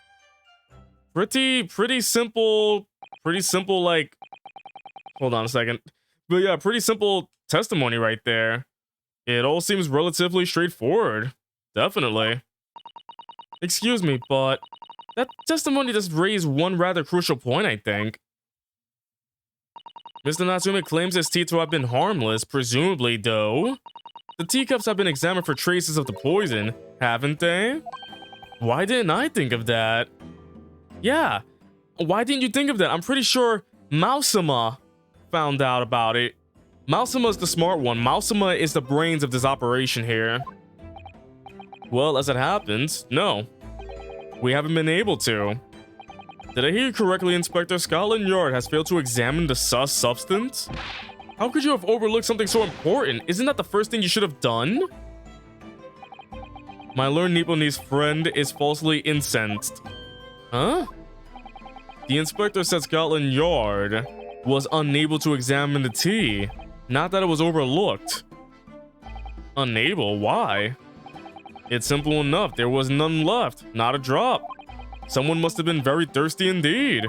Pretty simple, like, hold on a second. But yeah, pretty simple testimony right there. It all seems relatively straightforward. Definitely. Excuse me, but that testimony does raise one rather crucial point, I think. Mr. Natsume claims his tea to have been harmless, presumably, though. The teacups have been examined for traces of the poison, haven't they? Why didn't I think of that? Yeah, why didn't you think of that? I'm pretty sure Mausama found out about it. Mausama's the smart one. Mausama is the brains of this operation here. Well, as it happens, no. We haven't been able to. Did I hear you correctly, Inspector? Scotland Yard has failed to examine the sus substance? How could you have overlooked something so important? Isn't that the first thing you should have done? My learned Nipponese friend is falsely incensed. Huh? The inspector said Scotland Yard was unable to examine the tea. Not that it was overlooked. Unable? Why? It's simple enough. There was none left. Not a drop. Someone must have been very thirsty indeed.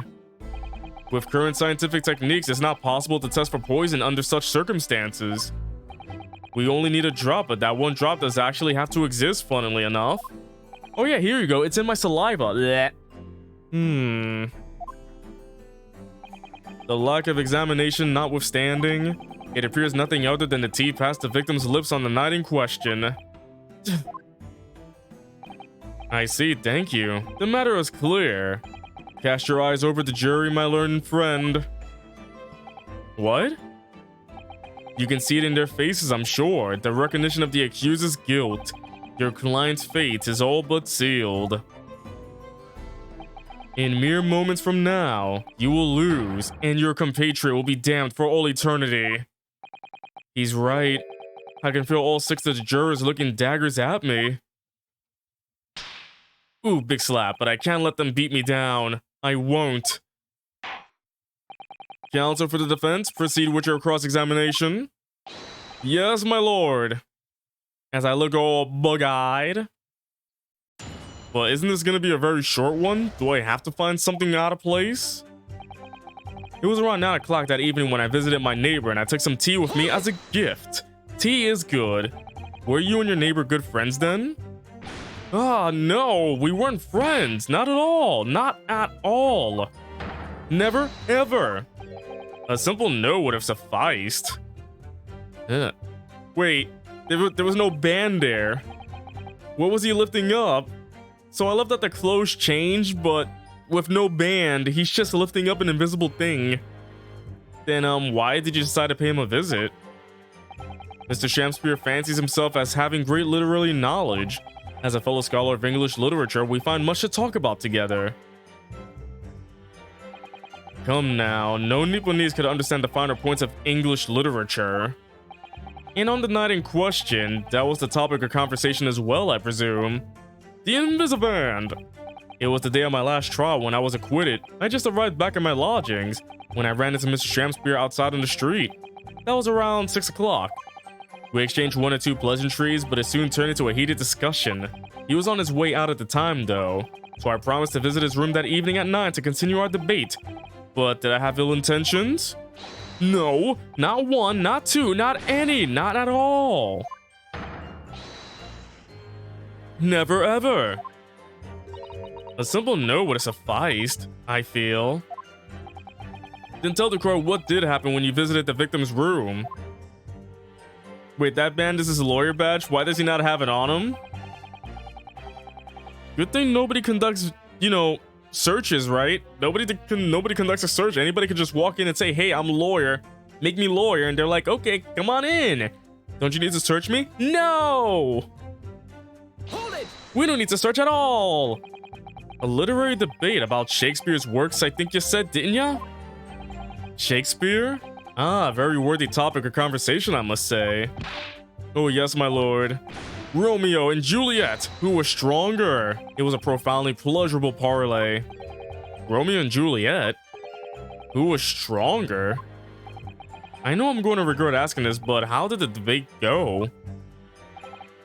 With current scientific techniques, it's not possible to test for poison under such circumstances. We only need a drop, but that one drop does actually have to exist, funnily enough. Oh yeah, here you go. It's in my saliva. Blech. The lack of examination notwithstanding, it appears nothing other than the tea passed the victim's lips on the night in question. I see, thank you. The matter is clear. Cast your eyes over the jury, my learned friend. What? You can see it in their faces, I'm sure. The recognition of the accuser's guilt. Your client's fate is all but sealed. In mere moments from now, you will lose, and your compatriot will be damned for all eternity. He's right. I can feel all 6 of the jurors looking daggers at me. Ooh, big slap, but I can't let them beat me down. I won't. Counsel for the defense, proceed with your cross-examination. Yes, my lord. As I look all bug-eyed. But isn't this gonna be a very short one? Do I have to find something out of place? It was around 9 o'clock that evening when I visited my neighbor and I took some tea with me as a gift. Tea is good. Were you and your neighbor good friends then? Ah, no, we weren't friends. Not at all. Not at all. Never, ever. A simple no would have sufficed. Wait, there was no band there. What was he lifting up? So I love that the clothes changed, but with no band, he's just lifting up an invisible thing. Then, why did you decide to pay him a visit? Mr. Shamspeare fancies himself as having great literary knowledge. As a fellow scholar of English literature, we find much to talk about together. Come now, no Nipponese could understand the finer points of English literature. And on the night in question, that was the topic of conversation as well, I presume. The Invisiband! It was the day of my last trial when I was acquitted. I just arrived back at my lodgings when I ran into Mr. Shamspeare outside on the street. That was around 6 o'clock. We exchanged 1 or 2 pleasantries, but it soon turned into a heated discussion. He was on his way out at the time, though, so I promised to visit his room that evening at 9 to continue our debate. But did I have ill intentions? No, not one, not two, not any, not at all. Never ever. A simple no would have sufficed, I feel. Then tell the crow what did happen when you visited the victim's room. Wait, that band is his lawyer badge? Why does he not have it on him? Good thing nobody conducts, searches, right? Nobody conducts a search. Anybody can just walk in and say, hey, I'm a lawyer. Make me lawyer. And they're like, okay, come on in. Don't you need to search me? No! Hold it! We don't need to search at all. A literary debate about Shakespeare's works, I think you said, didn't ya? Shakespeare? Ah, very worthy topic of conversation, I must say. Oh yes, my lord. Romeo and Juliet, who was stronger? It was a profoundly pleasurable parley. Romeo and Juliet? Who was stronger? I know I'm going to regret asking this, but how did the debate go?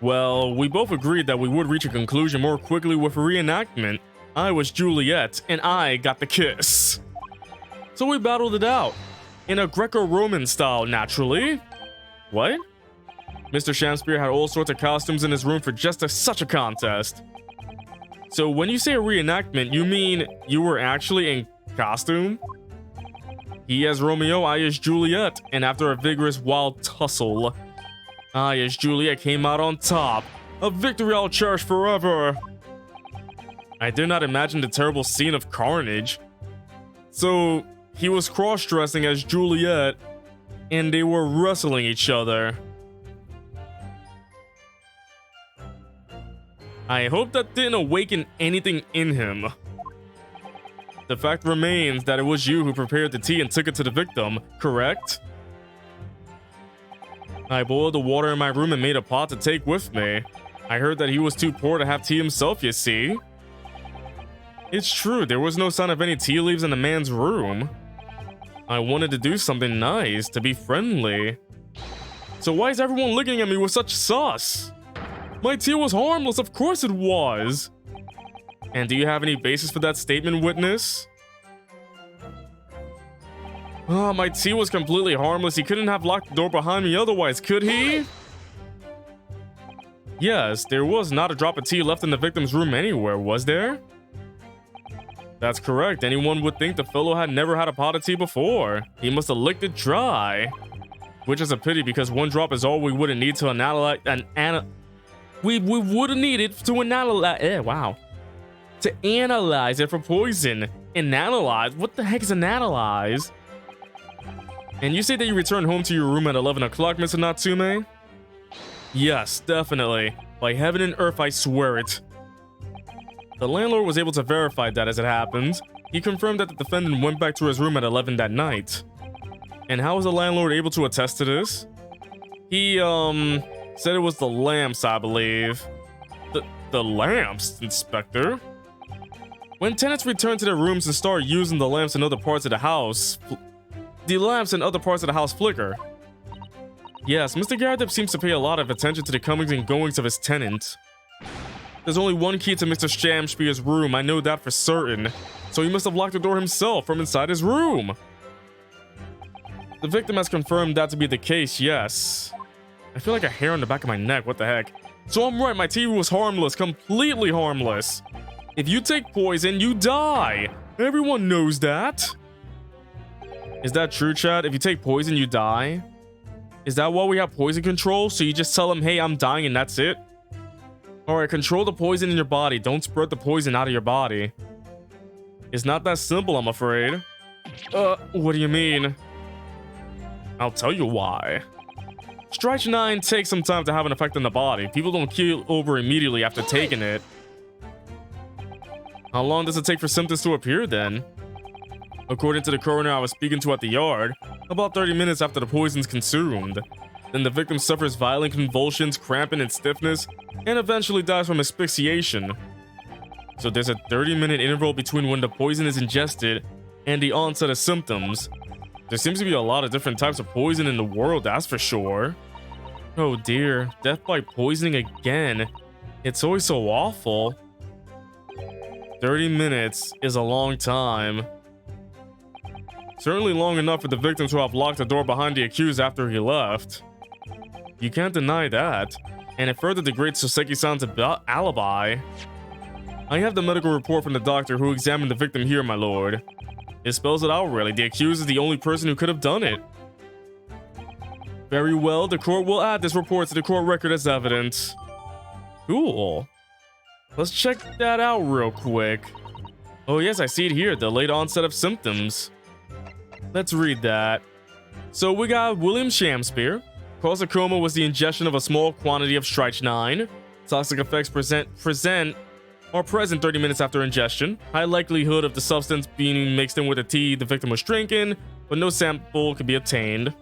Well, we both agreed that we would reach a conclusion more quickly with reenactment. I was Juliet, and I got the kiss. So we battled it out. In a Greco-Roman style, naturally. What? Mr. Shakespeare had all sorts of costumes in his room for just such a contest. So when you say a reenactment, you mean you were actually in costume? He as Romeo, I as Juliet, and after a vigorous wild tussle, I as Juliet came out on top. A victory I'll cherish forever. I dare not imagine the terrible scene of carnage. So he was cross-dressing as Juliet, and they were wrestling each other. I hope that didn't awaken anything in him. The fact remains that it was you who prepared the tea and took it to the victim, correct? I boiled the water in my room and made a pot to take with me. I heard that he was too poor to have tea himself, you see. It's true, there was no sign of any tea leaves in the man's room. I wanted to do something nice, to be friendly. So why is everyone looking at me with such sus? My tea was harmless, of course it was. And do you have any basis for that statement, witness? Oh, my tea was completely harmless. He couldn't have locked the door behind me otherwise, could he? Yes, there was not a drop of tea left in the victim's room anywhere, was there? That's correct. Anyone would think the fellow had never had a pot of tea before. He must have licked it dry. Which is a pity because one drop is all we wouldn't need to analyze we would have needed to analyze to analyze it for poison. Analyze? What the heck is analyze? And you say that you returned home to your room at 11 o'clock, Mr. Natsume? Yes, definitely. By heaven and earth, I swear it. The landlord was able to verify that as it happens. He confirmed that the defendant went back to his room at 11 that night. And how was the landlord able to attest to this? He, said it was the lamps, I believe. The lamps, Inspector? When tenants return to their rooms and start using the lamps in other parts of the house, flicker. Yes, Mr. Garrett seems to pay a lot of attention to the comings and goings of his tenant. There's only one key to Mr. Shakespeare's room, I know that for certain. So he must have locked the door himself from inside his room. The victim has confirmed that to be the case, yes. I feel like a hair on the back of my neck, what the heck? So I'm right, my tea was harmless, completely harmless. If you take poison, you die. Everyone knows that. Is that true, chat? If you take poison, you die? Is that why we have poison control? So you just tell them, hey, I'm dying and that's it? Alright, control the poison in your body. Don't spread the poison out of your body. It's not that simple, I'm afraid. What do you mean? I'll tell you why. Strike 9 takes some time to have an effect on the body. People don't keel over immediately after taking it. How long does it take for symptoms to appear then? According to the coroner I was speaking to at the yard, about 30 minutes after the poison's consumed. Then the victim suffers violent convulsions, cramping, and stiffness, and eventually dies from asphyxiation. So there's a 30-minute interval between when the poison is ingested and the onset of symptoms. There seems to be a lot of different types of poison in the world, that's for sure. Oh dear, death by poisoning again. It's always so awful. 30 minutes is a long time. Certainly long enough for the victim to have locked the door behind the accused after he left. You can't deny that. And it further degrades Soseki-san's alibi. I have the medical report from the doctor who examined the victim here, my lord. It spells it out really. The accused is the only person who could have done it. Very well, the court will add this report to the court record as evidence. Cool. Let's check that out real quick. Oh yes, I see it here, the late onset of symptoms. Let's read that. So we got William Shakespeare. Cause of coma was the ingestion of a small quantity of strychnine. Toxic effects are present 30 minutes after ingestion. High likelihood of the substance being mixed in with the tea the victim was drinking, but no sample could be obtained.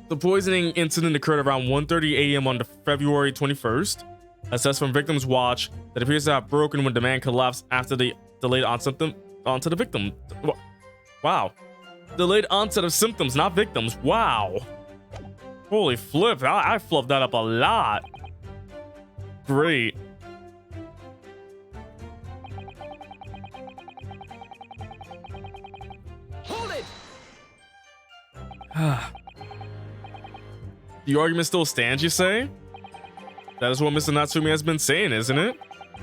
The poisoning incident occurred around 1:30 a.m. on February 21st. Assessed from victim's watch, that appears to have broken when the man collapsed after the delayed onset onto the victim. Wow. Delayed onset of symptoms, not victims. Wow. Holy flip, I flubbed that up a lot. Great. The argument still stands, you say? That is what Mr. Natsume has been saying, isn't it?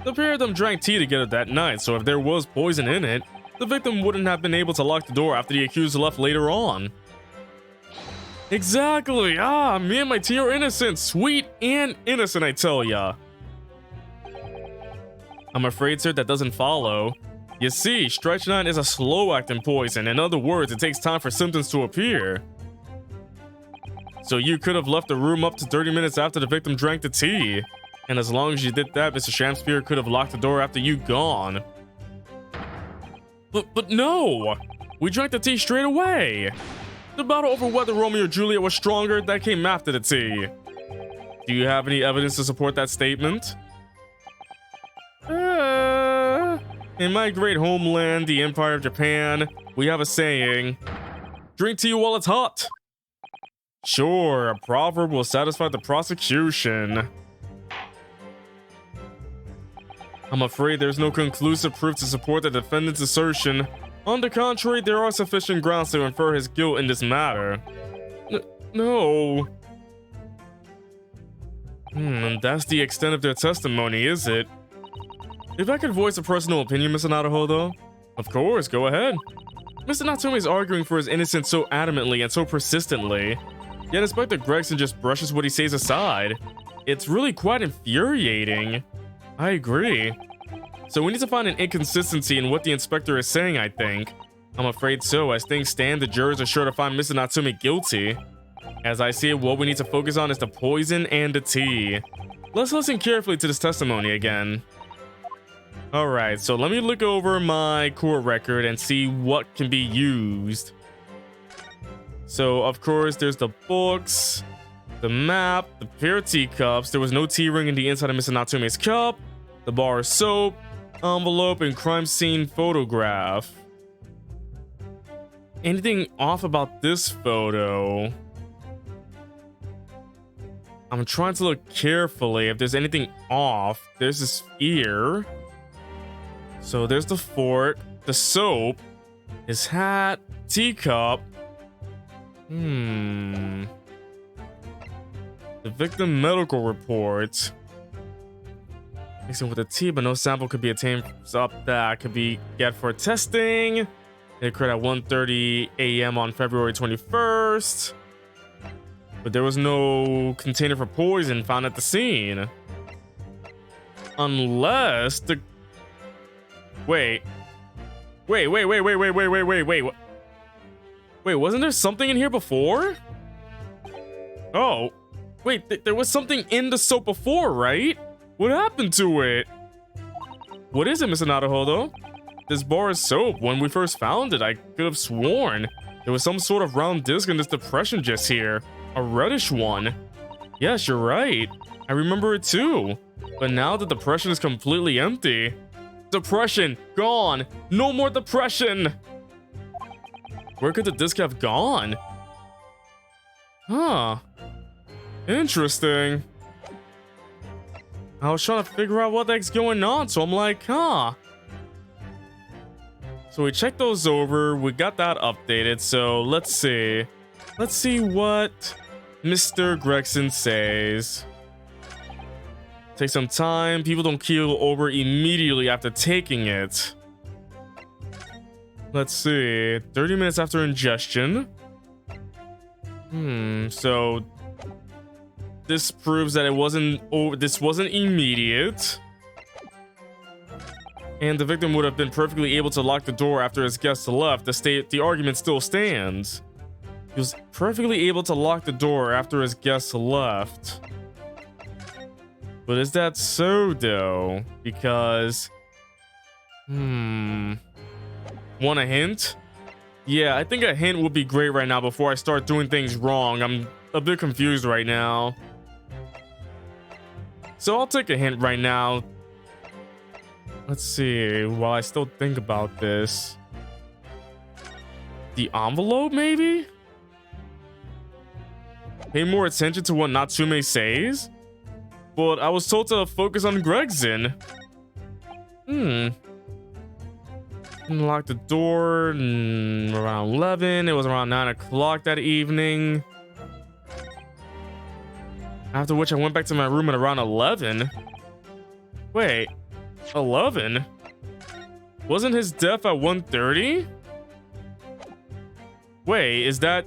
The pair of them drank tea together that night, so if there was poison in it, the victim wouldn't have been able to lock the door after the accused left later on. Exactly! Me and my tea are innocent! Sweet and innocent, I tell ya! I'm afraid, sir, that doesn't follow. You see, strychnine is a slow-acting poison. In other words, it takes time for symptoms to appear. So you could have left the room up to 30 minutes after the victim drank the tea. And as long as you did that, Mr. Shamspear could have locked the door after you gone. But no! We drank the tea straight away! The battle over whether Romeo or Juliet was stronger, that came after the tea. Do you have any evidence to support that statement? In my great homeland, the Empire of Japan, we have a saying, drink tea while it's hot. Sure, a proverb will satisfy the prosecution. I'm afraid there's no conclusive proof to support the defendant's assertion. On the contrary, there are sufficient grounds to infer his guilt in this matter. No. That's the extent of their testimony, is it? If I could voice a personal opinion, Mr. Naruhodo? Of course, go ahead. Mr. Natsume is arguing for his innocence so adamantly and so persistently. Yet Inspector Gregson just brushes what he says aside. It's really quite infuriating. I agree. So we need to find an inconsistency in what the inspector is saying, I think. I'm afraid so. As things stand, the jurors are sure to find Mr. Natsume guilty. As I see it, what we need to focus on is the poison and the tea. Let's listen carefully to this testimony again. Alright, so let me look over my court record and see what can be used. So, of course, there's the books, the map, the pair of teacups. There was no tea ring in the inside of Mr. Natsume's cup, the bar of soap, envelope, and crime scene photograph. Anything off about this photo? I'm trying to look carefully if there's anything off. There's this ear. So there's the fork, the soap, his hat, teacup. The victim medical report. Mixing with the tea, but no sample could be obtained up that could be get for testing. It occurred at 1:30 a.m. on February 21st. But there was no container for poison found at the scene. Unless the... Wait, wasn't there something in here before? Oh, wait, there was something in the soap before, right? What happened to it? What is it, Mr. Naruhodo? This bar of soap, when we first found it, I could have sworn there was some sort of round disc in this depression just here. A reddish one. Yes, you're right. I remember it too. But now the depression is completely empty. Depression, gone. No more depression. Where could the disc have gone? Huh. Interesting. I was trying to figure out what the heck's going on, so I'm like, huh. So we checked those over, we got that updated, so let's see. Let's see what Mr. Gregson says. Take some time, people don't keel over immediately after taking it. Let's see, 30 minutes after ingestion. So this proves that this wasn't immediate. And the victim would have been perfectly able to lock the door after his guests left. The argument still stands. He was perfectly able to lock the door after his guests left. But is that so though? Because want a hint? Yeah, I think a hint would be great right now before I start doing things wrong. I'm a bit confused right now. So I'll take a hint right now. Let's see, while I still think about this. The envelope, maybe? Pay more attention to what Natsume says? But I was told to focus on Gregson. Unlocked the door around 11. It was around 9 o'clock that evening. After which I went back to my room at around 11. Wait, 11? Wasn't his death at 1:30? Wait, is that...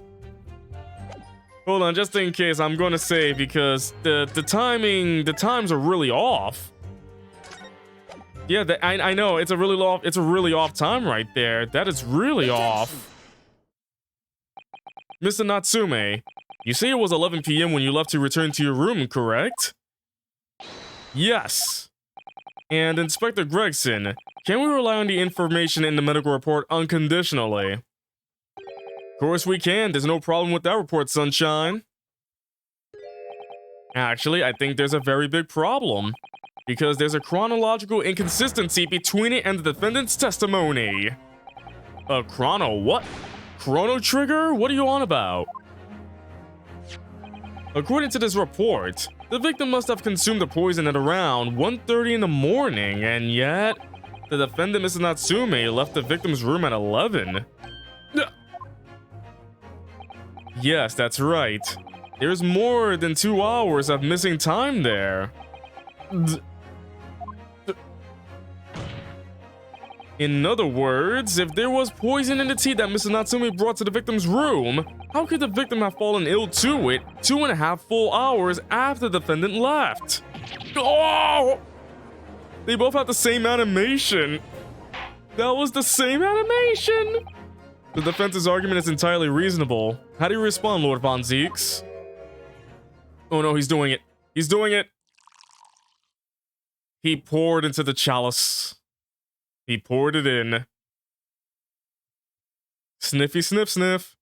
Hold on, just in case, I'm gonna say, because the times are really off. Yeah, I know, it's a really off time right there. That is really off. Mr. Natsume, you say it was 11 p.m. when you left to return to your room, correct? Yes. And Inspector Gregson, can we rely on the information in the medical report unconditionally? Of course we can, there's no problem with that report, Sunshine. Actually, I think there's a very big problem. Because there's a chronological inconsistency between it and the defendant's testimony. A chrono what? Chrono trigger? What are you on about? According to this report, the victim must have consumed the poison at around 1:30 in the morning, and yet, the defendant, Mr. Natsume, left the victim's room at 11. Yes, that's right. There's more than 2 hours of missing time there. In other words, if there was poison in the tea that Mr. Natsume brought to the victim's room, how could the victim have fallen ill to it 2.5 full hours after the defendant left? Oh! They both have the same animation. That was the same animation! The defense's argument is entirely reasonable. How do you respond, Lord Von Zeeks? Oh no, he's doing it. He's doing it! He poured into the chalice. He poured it in. Sniffy sniff sniff.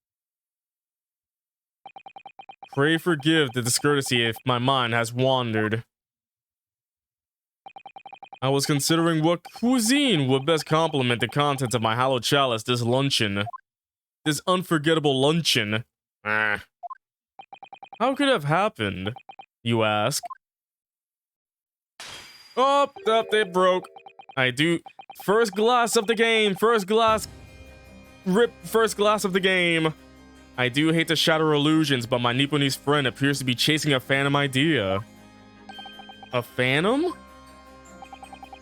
Pray forgive the discourtesy if my mind has wandered. I was considering what cuisine would best complement the contents of my hallowed chalice this luncheon. This unforgettable luncheon. How could it have happened, you ask? Oh, it broke. I do... First glass of the game! First glass... Rip first glass of the game! I do hate to shatter illusions, but my Nipponese friend appears to be chasing a phantom idea. A phantom?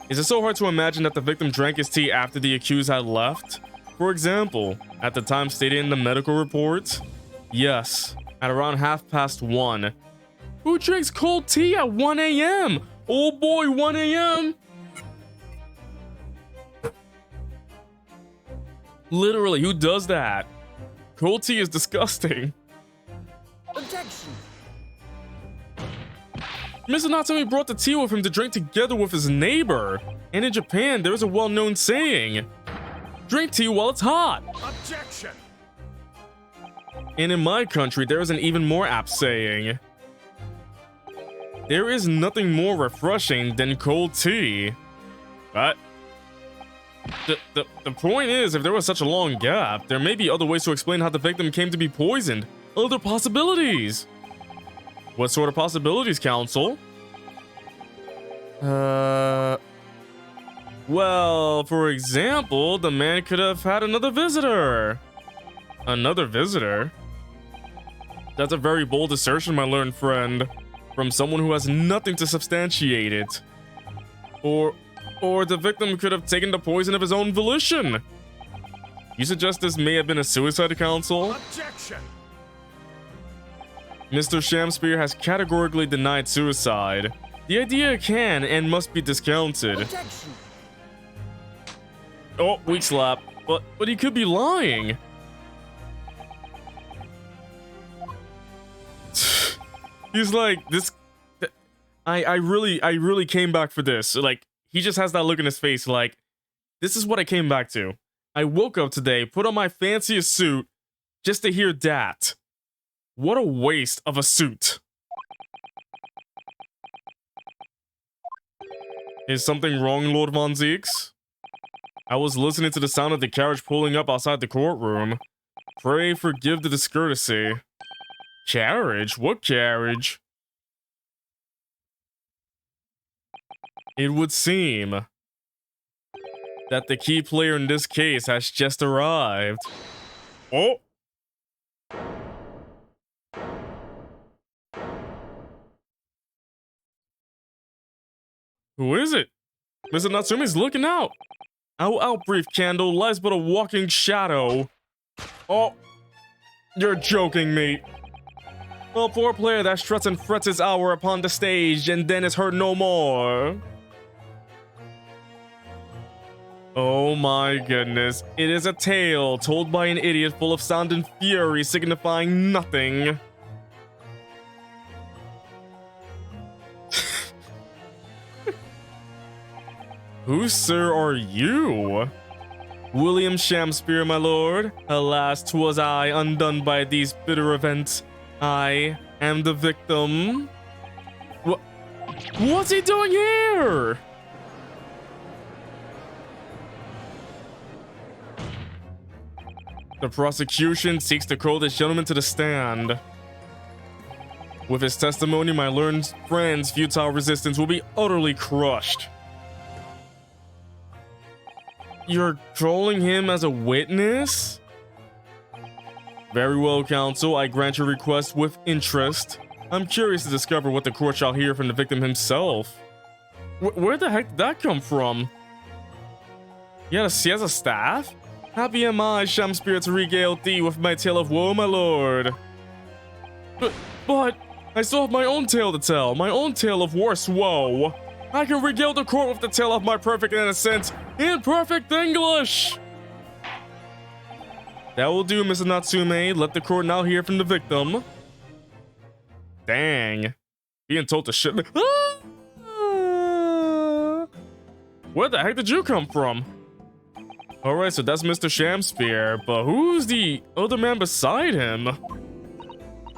Is it so hard to imagine that the victim drank his tea after the accused had left? For example, at the time stated in the medical report? Yes, at around 1:30. Who drinks cold tea at 1 a.m.? Oh boy, 1 a.m.? Literally, who does that? Cold tea is disgusting. Objection. Mr. Natsume brought the tea with him to drink together with his neighbor. And in Japan, there is a well-known saying, drink tea while it's hot. Objection. And in my country, there is an even more apt saying, there is nothing more refreshing than cold tea. But the point is, if there was such a long gap, there may be other ways to explain how the victim came to be poisoned. Other possibilities. What sort of possibilities, counsel? Well, for example, the man could have had another visitor. Another visitor? That's a very bold assertion, my learned friend. From someone who has nothing to substantiate it. Or the victim could have taken the poison of his own volition. You suggest this may have been a suicide, counsel? Objection. Mr. Shamspeare has categorically denied suicide. The idea can and must be discounted. Objection. Oh, weak slap. But he could be lying. He's like, this... I really came back for this. Like, he just has that look in his face like, this is what I came back to. I woke up today, put on my fanciest suit, just to hear that. What a waste of a suit. Is something wrong, Lord Von Zeeks? I was listening to the sound of the carriage pulling up outside the courtroom. Pray forgive the discourtesy. Carriage? What carriage? It would seem. that the key player in this case has just arrived. Oh! Who is it? Mr. Natsume's looking out. Out, brief candle, lies but a walking shadow. Oh, you're joking me. A poor player that struts and frets his hour upon the stage and then is heard no more. Oh my goodness, it is a tale told by an idiot full of sound and fury signifying nothing. Who, sir, are you? William Shamspeare, my lord. Alas, 'twas I, undone by these bitter events. I am the victim. What's he doing here? The prosecution seeks to call this gentleman to the stand. With his testimony, my learned friend's futile resistance will be utterly crushed. You're calling him as a witness? Very well, counsel. I grant your request with interest. I'm curious to discover what the court shall hear from the victim himself. Where the heck did that come from? He has a staff? Happy am I, Shamspeare, to regale thee with my tale of woe, my lord. But I still have my own tale to tell, my own tale of worse woe. I can regale the court with the tale of my perfect innocence in perfect English. That will do, Mr. Natsume. Let the court now hear from the victim. Dang. Being told to shit. Where the heck did you come from? Alright, so that's Mr. Shamspeare, but who's the other man beside him?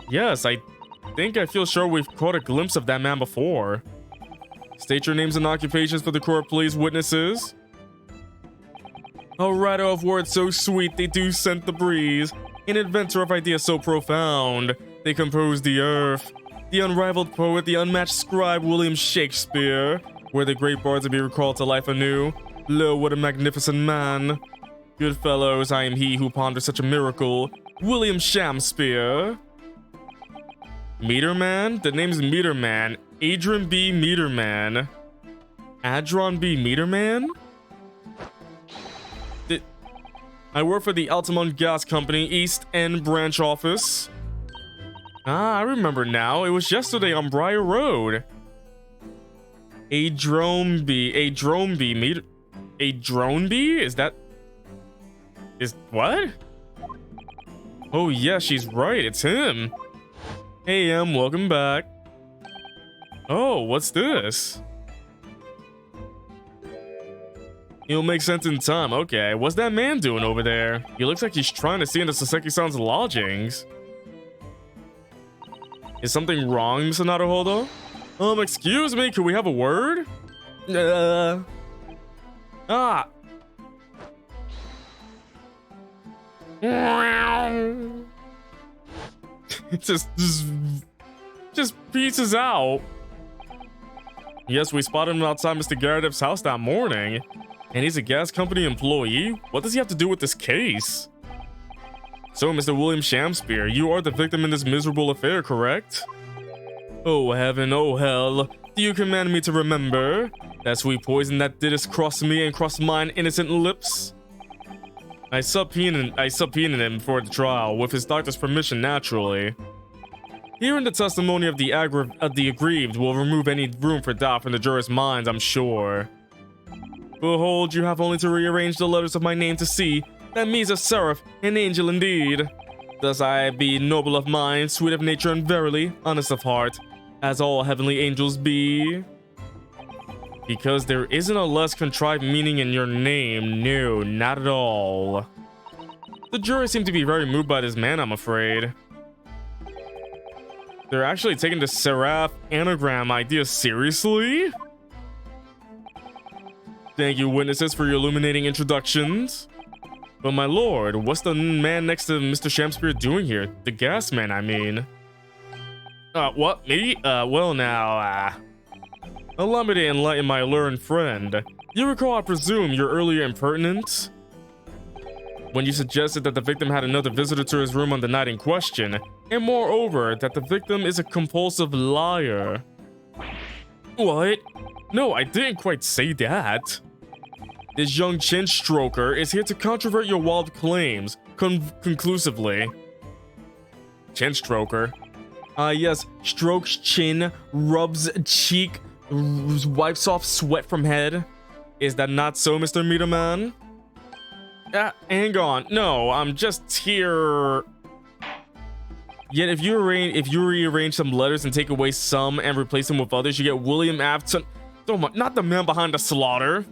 Yes, I think I feel sure we've caught a glimpse of that man before. State your names and occupations for the court, please, witnesses. A writer of words so sweet they do scent the breeze, an inventor of ideas so profound they compose the earth, the unrivaled poet, the unmatched scribe William Shakespeare, where the great bards are be recalled to life anew. Lo, what a magnificent man. Good fellows, I am he who ponders such a miracle, William Shamspeare. Meterman? The name's Meterman. Adrian B. Meterman. Adron B. Meterman? I work for the Altamont Gas Company East End branch office. Ah, I remember now. It was yesterday on Briar Road. A drone bee meter. A drone bee? Is what? Oh yeah, she's right. It's him. Hey, welcome back. Oh, what's this? It'll make sense in time. Okay, what's that man doing over there? He looks like he's trying to see into Saseki-san's lodgings. Is something wrong, Mr. Naruhodo? Excuse me, can we have a word? just pieces out. Yes, we spotted him outside Mr. Garadev's house that morning. And he's a gas company employee? What does he have to do with this case? So, Mr. William Shamspeare, you are the victim in this miserable affair, correct? Oh heaven, oh hell, do you command me to remember that sweet poison that didst cross me and cross mine innocent lips? I subpoenaed him for the trial, with his doctor's permission, naturally. Hearing the testimony of the aggrieved will remove any room for doubt from the jurors' minds, I'm sure. Behold, you have only to rearrange the letters of my name to see that me's a seraph, an angel indeed. Thus I be noble of mind, sweet of nature, and verily honest of heart, as all heavenly angels be. Because there isn't a less contrived meaning in your name, no, not at all. The jury seem to be very moved by this man, I'm afraid. They're actually taking the seraph anagram idea seriously? Thank you, witnesses, for your illuminating introductions. But my lord, what's the man next to Mr. Shamspeare doing here? The gas man, I mean. What, me? Well now, allow me to enlighten my learned friend. You recall, I presume, your earlier impertinence when you suggested that the victim had another visitor to his room on the night in question, and moreover, that the victim is a compulsive liar. What? No, I didn't quite say that. This young chin stroker is here to controvert your wild claims conclusively. Chin stroker? Yes, strokes chin, rubs cheek, wipes off sweat from head. Is that not so, Mr. Meter Man? Hang on. No, I'm just here. Yet if you rearrange some letters and take away some and replace them with others, you get William Afton. Oh my, not the man behind the slaughter.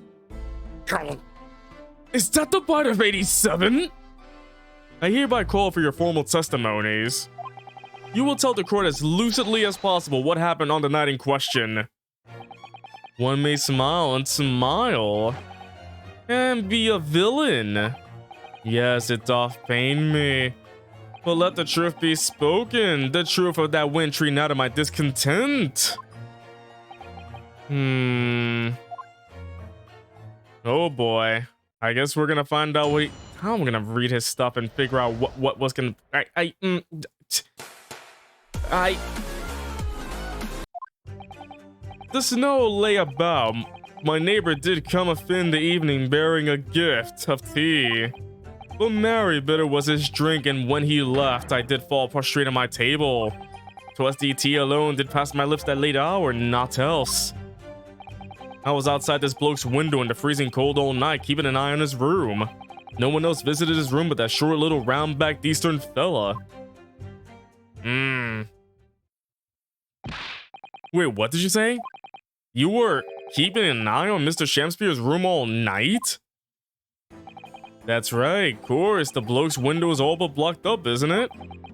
Is that the bite of 87? I hereby call for your formal testimonies. You will tell the court as lucidly as possible what happened on the night in question. One may smile and be a villain. Yes, it doth pain me. But let the truth be spoken, the truth of that wintry night of my discontent. Oh boy. I guess we're gonna find out what how I'm gonna read his stuff and figure out what was gonna The snow lay about. My neighbor did come in the evening bearing a gift of tea. But merry bitter was his drink, and when he left, I did fall prostrate on my table. 'Twas the tea alone did pass my lips that late hour, naught else. I was outside this bloke's window in the freezing cold all night, keeping an eye on his room. No one else visited his room but that short little round-backed Eastern fella. Wait, what did you say? You were keeping an eye on Mr. Shamspeare's room all night? That's right, of course, the bloke's window is all but blocked up, isn't it?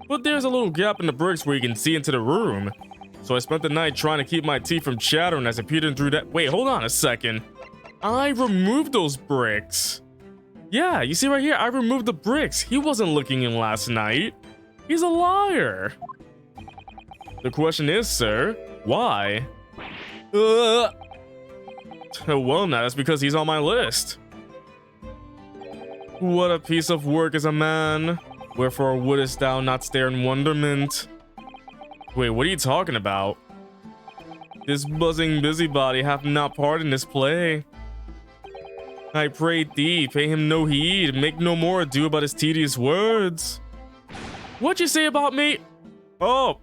But there's a little gap in the bricks where you can see into the room. So I spent the night trying to keep my teeth from chattering as I peered in through that— Wait, hold on a second. I removed those bricks. Yeah, you see right here, I removed the bricks. He wasn't looking in last night. He's a liar. The question is, sir, why? Well, now that's because he's on my list. What a piece of work is a man. Wherefore wouldest thou not stare in wonderment? Wait, what are you talking about? This buzzing busybody hath not part in this play. I pray thee, pay him no heed, make no more ado about his tedious words. What'd you say about me? Oh.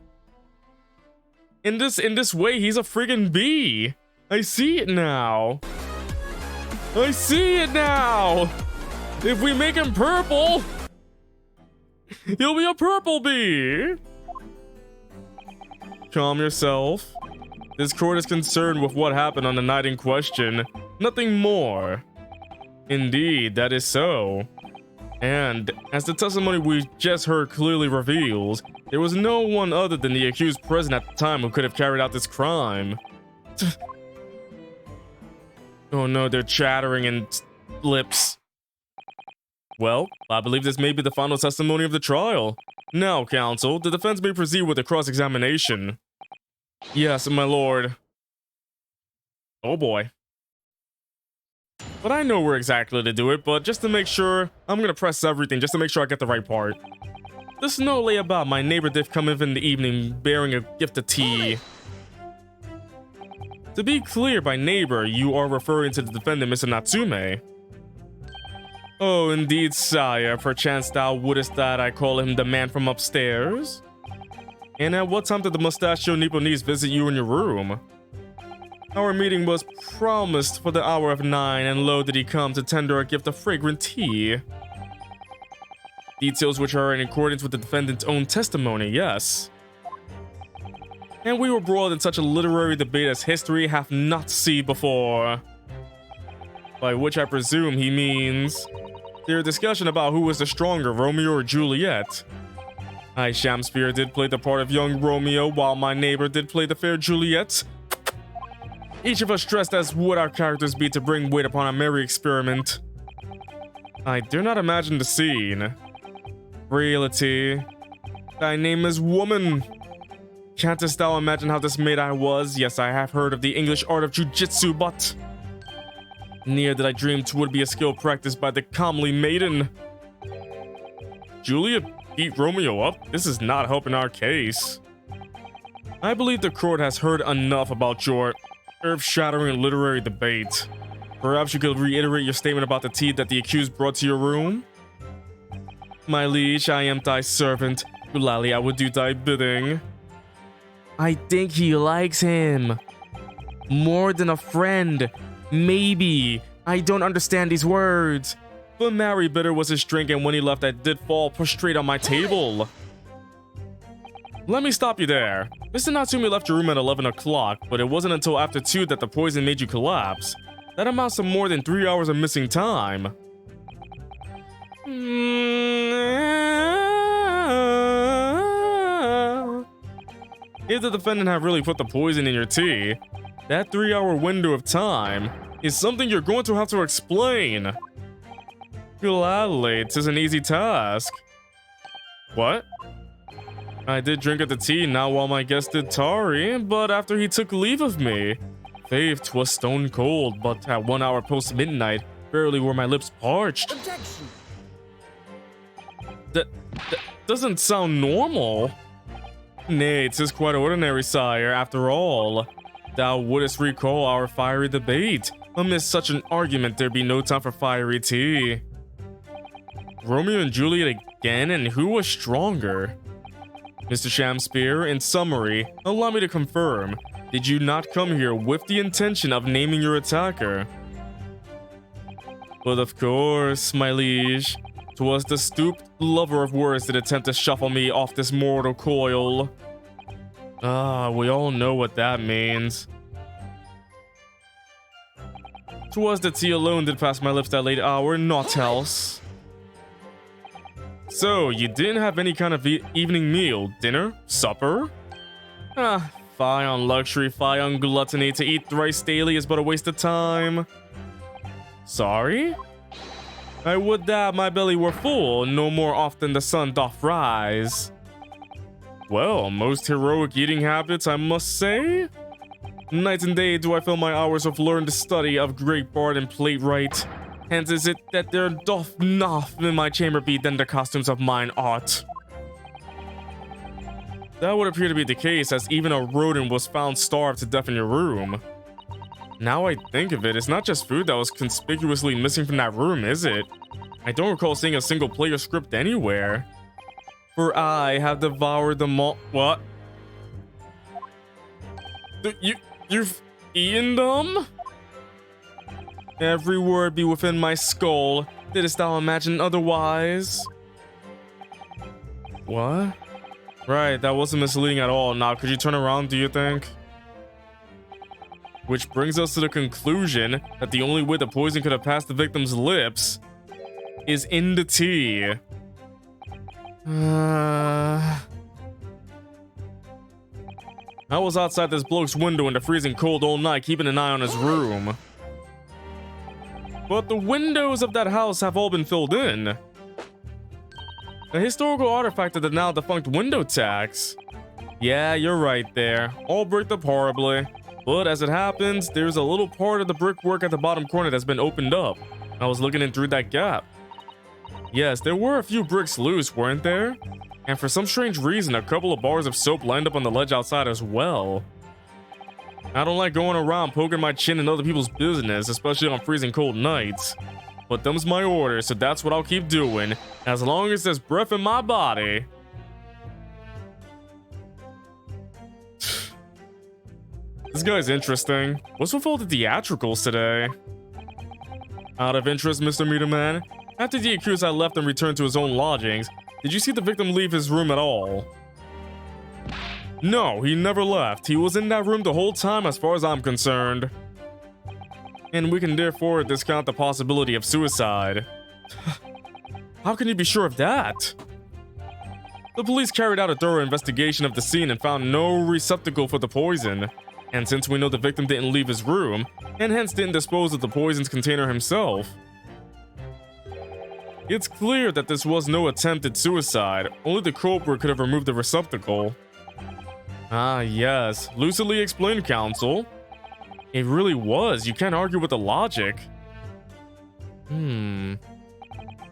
In this way, he's a friggin' bee. I see it now. I see it now. If we make him purple, he'll be a purple bee. Calm yourself. This court is concerned with what happened on the night in question. Nothing more. Indeed, that is so. And, as the testimony we just heard clearly reveals, there was no one other than the accused present at the time who could have carried out this crime. Oh no, they're chattering in lips. Well, I believe this may be the final testimony of the trial. Now, counsel, the defense may proceed with the cross-examination. Yes, my lord. Oh boy. But I know where exactly to do it, but just to make sure, I'm gonna press everything just to make sure I get the right part. The snow lay about. My neighbor did come in the evening bearing a gift of tea. To be clear, by neighbor, you are referring to the defendant, Mr. Natsume. Oh, indeed, sire. Perchance thou wouldest that I call him the man from upstairs? And at what time did the mustachio Nipponese visit you in your room? Our meeting was promised for the hour of 9, and lo did he come to tender a gift of fragrant tea. Details which are in accordance with the defendant's own testimony, yes. And we were brought in such a literary debate as history hath not seen before. By which I presume he means their discussion about who was the stronger, Romeo or Juliet. I, Shamspeare, did play the part of young Romeo, while my neighbor did play the fair Juliet. Each of us dressed as would our characters be to bring weight upon a merry experiment. I dare not imagine the scene. Reality. Thy name is woman. Canst thou imagine how dismayed I was? Yes, I have heard of the English art of jujitsu, but... Neither did I dream 'twould be a skill practiced by the comely maiden. Julia beat Romeo up? This is not helping our case. I believe the court has heard enough about your earth-shattering literary debate. Perhaps you could reiterate your statement about the tea that the accused brought to your room? My liege, I am thy servant. Gladly I would do thy bidding. I think he likes him. More than a friend. Maybe. I don't understand these words. But Mary Bitter was his drink, and when he left, I did fall prostrate on my table. Let me stop you there. Mr. Natsume left your room at 11 o'clock, but it wasn't until after 2 that the poison made you collapse. That amounts to more than 3 hours of missing time. If the defendant had really put the poison in your tea, that 3-hour window of time is something you're going to have to explain. Gladly, 'tis an easy task. What? I did drink of the tea, not while my guest did tarry, but after he took leave of me. Faith, 'twas stone cold, but at 1 hour post midnight, barely were my lips parched. Objection. That doesn't sound normal. Nay, 'tis quite ordinary, sire, after all. Thou wouldst recall our fiery debate. Amidst such an argument, there be no time for fiery tea. Romeo and Juliet again, and who was stronger? Mr. Shamspeare, in summary, allow me to confirm. Did you not come here with the intention of naming your attacker? But of course, my liege. 'Twas the stooped lover of words that attempt to shuffle me off this mortal coil. We all know what that means. 'Twas the tea alone that passed my lips that late hour, naught else. So, you didn't have any kind of evening meal, dinner, supper? Fie on luxury, fie on gluttony. To eat thrice daily is but a waste of time. Sorry? I would that my belly were full, no more often the sun doth rise. Well, most heroic eating habits, I must say. Night and day do I fill my hours of learned study of great bard and playwright. Hence is it that there doth not in my chamber be than the costumes of mine art. That would appear to be the case, as even a rodent was found starved to death in your room. Now I think of it, it's not just food that was conspicuously missing from that room, is it? I don't recall seeing a single player script anywhere. For I have devoured them all. What? You've eaten them? Every word be within my skull. Didst thou imagine otherwise? What? Right, that wasn't misleading at all. Now, could you turn around, do you think? Which brings us to the conclusion that the only way the poison could have passed the victim's lips is in the tea. I was outside this bloke's window in the freezing cold all night, keeping an eye on his room. But the windows of that house have all been filled in. A historical artifact of the now defunct window tax. Yeah, you're right there. All bricked up horribly. But as it happens, there's a little part of the brickwork at the bottom corner that's been opened up. I was looking in through that gap. Yes, there were a few bricks loose, weren't there? And for some strange reason, a couple of bars of soap lined up on the ledge outside as well. I don't like going around poking my chin in other people's business, especially on freezing cold nights. But them's my orders, so that's what I'll keep doing, as long as there's breath in my body. This guy's interesting. What's with all the theatricals today? Out of interest, Mr. Meter Man, after the accused had left and returned to his own lodgings, did you see the victim leave his room at all? No, he never left. He was in that room the whole time as far as I'm concerned. And we can therefore discount the possibility of suicide. How can you be sure of that? The police carried out a thorough investigation of the scene and found no receptacle for the poison. And since we know the victim didn't leave his room, and hence didn't dispose of the poison's container himself, it's clear that this was no attempted suicide. Only the culprit could have removed the receptacle. Ah, yes. Lucidly explained, counsel. It really was. You can't argue with the logic. No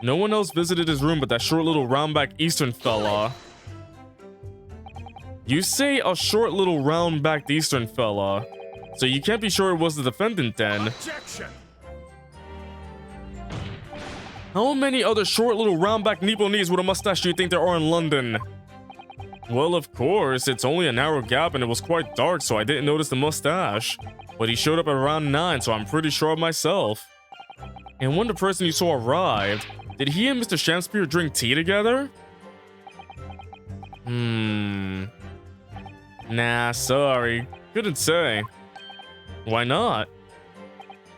one else visited his room but that short little round-back Eastern fella. You say a short little round-backed Eastern fella, so you can't be sure it was the defendant then. Objection! How many other short little round-backed Nipponese with a mustache do you think there are in London? Well, of course, it's only a narrow gap and it was quite dark, so I didn't notice the mustache. But he showed up at around 9, so I'm pretty sure of myself. And when the person you saw arrived, did he and Mr. Shamspear drink tea together? Nah, sorry. Couldn't say. Why not?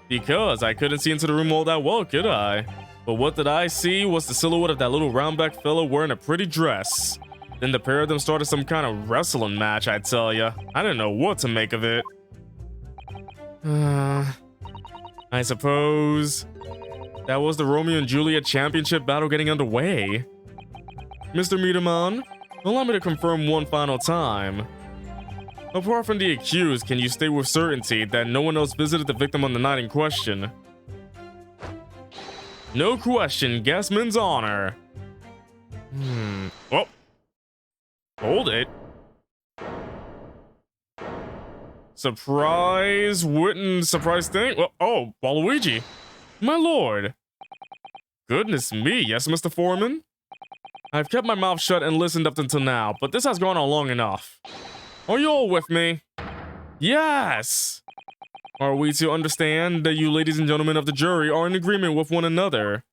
Because I couldn't see into the room all that well, could I? But what did I see was the silhouette of that little round-backed fellow wearing a pretty dress. Then the pair of them started some kind of wrestling match, I tell ya. I didn't know what to make of it. I suppose that was the Romeo and Juliet championship battle getting underway. Mr. Miedemon, allow me to confirm one final time. Apart from the accused, can you state with certainty that no one else visited the victim on the night in question? No question, Guessman's honor. Oh. Hold it. Surprise wouldn't surprise thing. Oh, Waluigi. My lord. Goodness me, yes, Mr. Foreman? I've kept my mouth shut and listened up until now, but this has gone on long enough. Are you all with me? Yes! Are we to understand that you ladies and gentlemen of the jury are in agreement with one another?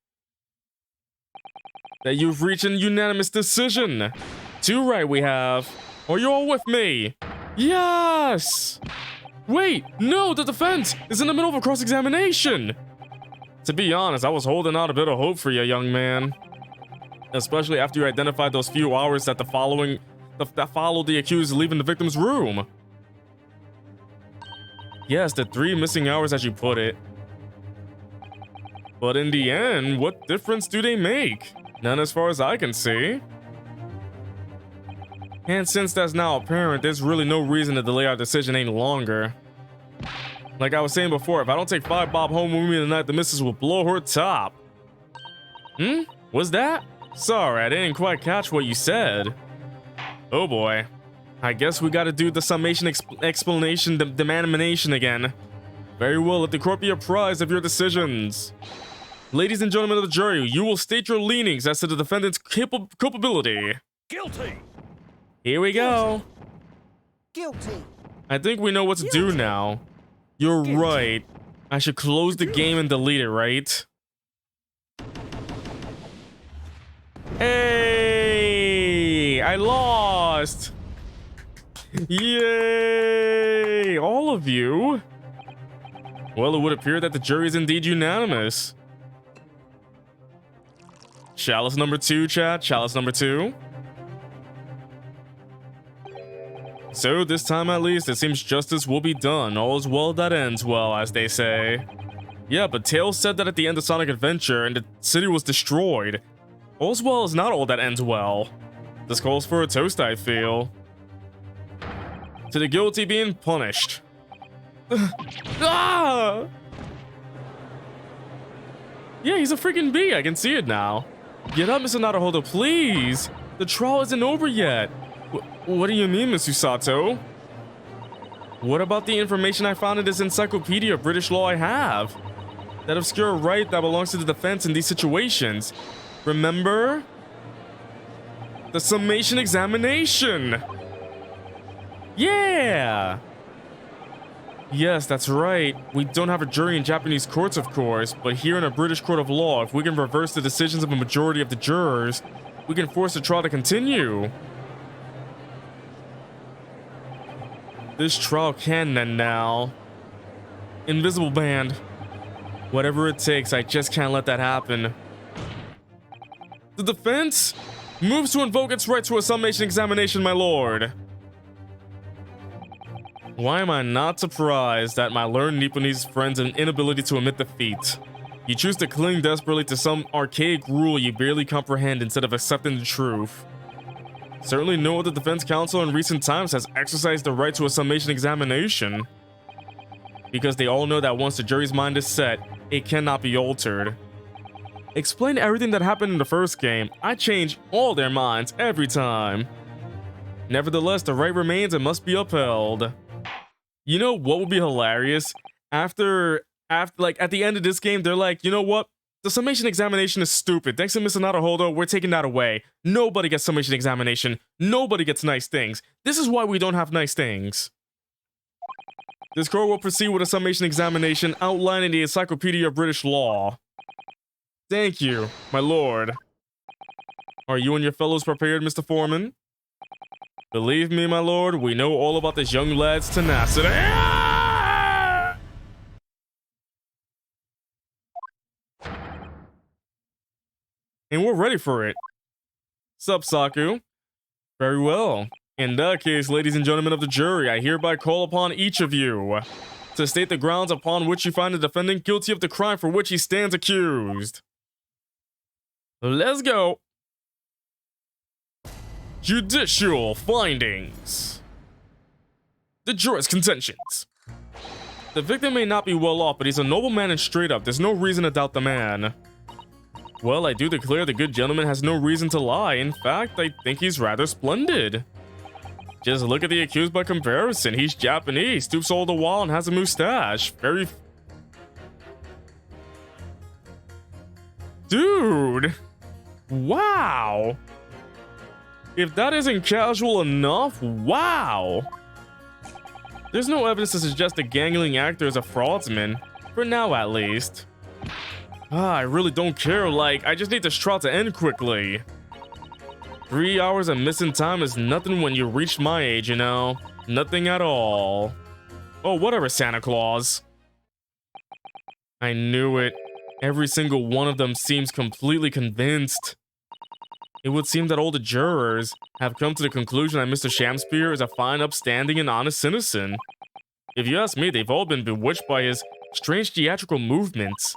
That you've reached a unanimous decision? Too right we have. Are you all with me? Yes! Wait, no, the defense is in the middle of a cross-examination! To be honest, I was holding out a bit of hope for you, young man. Especially after you identified those few hours that followed the accused leaving the victim's room. Yes, the 3 missing hours as you put it. But in the end, what difference do they make? None as far as I can see. And since that's now apparent, there's really no reason to delay our decision any longer. Like I was saying before, if I don't take 5 Bob home with me tonight, the missus will blow her top. What's that? Sorry, I didn't quite catch what you said. Oh boy. I guess we gotta do the summation explanation demandmination again. Very well, let the court be apprised of your decisions. Ladies and gentlemen of the jury, you will state your leanings as to the defendant's culpability. Guilty! Here we go. Guilty! I think we know what to do now. You're right. I should close the game and delete it, right? Hey! I lost! Yay! All of you? Well, it would appear that the jury is indeed unanimous. Chalice number 2, chat. Chalice number 2. So, this time at least, it seems justice will be done. All's well that ends well, as they say. Yeah, but Tails said that at the end of Sonic Adventure, and the city was destroyed. All's well is not all that ends well. This calls for a toast, I feel. To the guilty being punished. Ah! Yeah, he's a freaking bee. I can see it now. Get up, Mr. Naruhodo, please. The trial isn't over yet. What do you mean, Miss Usato? What about the information I found in this encyclopedia of British law I have? That obscure right that belongs to the defense in these situations. Remember? The summation examination! Yeah! Yes, that's right. We don't have a jury in Japanese courts, of course, but here in a British court of law, if we can reverse the decisions of a majority of the jurors, we can force the trial to continue. This trial can end now. Invisible Band. Whatever it takes, I just can't let that happen. The defense moves to invoke its right to a summation examination, my lord. Why am I not surprised at my learned Nipponese friends' inability to admit defeat? You choose to cling desperately to some archaic rule you barely comprehend instead of accepting the truth. Certainly no other defense counsel in recent times has exercised the right to a summation examination. Because they all know that once the jury's mind is set, it cannot be altered. Explain everything that happened in the first game. I change all their minds every time. Nevertheless, the right remains and must be upheld. You know what would be hilarious? After like at the end of this game, they're like, you know what? The summation examination is stupid. Thanks to Mr. Naruhodo, we're taking that away. Nobody gets summation examination. Nobody gets nice things. This is why we don't have nice things. This court will proceed with a summation examination outlined in the Encyclopedia of British Law. Thank you, my lord. Are you and your fellows prepared, Mr. Foreman? Believe me, my lord, we know all about this young lad's tenacity. And we're ready for it. Sup, Saku? Very well. In that case, ladies and gentlemen of the jury, I hereby call upon each of you to state the grounds upon which you find the defendant guilty of the crime for which he stands accused. Let's go. Judicial findings. The jurors' contentions. The victim may not be well off, but he's a noble man and straight up. There's no reason to doubt the man. Well, I do declare the good gentleman has no reason to lie. In fact, I think he's rather splendid. Just look at the accused by comparison. He's Japanese, stoops all the while, and has a mustache. Dude! Wow! If that isn't casual enough, wow! There's no evidence to suggest the gangling actor is a fraudsman. For now, at least. I really don't care, like, I just need this trial to end quickly. 3 hours of missing time is nothing when you reach my age, you know? Nothing at all. Oh, whatever, Santa Claus. I knew it. Every single one of them seems completely convinced. It would seem that all the jurors have come to the conclusion that Mr. Shamspear is a fine, upstanding, and honest citizen. If you ask me, they've all been bewitched by his strange theatrical movements.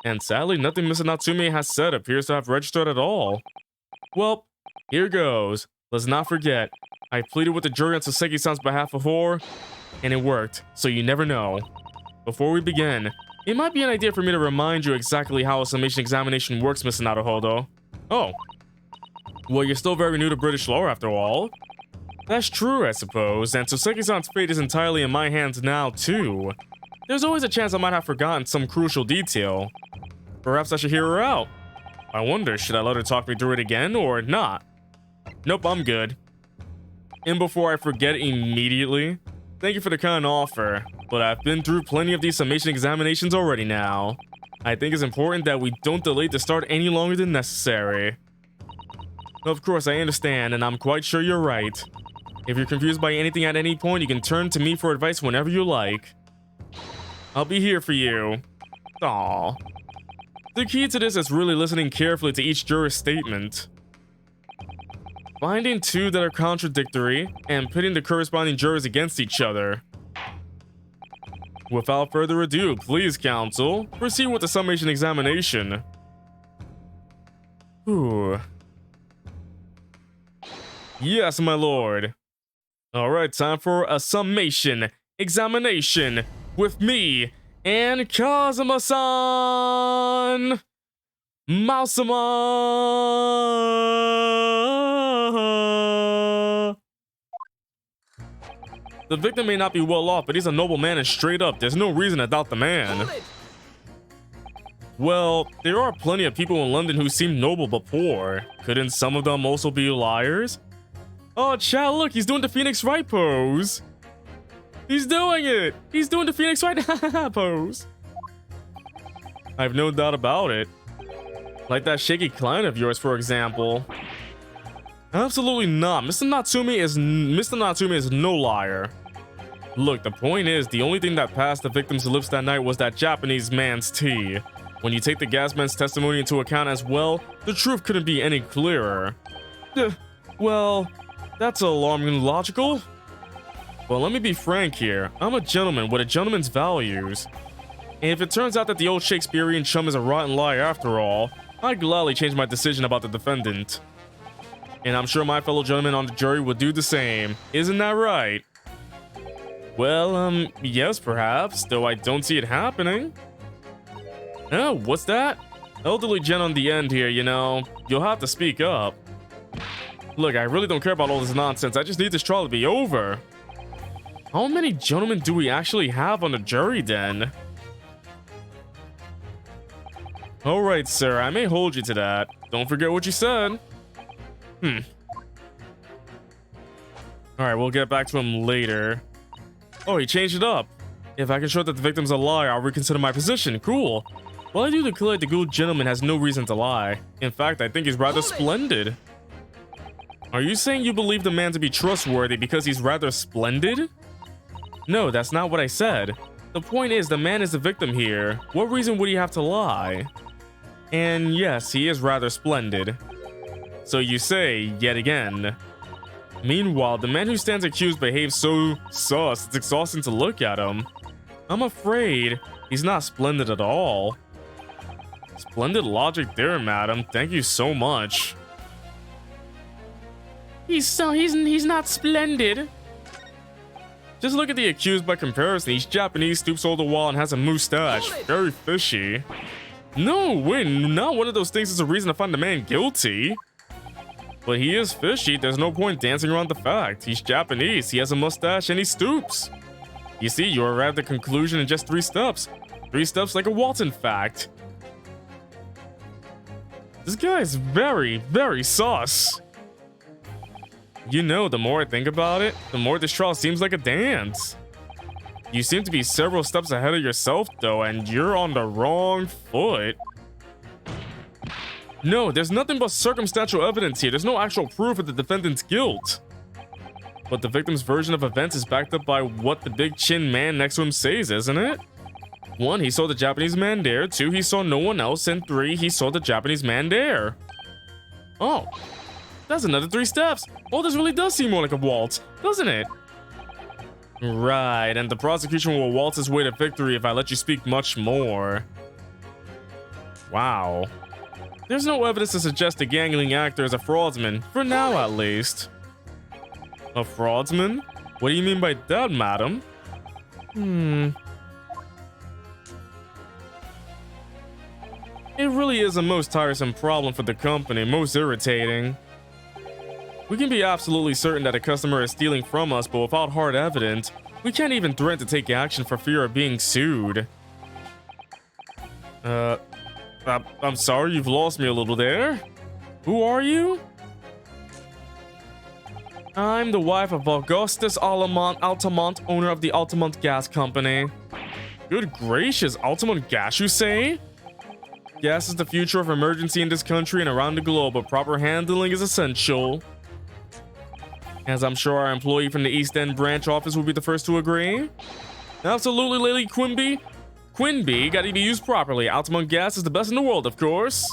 And sadly, nothing Mr. Natsume has said appears to have registered at all. Well, here goes. Let's not forget, I pleaded with the jury on Soseki-san's behalf before, and it worked, so you never know. Before we begin, it might be an idea for me to remind you exactly how a summation examination works, Mr. Naruhodo. Oh. Well, you're still very new to British law after all. That's true, I suppose, and Soseki-san's fate is entirely in my hands now, too. There's always a chance I might have forgotten some crucial detail. Perhaps I should hear her out. I wonder, should I let her talk me through it again, or not? Nope, I'm good. And before I forget immediately, thank you for the kind offer, but I've been through plenty of these summation examinations already now. I think it's important that we don't delay the start any longer than necessary. Of course, I understand, and I'm quite sure you're right. If you're confused by anything at any point, you can turn to me for advice whenever you like. I'll be here for you. Aww. The key to this is really listening carefully to each juror's statement. Finding two that are contradictory, and pitting the corresponding jurors against each other. Without further ado, please, counsel, proceed with the summation examination. Whew. Yes, my lord. Alright, time for a summation examination with me and Kazuma-san! Mausama! The victim may not be well off, but he's a noble man and straight up. There's no reason to doubt the man. Well, there are plenty of people in London who seem noble but poor. Couldn't some of them also be liars? Oh, chat, look, he's doing the Phoenix Wright pose. He's doing it. He's doing the Phoenix Wright pose. I have no doubt about it. Like that shaky client of yours, for example. Absolutely not. Mr. Natsume is no liar. Look, the point is, the only thing that passed the victim's lips that night was that Japanese man's tea. When you take the gas man's testimony into account as well, the truth couldn't be any clearer. Well, that's alarmingly logical. Well, let me be frank here. I'm a gentleman with a gentleman's values. And if it turns out that the old Shakespearean chum is a rotten liar after all, I'd gladly change my decision about the defendant. And I'm sure my fellow gentlemen on the jury would do the same. Isn't that right? Well, yes, perhaps, though I don't see it happening. Oh, what's that? Elderly Jen on the end here, you know. You'll have to speak up. Look, I really don't care about all this nonsense. I just need this trial to be over. How many gentlemen do we actually have on the jury then? Alright, sir, I may hold you to that. Don't forget what you said. Alright, we'll get back to him later. Oh, he changed it up. If I can show that the victim's a liar, I'll reconsider my position. Cool. Well, I do declare the good gentleman has no reason to lie. In fact, I think he's rather splendid. Are you saying you believe the man to be trustworthy because he's rather splendid? No, that's not what I said. The point is, the man is the victim here. What reason would he have to lie? And yes, he is rather splendid. So you say, yet again. Meanwhile, the man who stands accused behaves so sus, it's exhausting to look at him. I'm afraid he's not splendid at all. Splendid logic there, madam. Thank you so much. He's not splendid. Just look at the accused by comparison. He's Japanese, stoops all the while, and has a mustache. Very fishy. No, wait, not one of those things is a reason to find the man guilty. But he is fishy. There's no point dancing around the fact. He's Japanese, he has a mustache, and he stoops. You see, you arrived at the conclusion in just 3 steps. 3 steps like a Walton fact. This guy is very, very sus. You know, the more I think about it, the more this trial seems like a dance. You seem to be several steps ahead of yourself, though, and you're on the wrong foot. No, there's nothing but circumstantial evidence here. There's no actual proof of the defendant's guilt. But the victim's version of events is backed up by what the big chin man next to him says, isn't it? 1, he saw the Japanese man there. 2, he saw no one else. And 3, he saw the Japanese man there. Oh, that's another 3 steps. Oh, this really does seem more like a waltz, doesn't it? Right, and the prosecution will waltz its way to victory if I let you speak much more. Wow. There's no evidence to suggest the gangling actor is a fraudsman, for now at least. A fraudsman? What do you mean by that, madam? It really is a most tiresome problem for the company, most irritating. We can be absolutely certain that a customer is stealing from us, but without hard evidence, we can't even threaten to take action for fear of being sued. I'm sorry, you've lost me a little there. Who are you? I'm the wife of Augustus Altamont, owner of the Altamont Gas Company. Good gracious, Altamont Gas, you say? Gas is the future of emergency in this country and around the globe, but proper handling is essential. As I'm sure our employee from the East End branch office will be the first to agree. Absolutely, Lady Quimby. Quimby gotta be used properly. Altamont Gas is the best in the world, of course.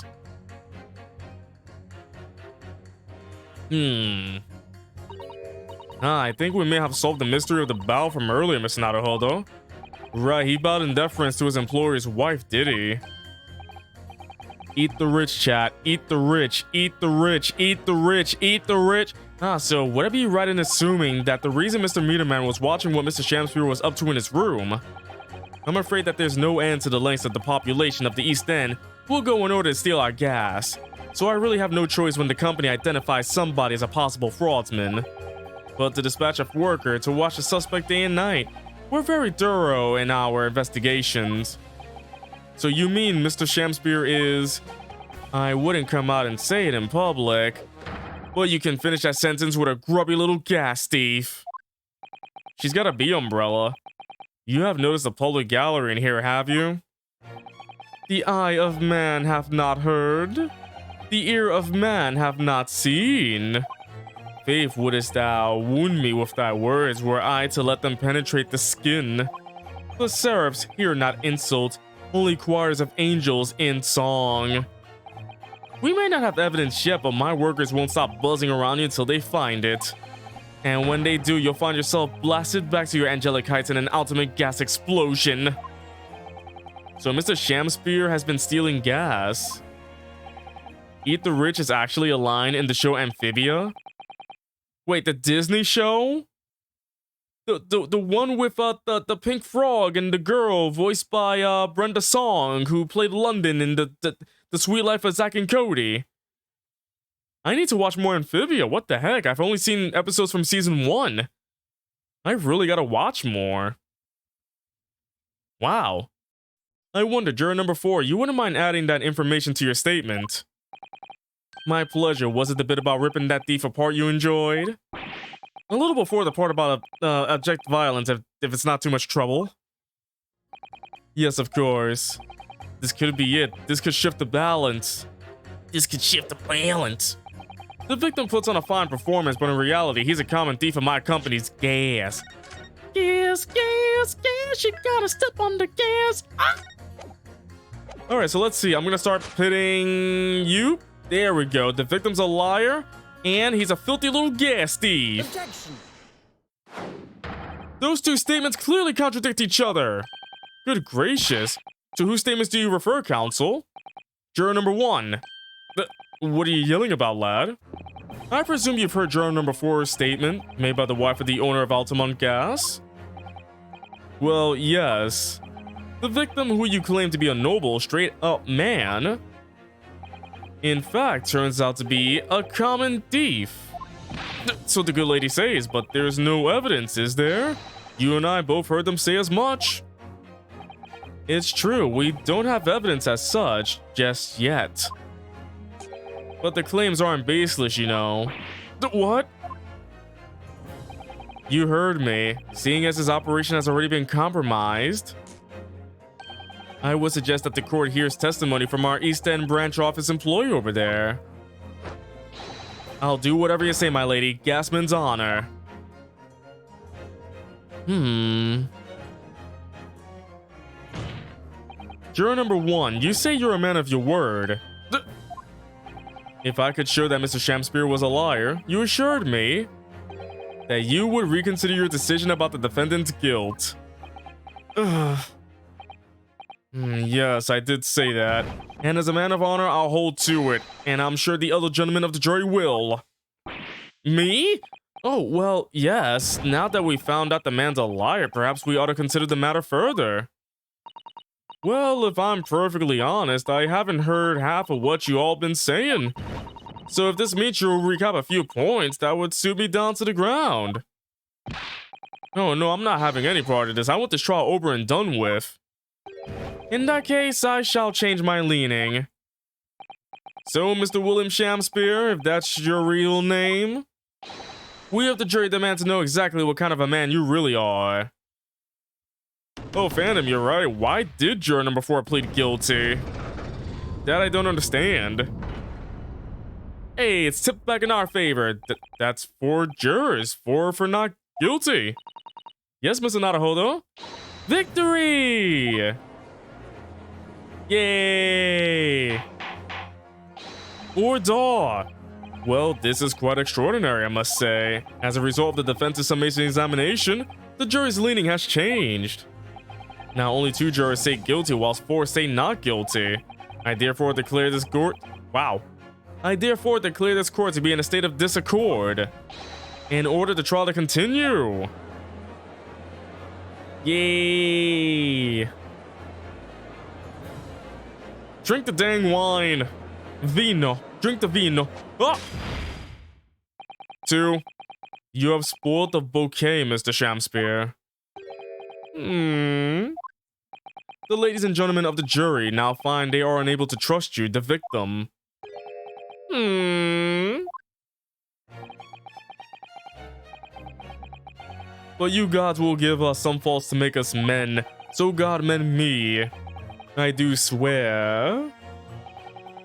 I think we may have solved the mystery of the bow from earlier, Mr. Naruhodo. Right, he bowed in deference to his employer's wife, did he? Eat the rich, chat. Eat the rich. Eat the rich. Eat the rich. Eat the rich. So would I be right in assuming that the reason Mr. Meterman was watching what Mr. Shamspear was up to in his room? I'm afraid that there's no end to the lengths that the population of the East End will go in order to steal our gas. So I really have no choice when the company identifies somebody as a possible fraudsman. But to dispatch a worker to watch the suspect day and night. We're very thorough in our investigations. So you mean Mr. Shamspear is... I wouldn't come out and say it in public. But you can finish that sentence with a grubby little gas thief. She's got a bee umbrella. You have noticed the public gallery in here, have you? The eye of man hath not heard. The ear of man hath not seen. Faith, wouldest thou wound me with thy words, were I to let them penetrate the skin. The seraphs hear not insult, only choirs of angels in song. We may not have evidence yet, but my workers won't stop buzzing around you until they find it. And when they do, you'll find yourself blasted back to your angelic heights in an ultimate gas explosion. So Mr. Shamspear has been stealing gas. Eat the Rich is actually a line in the show Amphibia? Wait, the Disney show? The one with the pink frog and the girl voiced by Brenda Song, who played London in the The Sweet Life of Zack and Cody. I need to watch more Amphibia. What the heck? I've only seen episodes from season 1. I've really got to watch more. Wow. I wonder, juror number 4, you wouldn't mind adding that information to your statement? My pleasure. Was it the bit about ripping that thief apart you enjoyed? A little before the part about abject violence, if it's not too much trouble. Yes, of course. This could be it. This could shift the balance. This could shift the balance. The victim puts on a fine performance, but in reality, he's a common thief of my company's gas. Gas, gas, gas, you gotta step on the gas. Ah! Alright, so let's see. I'm gonna start pitting you. There we go. The victim's a liar, and he's a filthy little gas thief. Objection. Those two statements clearly contradict each other. Good gracious. To whose statements do you refer, counsel? Juror number 1. What are you yelling about, lad? I presume you've heard juror number 4's statement, made by the wife of the owner of Altamont Gas? Well, yes. The victim, who you claim to be a noble, straight-up man, in fact, turns out to be a common thief. So the good lady says, but there's no evidence, is there? You and I both heard them say as much. It's true, we don't have evidence as such, just yet. But the claims aren't baseless, you know. What? You heard me. Seeing as his operation has already been compromised, I would suggest that the court hears testimony from our East End branch office employee over there. I'll do whatever you say, my lady. Gasman's honor. Juror number 1, you say you're a man of your word. If I could show that Mr. Shamspear was a liar, you assured me that you would reconsider your decision about the defendant's guilt. Yes, I did say that. And as a man of honor, I'll hold to it. And I'm sure the other gentlemen of the jury will. Me? Oh, well, yes. Now that we found out the man's a liar, perhaps we ought to consider the matter further. Well, if I'm perfectly honest, I haven't heard half of what you all been saying. So if this means you'll recap a few points, that would suit me down to the ground. Oh, no, I'm not having any part of this. I want this trial over and done with. In that case, I shall change my leaning. So, Mr. William Shamspear, if that's your real name, we of the jury demand to know exactly what kind of a man you really are. Oh, Phantom, you're right. Why did juror number 4 plead guilty? That I don't understand. Hey, it's tipped back in our favor. That's 4 jurors. 4 for not guilty. Yes, Mr. Naruhodo? Victory! Yay! Ordaw! Well, this is quite extraordinary, I must say. As a result of the defense's summation examination, the jury's leaning has changed. Now only 2 jurors say guilty, whilst 4 say not guilty. I therefore declare this court... Wow. I therefore declare this court to be in a state of disaccord, in order the trial to continue. Yay! Drink the dang wine. Vino. Drink the vino. Ah! 2. You have spoiled the bouquet, Mr. Shamspear. The ladies and gentlemen of the jury now find they are unable to trust you, the victim. But you gods will give us some faults to make us men, so God mend me. I do swear.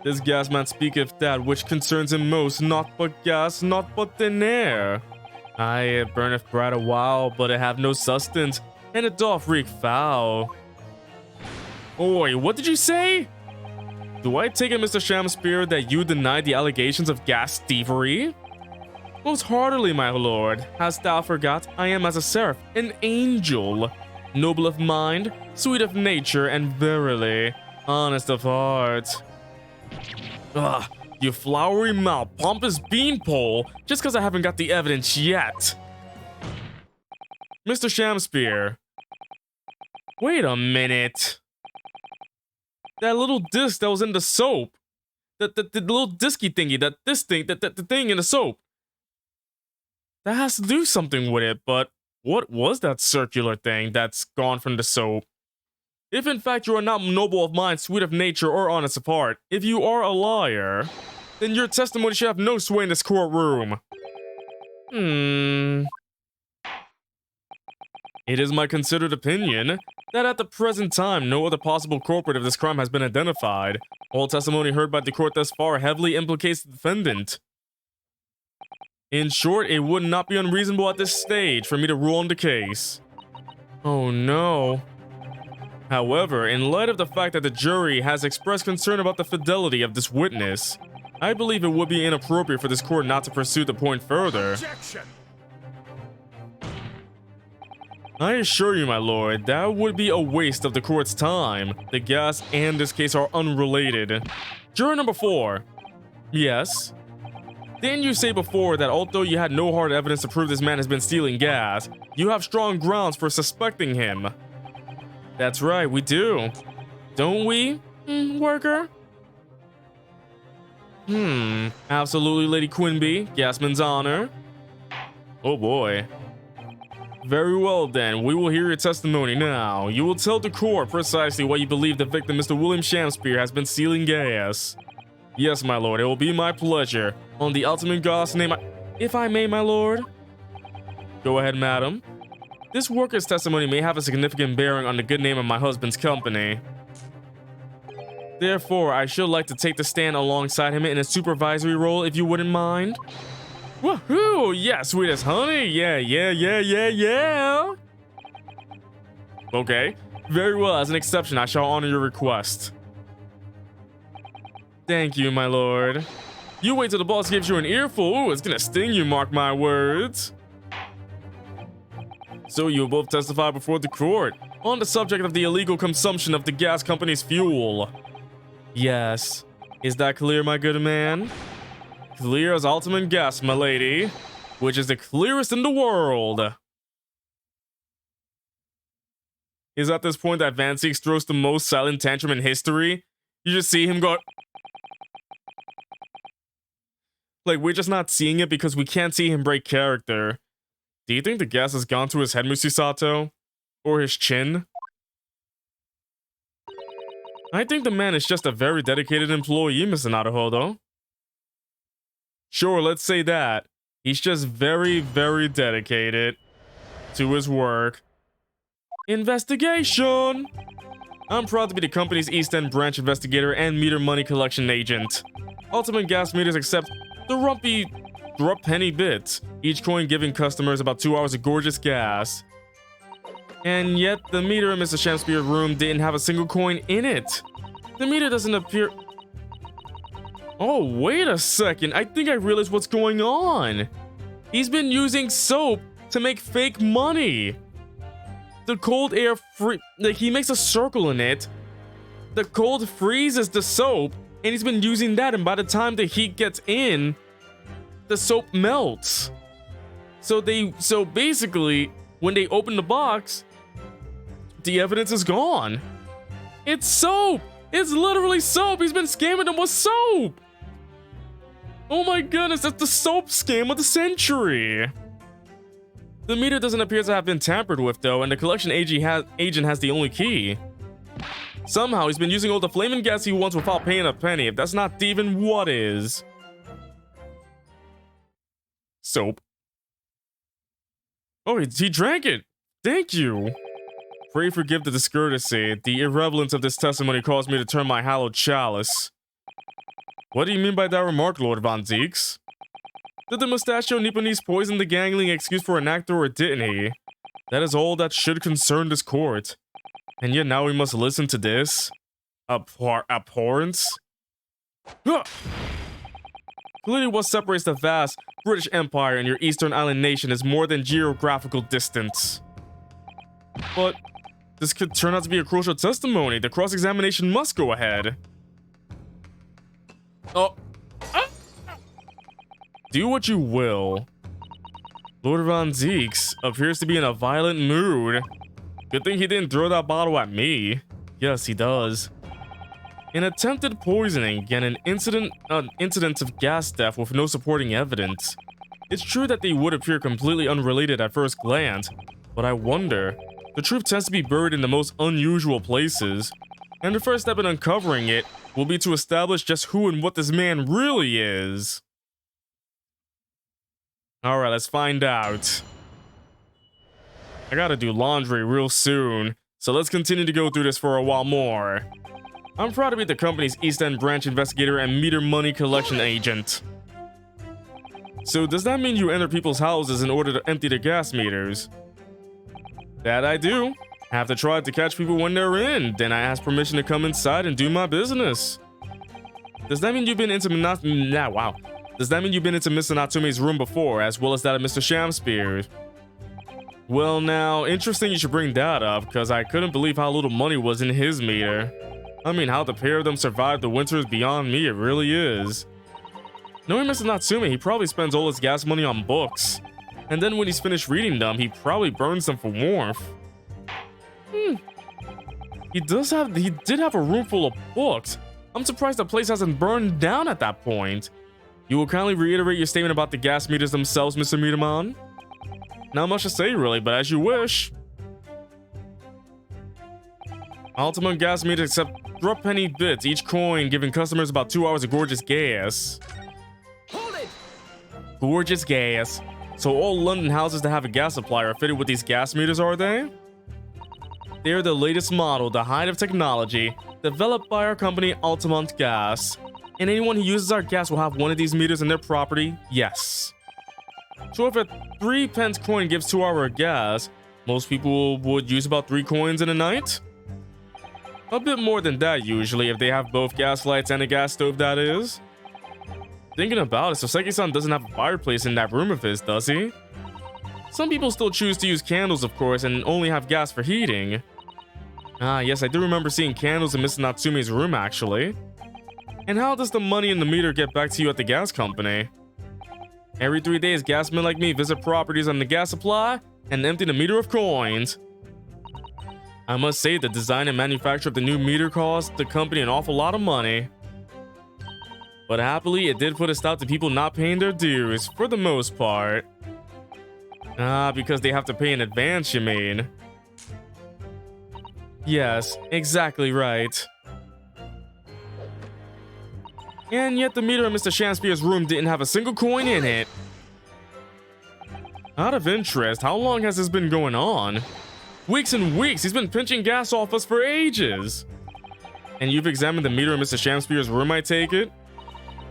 This gas man speaketh that which concerns him most, not but gas, not but thin air. Aye, it burneth bright a while, but it have no sustenance, and it doth reek foul. Oi, what did you say? Do I take it, Mr. Shamspear, that you deny the allegations of gas thievery? Most heartily, my lord. Hast thou forgot, I am as a seraph, an angel, noble of mind, sweet of nature, and verily, honest of heart. Ugh, you flowery mouth, pompous beanpole, just because I haven't got the evidence yet. Mr. Shamspear. Wait a minute. That little disc that was in the soap, the little disky thingy, the thing in the soap. That has to do something with it, but what was that circular thing that's gone from the soap? If in fact you are not noble of mind, sweet of nature, or honest of heart, if you are a liar, then your testimony should have no sway in this courtroom. It is my considered opinion that at the present time, no other possible culprit of this crime has been identified. All testimony heard by the court thus far heavily implicates the defendant. In short, it would not be unreasonable at this stage for me to rule on the case. Oh no. However, in light of the fact that the jury has expressed concern about the fidelity of this witness, I believe it would be inappropriate for this court not to pursue the point further. Objection! I assure you, my lord, that would be a waste of the court's time. The gas and this case are unrelated. Juror number 4. Yes? Didn't you say before that although you had no hard evidence to prove this man has been stealing gas, you have strong grounds for suspecting him? That's right, we do. Don't we, worker? Absolutely, Lady Quinby, Gasman's honor. Oh boy. Very well then, we will hear your testimony now. You will tell the court precisely why you believe the victim, Mr. William Shamspeare, has been stealing gas. Yes, my lord, it will be my pleasure. On the ultimate God's name, if I may, my lord. Go ahead, madam. This worker's testimony may have a significant bearing on the good name of my husband's company. Therefore, I should like to take the stand alongside him in a supervisory role, if you wouldn't mind. Woohoo! Yeah, sweetest honey! Yeah! Okay, very well, as an exception, I shall honor your request. Thank you, my lord. You wait till the boss gives you an earful. Ooh, it's gonna sting you, mark my words. So you will both testify before the court on the subject of the illegal consumption of the gas company's fuel. Yes. Is that clear, my good man? Clear as ultimate gas, my lady. Which is the clearest in the world. Is at this point that Van Zieks throws the most silent tantrum in history? You just see him go... Like, we're just not seeing it because we can't see him break character. Do you think the gas has gone to his head, Musisato? Or his chin? I think the man is just a very dedicated employee, Mr. Naruhodo. Sure, let's say that. He's just very, very dedicated to his work. Investigation! I'm proud to be the company's East End branch investigator and meter money collection agent. Ultimate gas meters accept the rumpy penny bits, each coin giving customers about 2 hours of gorgeous gas. And yet, the meter in Mr. Shamspeare's room didn't have a single coin in it. The meter doesn't appear... Oh, wait a second. I think I realized what's going on. He's been using soap to make fake money. The cold air like, he makes a circle in it. The cold freezes the soap, and he's been using that, and by the time the heat gets in, the soap melts. So basically, when they open the box, the evidence is gone. It's soap! It's literally soap! He's been scamming them with soap! Oh my goodness, that's the soap scam of the century! The meter doesn't appear to have been tampered with though, and the collection agent has the only key. Somehow he's been using all the flaming gas he wants without paying a penny. If that's not thieving, what is? Soap. Oh, he drank it! Thank you! Pray forgive the discourtesy. The irrelevance of this testimony caused me to turn my hallowed chalice. What do you mean by that remark, Lord Van Zieks? Did the mustachio Nipponese poison the gangling excuse for an actor, or didn't he? That is all that should concern this court. And yet now we must listen to this? Abhorrence? Huh! Clearly what separates the vast British Empire and your Eastern Island nation is more than geographical distance. But this could turn out to be a crucial testimony. The cross-examination must go ahead. Oh. Do what you will. Lord Van Zieks appears to be in a violent mood. Good thing he didn't throw that bottle at me. Yes, he does. An attempted poisoning and an incident of gas death with no supporting evidence. It's true that they would appear completely unrelated at first glance, but I wonder. The truth tends to be buried in the most unusual places, and the first step in uncovering it will be to establish just who and what this man really is. Alright, let's find out. I gotta do laundry real soon, so let's continue to go through this for a while more. I'm proud to be the company's East End branch investigator and meter money collection agent. So does that mean you enter people's houses in order to empty the gas meters? That I do. I have to try to catch people when they're in, then I ask permission to come inside and do my business. Does that mean you've been into Does that mean you've been into Mr. Natsume's room before, as well as that of Mr. Shamspears? Well now, interesting you should bring that up, because I couldn't believe how little money was in his meter. I mean, how the pair of them survived the winter is beyond me, it really is. Knowing Mr. Natsume, he probably spends all his gas money on books. And then when he's finished reading them, he probably burns them for warmth. He did have a room full of books. I'm surprised the place hasn't burned down at that point. You will kindly reiterate your statement about the gas meters themselves, Mr. Meterman? Not much to say really, but as you wish. Ultimate gas meters accept penny bits, each coin giving customers about 2 hours of gorgeous gas. Hold it! Gorgeous gas. So all London houses that have a gas supply are fitted with these gas meters, are they? They're the latest model, the height of technology, developed by our company Altamont Gas. And anyone who uses our gas will have one of these meters in their property, yes. So if a 3 pence coin gives 2 hours of gas, most people would use about 3 coins in a night? A bit more than that usually if they have both gas lights and a gas stove, that is. Thinking about it, Soseki-san doesn't have a fireplace in that room of his, does he? Some people still choose to use candles, of course, and only have gas for heating. Ah, yes, I do remember seeing candles in Mr. Natsume's room, actually. And how does the money in the meter get back to you at the gas company? Every 3 days, gasmen like me visit properties on the gas supply and empty the meter of coins. I must say, the design and manufacture of the new meter cost the company an awful lot of money. But happily, it did put a stop to people not paying their dues, for the most part. Ah, because they have to pay in advance, you mean? Yes, exactly right. And yet the meter in Mr. Shamspear's room didn't have a single coin in it. Out of interest, how long has this been going on? Weeks and weeks, he's been pinching gas off us for ages. And you've examined the meter in Mr. Shamspear's room, I take it?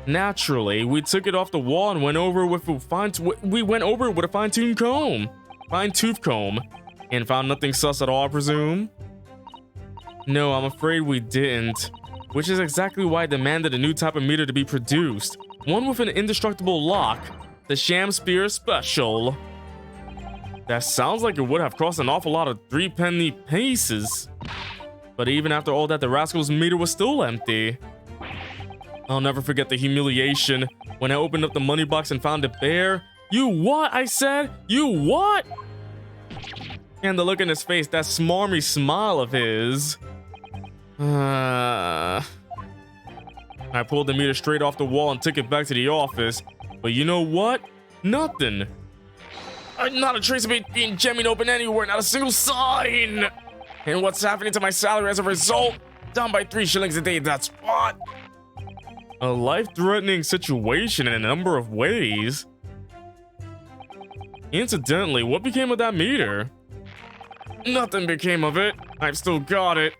Naturally, we took it off the wall and went over with a fine-tooth comb, and found nothing sus at all, I presume? No, I'm afraid we didn't. Which is exactly why I demanded a new type of meter to be produced. One with an indestructible lock. The Shamspear Special. That sounds like it would have cost an awful lot of 3-penny pieces. But even after all that, the rascal's meter was still empty. I'll never forget the humiliation when I opened up the money box and found it bare. You what? I said. You what? And the look in his face, that smarmy smile of his. I pulled the meter straight off the wall and took it back to the office. But you know what? Nothing. Not a trace of it being gemmed open anywhere, not a single sign. And what's happening to my salary as a result? Down by 3 shillings a day, that's what? A life-threatening situation in a number of ways. Incidentally, what became of that meter? Nothing became of it. I've still got it.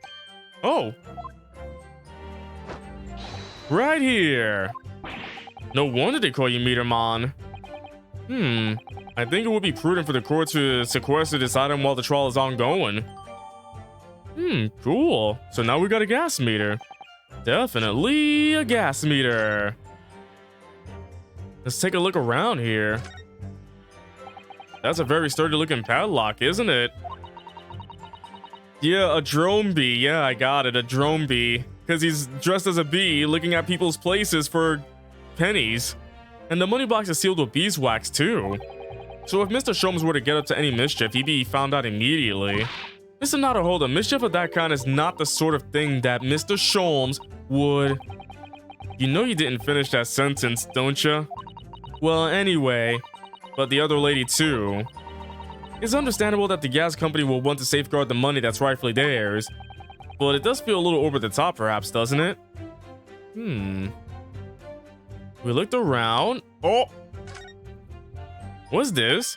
Oh. Right here. No wonder they call you Meterman. I think it would be prudent for the court to sequester this item while the trial is ongoing. Cool. So now we got a gas meter. Definitely a gas meter. Let's take a look around here. That's a very sturdy looking padlock, isn't it? Yeah, a drone bee. Yeah, I got it, a drone bee. Because he's dressed as a bee, looking at people's places for pennies. And the money box is sealed with beeswax too. So if Mr. Sholmes were to get up to any mischief, he'd be found out immediately. Mr. Naruhodo, mischief of that kind is not the sort of thing that Mr. Sholmes would... You know you didn't finish that sentence, don't you? Well, anyway, but the other lady too. It's understandable that the gas company will want to safeguard the money that's rightfully theirs, but it does feel a little over the top perhaps, doesn't it? We looked around. Oh! What's this?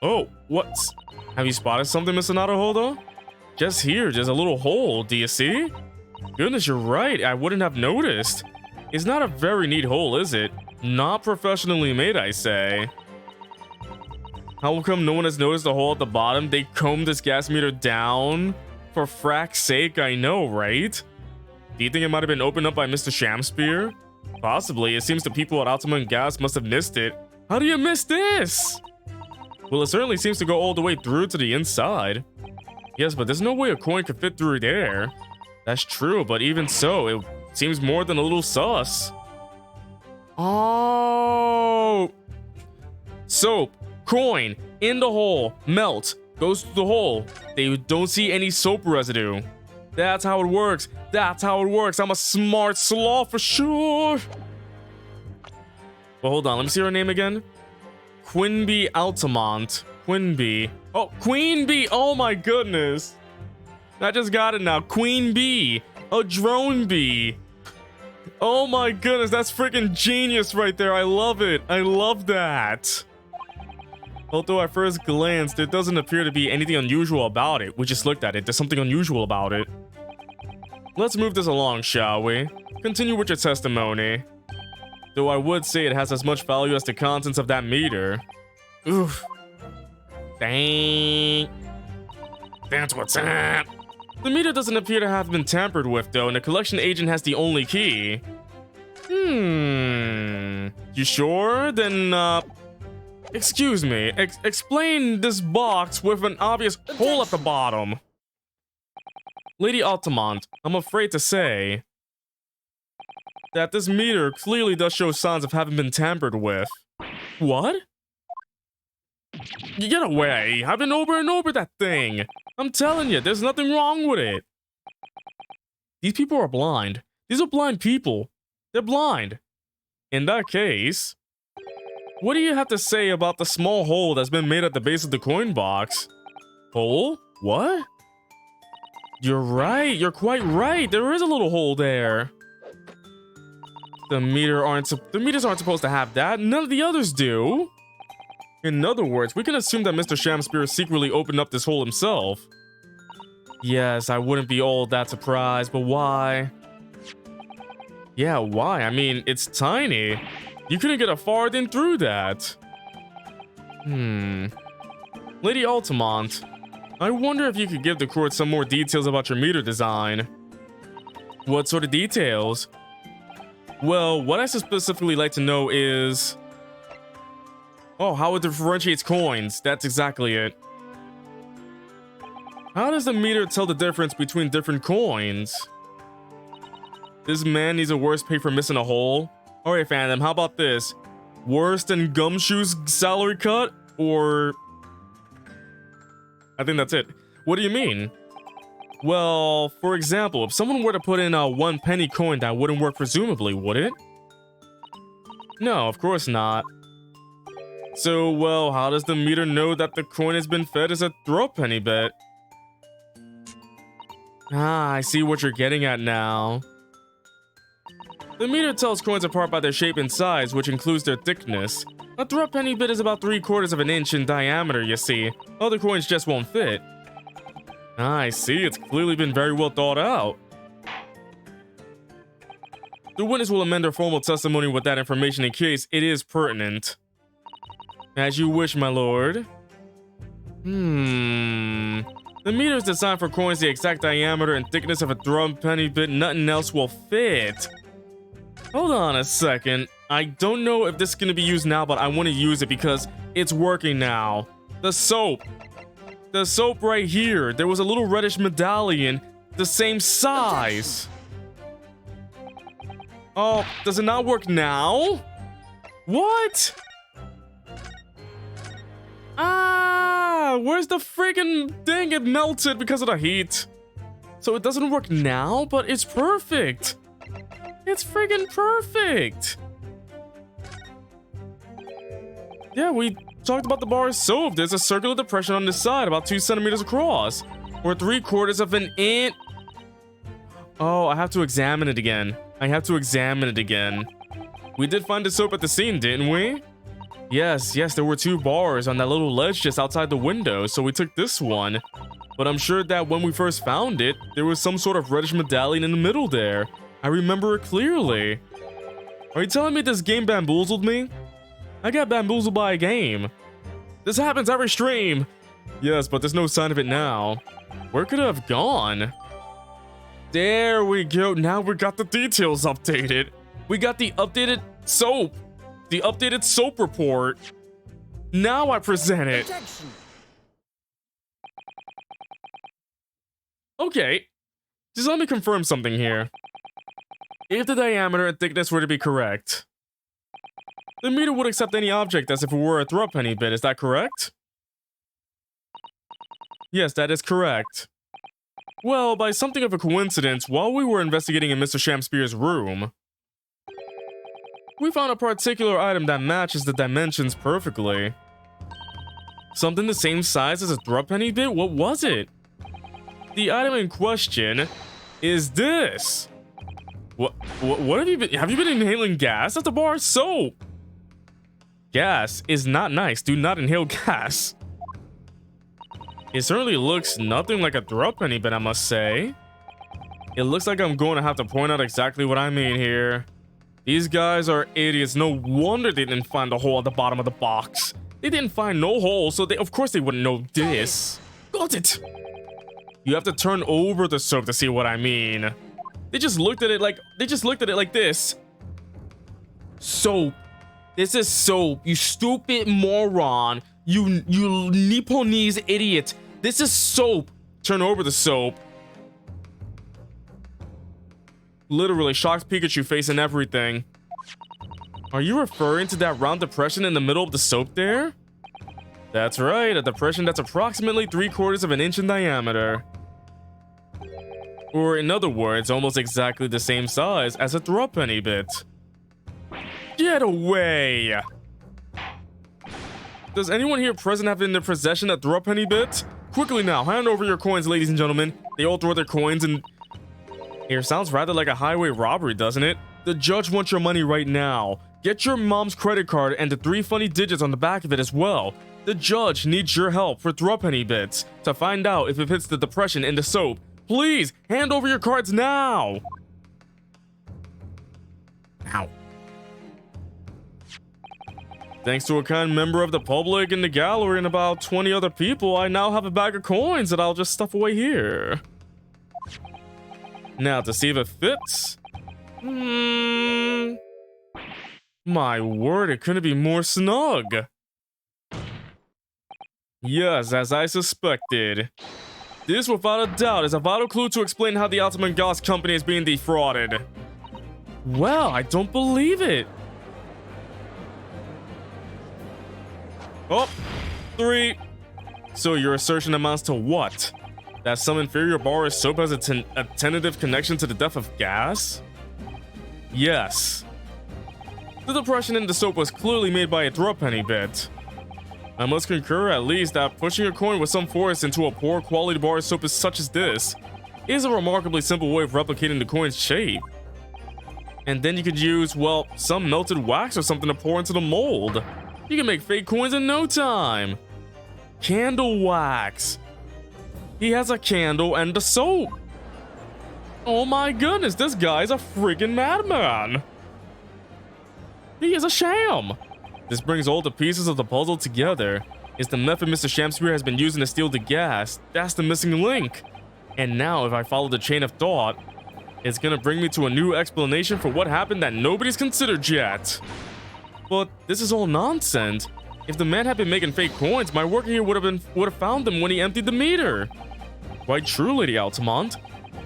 Oh, what's... Have you spotted something, Mr. Naruhodo? Just here, just a little hole, do you see? Goodness, you're right, I wouldn't have noticed. It's not a very neat hole, is it? Not professionally made, I say. How come no one has noticed the hole at the bottom? They combed this gas meter down? For frack's sake, I know, right? Do you think it might have been opened up by Mr. Shamspear? Possibly, it seems the people at Altamont Gas must have missed it. How do you miss this? Well, it certainly seems to go all the way through to the inside. Yes, but there's no way a coin could fit through there. That's true, but even so, it seems more than a little sus. Oh! Soap, coin, in the hole, melt, goes through the hole. They don't see any soap residue. That's how it works. That's how it works. I'm a smart slaw for sure. Well, hold on. Let me see her name again. Quinby Altamont. Quinby. Oh, Queen Bee. Oh my goodness. I just got it now. Queen Bee. A drone bee. Oh my goodness. That's freaking genius right there. I love it. I love that. Although at first glance, there doesn't appear to be anything unusual about it. We just looked at it. There's something unusual about it. Let's move this along, shall we? Continue with your testimony. Though I would say it has as much value as the contents of that meter. Oof. Dang. That's what's up. The meter doesn't appear to have been tampered with, though, and the collection agent has the only key. You sure? Then, excuse me. Explain this box with an obvious hole at the bottom. Lady Altamont, I'm afraid to say that this meter clearly does show signs of having been tampered with. What? You get away. I've been over and over that thing. I'm telling you, there's nothing wrong with it. These people are blind. These are blind people. They're blind. In that case, what do you have to say about the small hole that's been made at the base of the coin box? Hole? What? You're right. You're quite right. There is a little hole there. The meters aren't supposed to have that. None of the others do. In other words, we can assume that Mr. Shamspear secretly opened up this hole himself. Yes, I wouldn't be all that surprised, but why? Yeah, why? I mean, it's tiny. You couldn't get a farthing through that. Lady Altamont, I wonder if you could give the court some more details about your meter design. What sort of details? Well, what I specifically like to know is... Oh, how it differentiates coins. That's exactly it. How does the meter tell the difference between different coins? This man needs a worse pay for missing a hole? Alright, fandom, how about this? Worse than Gumshoe's salary cut? Or... I think that's it. What do you mean? Well, for example, if someone were to put in a 1 penny coin, that wouldn't work presumably, would it? No, of course not. So, well, how does the meter know that the coin has been fed as a throw penny bet? Ah, I see what you're getting at now. The meter tells coins apart by their shape and size, which includes their thickness. A throw penny bit is about 3/4 of an inch in diameter, you see. Other coins just won't fit. Ah, I see. It's clearly been very well thought out. The witness will amend their formal testimony with that information in case it is pertinent. As you wish, my lord. The meter is designed for coins the exact diameter and thickness of a throw penny bit. Nothing else will fit. Hold on a second. I don't know if this is going to be used now, but I want to use it because it's working now. The soap. The soap right here. There was a little reddish medallion the same size. Oh, does it not work now? What? Ah, Yeah, where's the friggin' thing? It melted because of the heat. So it doesn't work now, but it's perfect. It's friggin' perfect. Yeah, we talked about the bar soap. There's a circular depression on the side, about 2 centimeters across. Or 3/4 of an inch. Oh, I have to examine it again. We did find the soap at the scene, didn't we? Yes, there were 2 bars on that little ledge just outside the window, so we took this one. But I'm sure that when we first found it, there was some sort of reddish medallion in the middle there. I remember it clearly. Are you telling me this game bamboozled me? I got bamboozled by a game. This happens every stream. Yes, but there's no sign of it now. Where could it have gone? There we go. Now we got the details updated. We got the updated soap. The updated soap report. Now I present it. Objection. Okay. Just let me confirm something here. If the diameter and thickness were to be correct, the meter would accept any object as if it were a throw penny bit. Is that correct? Yes, that is correct. Well, by something of a coincidence, while we were investigating in Mr. Shamspeare's room, we found a particular item that matches the dimensions perfectly. Something the same size as a throw penny bit? What was it? The item in question is this. What have you been? Have you been inhaling gas at the bar soap? Gas is not nice. Do not inhale gas. It certainly looks nothing like a throw penny bit, I must say. It looks like I'm going to have to point out exactly what I mean here. These guys are idiots. No wonder they didn't find the hole at the bottom of the box. They didn't find no hole, so of course they wouldn't know this. Got it. You have to turn over the soap to see what I mean. They just looked at it like this. Soap. This is soap. You stupid moron. You Nipponese idiot. This is soap. Turn over the soap. Literally shocked Pikachu face and everything. Are you referring to that round depression in the middle of the soap there? That's right, a depression that's approximately 3/4 of an inch in diameter. Or in other words, almost exactly the same size as a throw penny bit. Get away! Does anyone here present have in their possession a throw penny bit? Quickly now, hand over your coins, ladies and gentlemen. They all throw their coins and... Here, sounds rather like a highway robbery, doesn't it? The judge wants your money right now. Get your mom's credit card and the 3 funny digits on the back of it as well. The judge needs your help for throw penny bits to find out if it fits the depression in the soap. Please, hand over your cards now! Ow. Thanks to a kind member of the public in the gallery and about 20 other people, I now have a bag of coins that I'll just stuff away here. Now, to see if it fits. My word, it couldn't be more snug. Yes, as I suspected. This, without a doubt, is a vital clue to explain how the Ultimate Goss Company is being defrauded. Well, I don't believe it. Oh, 3. So your assertion amounts to what? That some inferior bar of soap has a tentative connection to the death of gas? Yes. The depression in the soap was clearly made by a throw penny bit. I must concur at least that pushing a coin with some force into a poor quality bar of soap such as this is a remarkably simple way of replicating the coin's shape. And then you could use, well, some melted wax or something to pour into the mold. You can make fake coins in no time. Candle wax. He has a candle and a soap. Oh my goodness, this guy's a freaking madman. He is a sham. This brings all the pieces of the puzzle together. It's the method Mr. Shamspeare has been using to steal the gas. That's the missing link. And now, if I follow the chain of thought, it's gonna bring me to a new explanation for what happened that nobody's considered yet. But this is all nonsense. If the man had been making fake coins, my worker here would have found them when he emptied the meter. Quite true, Lady Altamont.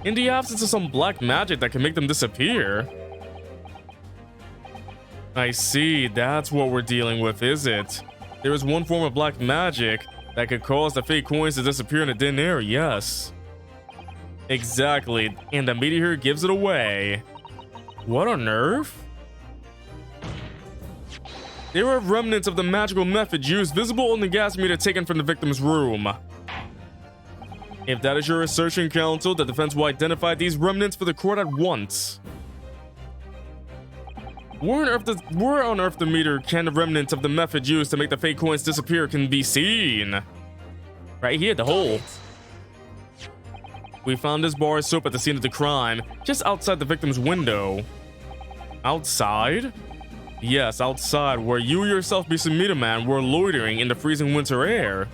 In the absence of some black magic that can make them disappear. I see, that's what we're dealing with, is it? There is one form of black magic that could cause the fake coins to disappear in a thin air, yes. Exactly, and the meteor gives it away. What on earth? There are remnants of the magical method used visible on the gas meter taken from the victim's room. If that is your assertion, counsel, the defense will identify these remnants for the court at once. Where on earth the meter can the remnants of the method used to make the fake coins disappear can be seen? Right here, the hole. We found this bar of soap at the scene of the crime, just outside the victim's window. Outside? Yes, outside, where you yourself, Mr. Meter Man, were loitering in the freezing winter air.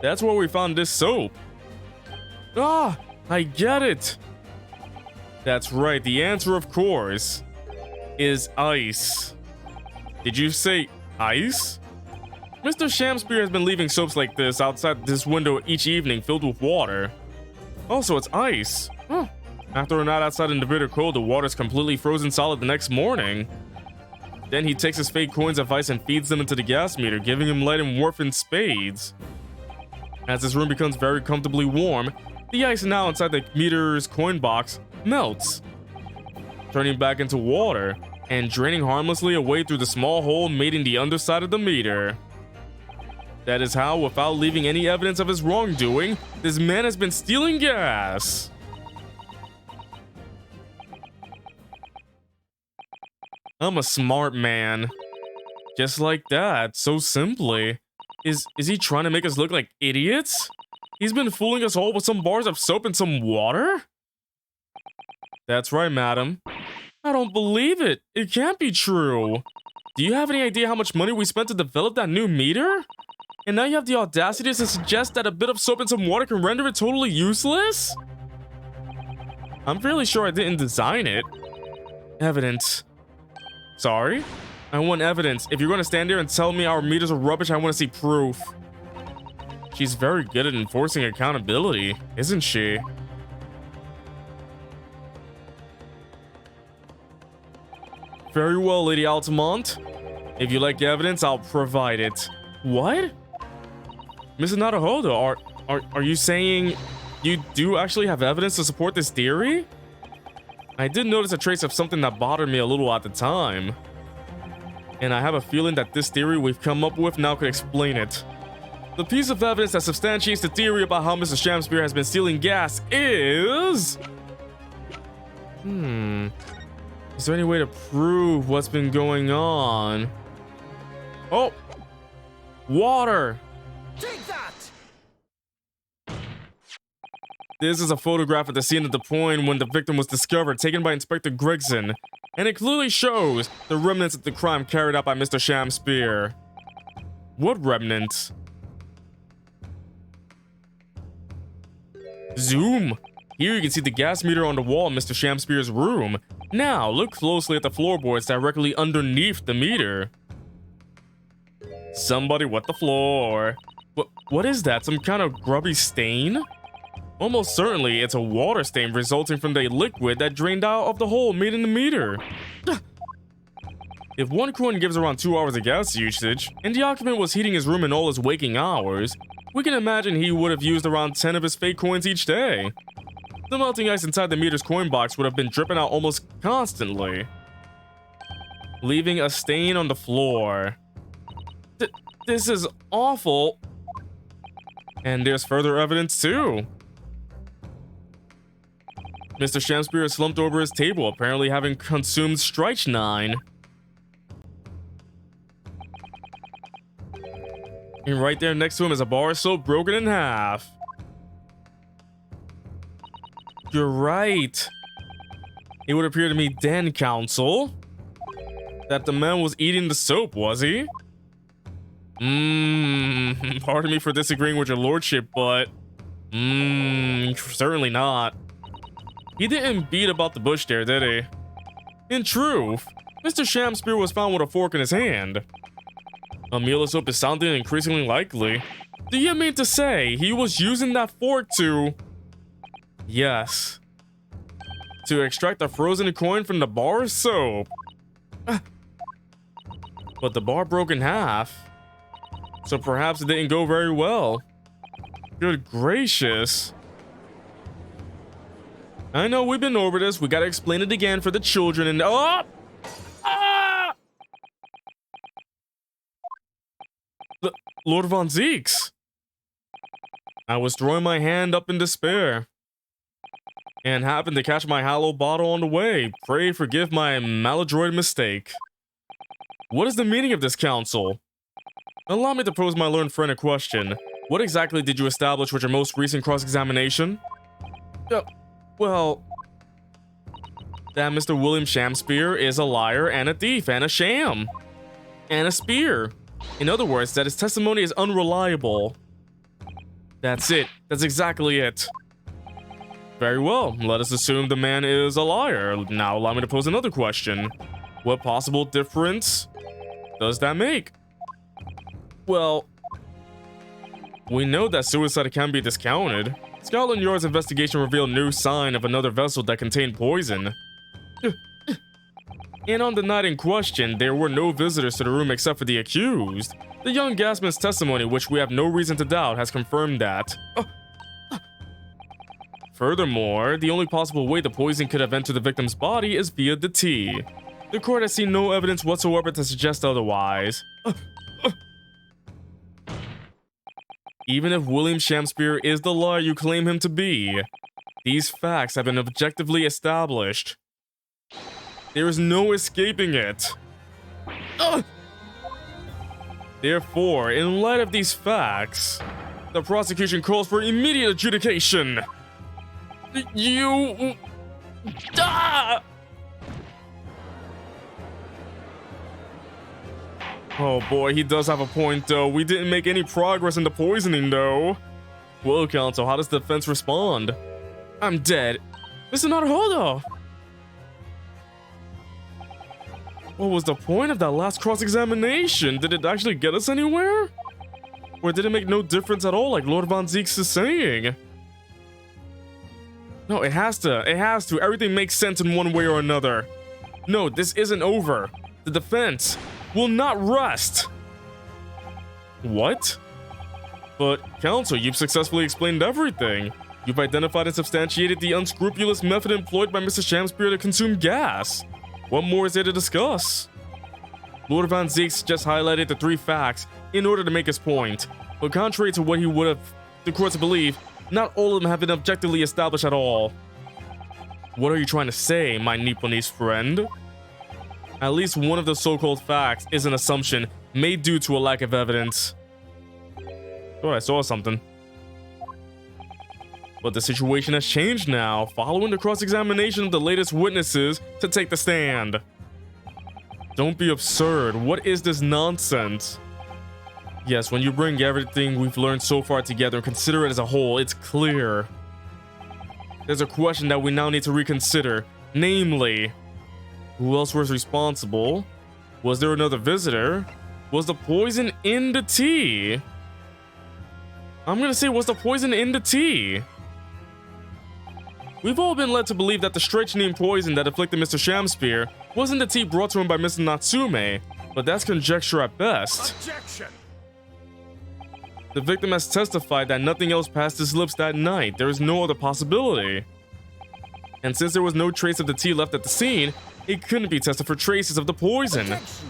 That's where we found this soap. Ah, I get it. That's right, the answer, of course, is ice. Did you say ice? Mr. Shamspear has been leaving soaps like this outside this window each evening filled with water. Also, it's ice. Huh. After a night outside in the bitter cold, the water's completely frozen solid the next morning. Then he takes his fake coins of ice and feeds them into the gas meter, giving him light and warmth in spades. As his room becomes very comfortably warm, the ice now inside the meter's coin box melts, turning back into water and draining harmlessly away through the small hole made in the underside of the meter. That is how, without leaving any evidence of his wrongdoing, this man has been stealing gas. I'm a smart man. Just like that, so simply. Is he trying to make us look like idiots? He's been fooling us all with some bars of soap and some water? That's right, madam. I don't believe it. It can't be true. Do you have any idea how much money we spent to develop that new meter? And now you have the audacity to suggest that a bit of soap and some water can render it totally useless? I'm fairly sure I didn't design it. Evidence. Sorry? I want evidence. If you're going to stand there and tell me our meters are rubbish, I want to see proof. She's very good at enforcing accountability, isn't she? Very well, Lady Altamont. If you like evidence, I'll provide it. What? Mrs. Naruhodo, are you saying you do actually have evidence to support this theory? I did notice a trace of something that bothered me a little at the time. And I have a feeling that this theory we've come up with now could explain it. The piece of evidence that substantiates the theory about how Mr. Shamspear has been stealing gas is... Is there any way to prove what's been going on? Oh! Water! Take that! This is a photograph at the scene of the point when the victim was discovered, taken by Inspector Gregson, and it clearly shows the remnants of the crime carried out by Mr. Shamspear. What remnants? Zoom! Here you can see the gas meter on the wall in Mr. Shamspear's room. Now, look closely at the floorboards directly underneath the meter. Somebody wet the floor. What is that? Some kind of grubby stain? Almost certainly, it's a water stain resulting from the liquid that drained out of the hole made in the meter. If one coin gives around 2 hours of gas usage, and the occupant was heating his room in all his waking hours, we can imagine he would have used around 10 of his fake coins each day. The melting ice inside the meter's coin box would have been dripping out almost constantly, leaving a stain on the floor. This is awful. And there's further evidence too. Mr. Shamspear is slumped over his table, apparently having consumed strychnine. And right there next to him is a bar of soap broken in half. You're right. It would appear to me then, counsel, that the man was eating the soap, was he? Pardon me for disagreeing with your lordship, but... certainly not. He didn't beat about the bush there, did he? In truth, Mr. Shamspear was found with a fork in his hand. A meal of soap is sounding increasingly likely. Do you mean to say he was using that fork to... Yes. To extract a frozen coin from the bar of soap. But the bar broke in half. So perhaps it didn't go very well. Good gracious. I know we've been over this. We gotta explain it again for the children and oh! Ah! Lord Von Zeeks. I was throwing my hand up in despair and happened to catch my hallowed bottle on the way. Pray forgive my maladroit mistake. What is the meaning of this counsel? Allow me to pose my learned friend a question. What exactly did you establish with your most recent cross-examination? Well, that Mr. William Shamspear is a liar and a thief and a sham. And a spear. In other words, that his testimony is unreliable. That's it. That's exactly it. Very well. Let us assume the man is a liar. Now allow me to pose another question. What possible difference does that make? Well, we know that suicide can be discounted. Scotland Yard's investigation revealed no sign of another vessel that contained poison. And on the night in question, there were no visitors to the room except for the accused. The young gasman's testimony, which we have no reason to doubt, has confirmed that. Furthermore, the only possible way the poison could have entered the victim's body is via the tea. The court has seen no evidence whatsoever to suggest otherwise. Even if William Shamspear is the liar you claim him to be, these facts have been objectively established. There is no escaping it. Therefore, in light of these facts, the prosecution calls for immediate adjudication. You... Oh boy, he does have a point though. We didn't make any progress in the poisoning though. Well, counsel, how does the defense respond? I'm dead. Mr. Naruhodo! What was the point of that last cross-examination? Did it actually get us anywhere? Or did it make no difference at all like Lord Von Zeeks is saying? No, it has to. It has to. Everything makes sense in one way or another. No, this isn't over. The defense will not rest. What? But, counsel, you've successfully explained everything. You've identified and substantiated the unscrupulous method employed by Mr. Shamspear to consume gas. What more is there to discuss? Lord Von Zeeks just highlighted the three facts in order to make his point. But contrary to what he would have the court to believe, not all of them have been objectively established at all. What are you trying to say, my Nipponese friend? At least one of the so-called facts is an assumption made due to a lack of evidence. Thought I saw something. But the situation has changed now, following the cross-examination of the latest witnesses to take the stand. Don't be absurd. What is this nonsense? Yes, when you bring everything we've learned so far together and consider it as a whole, it's clear. There's a question that we now need to reconsider, namely, who else was responsible? Was there another visitor? Was the poison in the tea? I'm gonna say, was the poison in the tea? We've all been led to believe that the strychnine poison that afflicted Mr. Shamspear wasn't the tea brought to him by Mr. Natsume, but that's conjecture at best. Objection! The victim has testified that nothing else passed his lips that night. There is no other possibility. And since there was no trace of the tea left at the scene, it couldn't be tested for traces of the poison. Objection!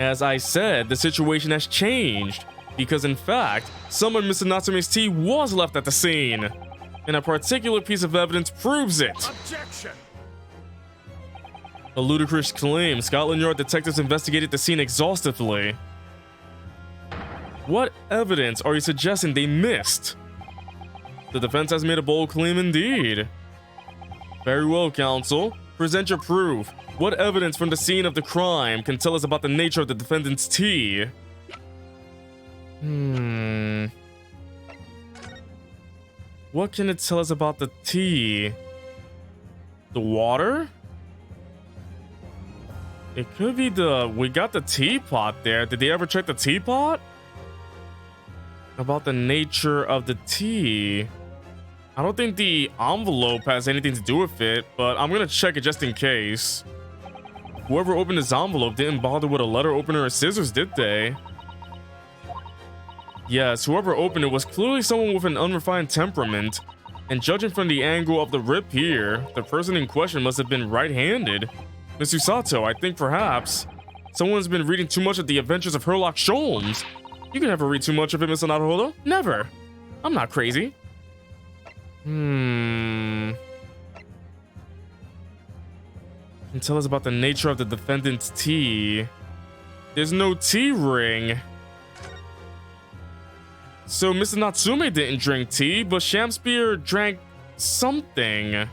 As I said, the situation has changed, because in fact, some of Mr. Natsume's tea was left at the scene, and a particular piece of evidence proves it. Objection! A ludicrous claim. Scotland Yard detectives investigated the scene exhaustively. What evidence are you suggesting they missed? The defense has made a bold claim indeed. Very well, counsel. Present your proof. What evidence from the scene of the crime can tell us about the nature of the defendant's tea? What can it tell us about the tea? The water? It could be we got the teapot there. Did they ever check the teapot? About the nature of the tea. I don't think the envelope has anything to do with it, but I'm gonna check it just in case. Whoever opened this envelope didn't bother with a letter opener or scissors, did they? Yes, whoever opened it was clearly someone with an unrefined temperament. And judging from the angle of the rip here, the person in question must have been right-handed. Miss Usato, I think perhaps someone's been reading too much of the Adventures of Sherlock Holmes. You can never read too much of it, Mr. Naruhodo. Never. I'm not crazy. And tell us about the nature of the defendant's tea. There's no tea ring. So Mr. Natsume didn't drink tea, but Shakespeare drank something.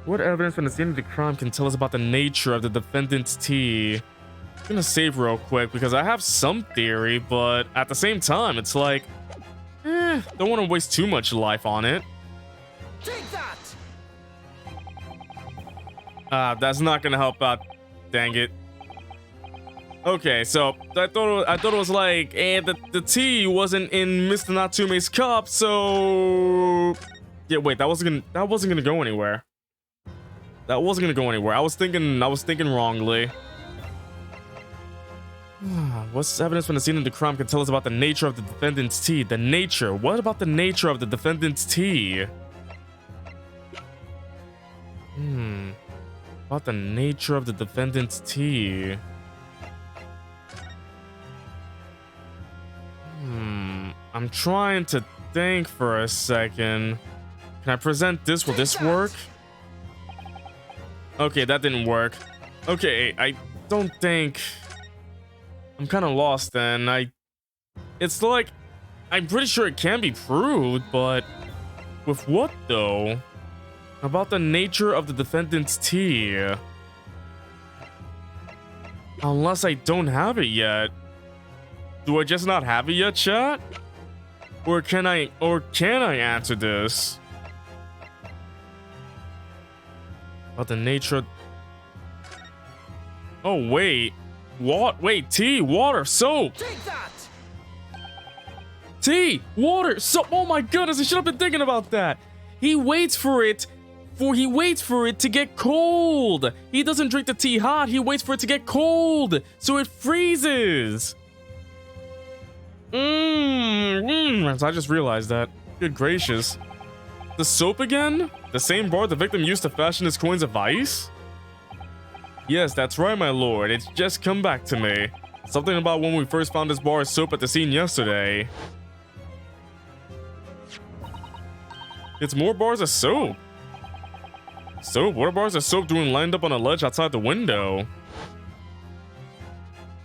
What evidence from the scene of the crime can tell us about the nature of the defendant's tea? I'm gonna save real quick because I have some theory, but at the same time, it's like, don't want to waste too much life on it. Take that! That's not gonna help out. Dang it. Okay, so I thought it was like, the tea wasn't in Mr. Natsume's cup, so yeah. Wait, that wasn't gonna go anywhere. That wasn't gonna go anywhere. I was thinking wrongly. What's evidence from the scene of the crime can tell us about the nature of the defendant's tea? The nature. What about the nature of the defendant's tea? About the nature of the defendant's tea. I'm trying to think for a second. Can I present this? Will this work? Okay, that didn't work. Okay, I don't think... I'm kind of lost then. It's like... I'm pretty sure it can be proved, but... With what, though? About the nature of the defendant's tea. Unless I don't have it yet. Do I just not have it yet, chat? Or can I answer this? About the nature of... Oh, wait. What? Wait, tea, water, soap. Take that! Tea, water, soap. Oh my goodness, I should have been thinking about that. He waits for it to get cold. He doesn't drink the tea hot. He waits for it to get cold, so it freezes. So I just realized that. Good gracious. The soap again? The same bar the victim used to fashion his coins of ice? Yes, that's right, my lord. It's just come back to me. Something about when we first found this bar of soap at the scene yesterday. It's more bars of soap. Soap? What are bars of soap doing lined up on a ledge outside the window?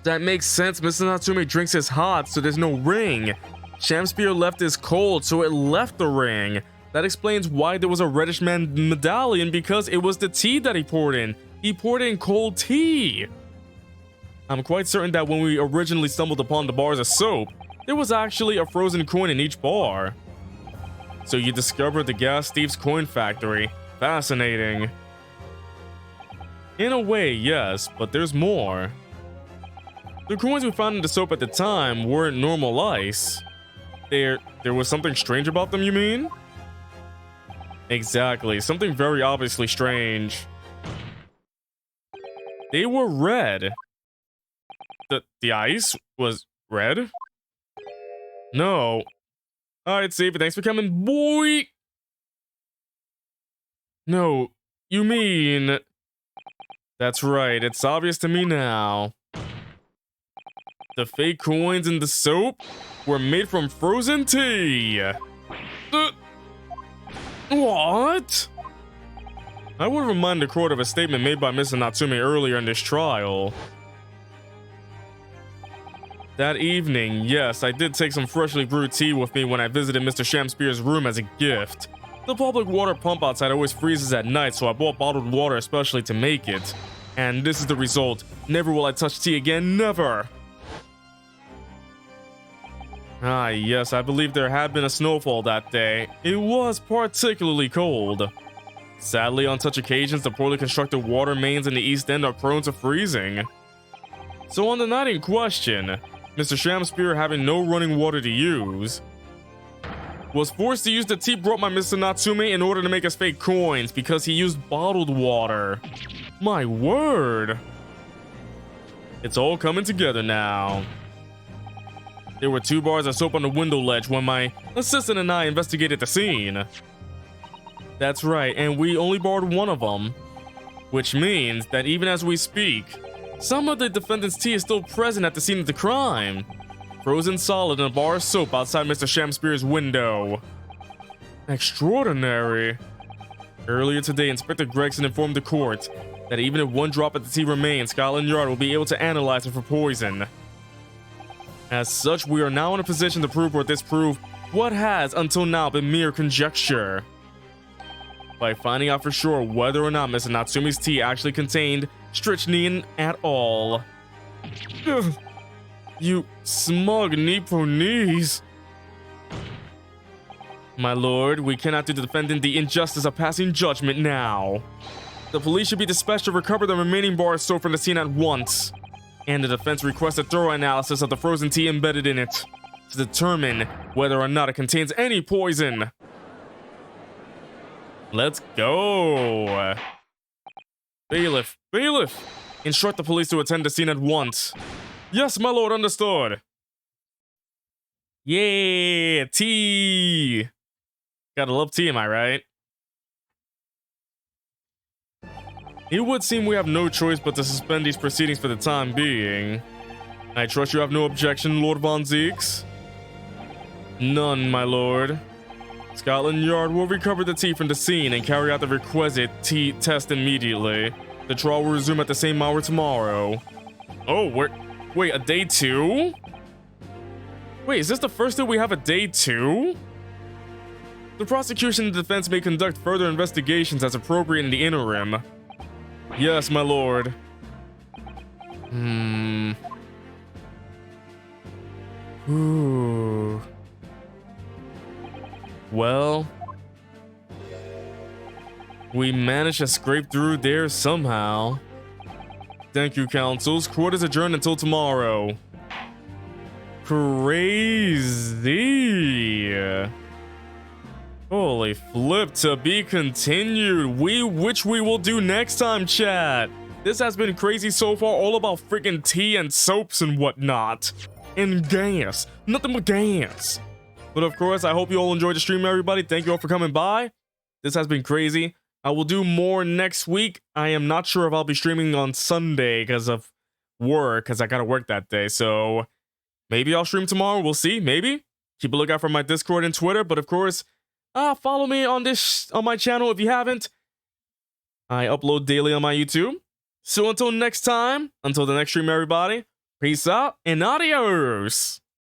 That makes sense. Mr. Natsume drinks his hot, so there's no ring. Shakespeare left his cold, so it left the ring. That explains why there was a reddish medallion, because it was the tea that he poured in. He poured in cold tea. I'm quite certain that when we originally stumbled upon the bars of soap, there was actually a frozen coin in each bar. So you discovered the gas thief's coin factory. Fascinating. In a way, yes, but there's more. The coins we found in the soap at the time weren't normal ice. There was something strange about them, you mean? Exactly, something very obviously strange. They were red. The ice was red? No. Alright, Steve, thanks for coming, boy! No, you mean... That's right, it's obvious to me now. The fake coins in the soap were made from frozen tea. What? I would remind the court of a statement made by Mr. Natsume earlier in this trial. That evening, yes, I did take some freshly brewed tea with me when I visited Mr. Shakespeare's room as a gift. The public water pump outside always freezes at night, so I bought bottled water especially to make it. And this is the result. Never will I touch tea again, never! Ah, yes, I believe there had been a snowfall that day. It was particularly cold. Sadly, on such occasions, the poorly constructed water mains in the East End are prone to freezing. So on the night in question, Mr. Shakespeare having no running water to use, was forced to use the tea brought by Mr. Natsume in order to make us fake coins because he used bottled water. My word. It's all coming together now. There were 2 bars of soap on the window ledge when my assistant and I investigated the scene. That's right, and we only borrowed 1 of them. Which means that even as we speak, some of the defendant's tea is still present at the scene of the crime. Frozen solid in a bar of soap outside Mr. Shamspeare's window. Extraordinary. Earlier today, Inspector Gregson informed the court that even if 1 drop of the tea remains, Scotland Yard will be able to analyze it for poison. As such, we are now in a position to prove or disprove what has, until now, been mere conjecture. By finding out for sure whether or not Mr. Natsume's tea actually contained strychnine at all. Ugh. You smug Nipponese. My lord, we cannot do the defendant the injustice of passing judgment now. The police should be dispatched to recover the remaining bar of soap from the scene at once. And the defense requests a thorough analysis of the frozen tea embedded in it to determine whether or not it contains any poison. Let's go. Bailiff, bailiff, instruct the police to attend the scene at once. Yes, my lord, understood. Yeah, tea. Gotta love tea, am I right? It would seem we have no choice but to suspend these proceedings for the time being. I trust you have no objection, Lord Von Zeeks? None, my lord. Scotland Yard will recover the tea from the scene and carry out the requisite tea test immediately. The trial will resume at the same hour tomorrow. Oh, wait, a day 2? Wait, is this the first day we have a day 2? The prosecution and defense may conduct further investigations as appropriate in the interim. Yes, my lord. Ooh. Well, we managed to scrape through there somehow. Thank you, counsels. Court is adjourned until tomorrow. Crazy. Holy flip, to be continued. Which we will do next time, chat. This has been crazy so far, all about freaking tea and soaps and whatnot. And gas. Nothing but gas. But of course, I hope you all enjoyed the stream, everybody. Thank you all for coming by. This has been crazy. I will do more next week. I am not sure if I'll be streaming on Sunday because of work, because I gotta work that day. So maybe I'll stream tomorrow. We'll see. Maybe. Keep a lookout for my Discord and Twitter. But of course, follow me on my channel if you haven't. I upload daily on my YouTube. So until next time, until the next stream, everybody, peace out and adios.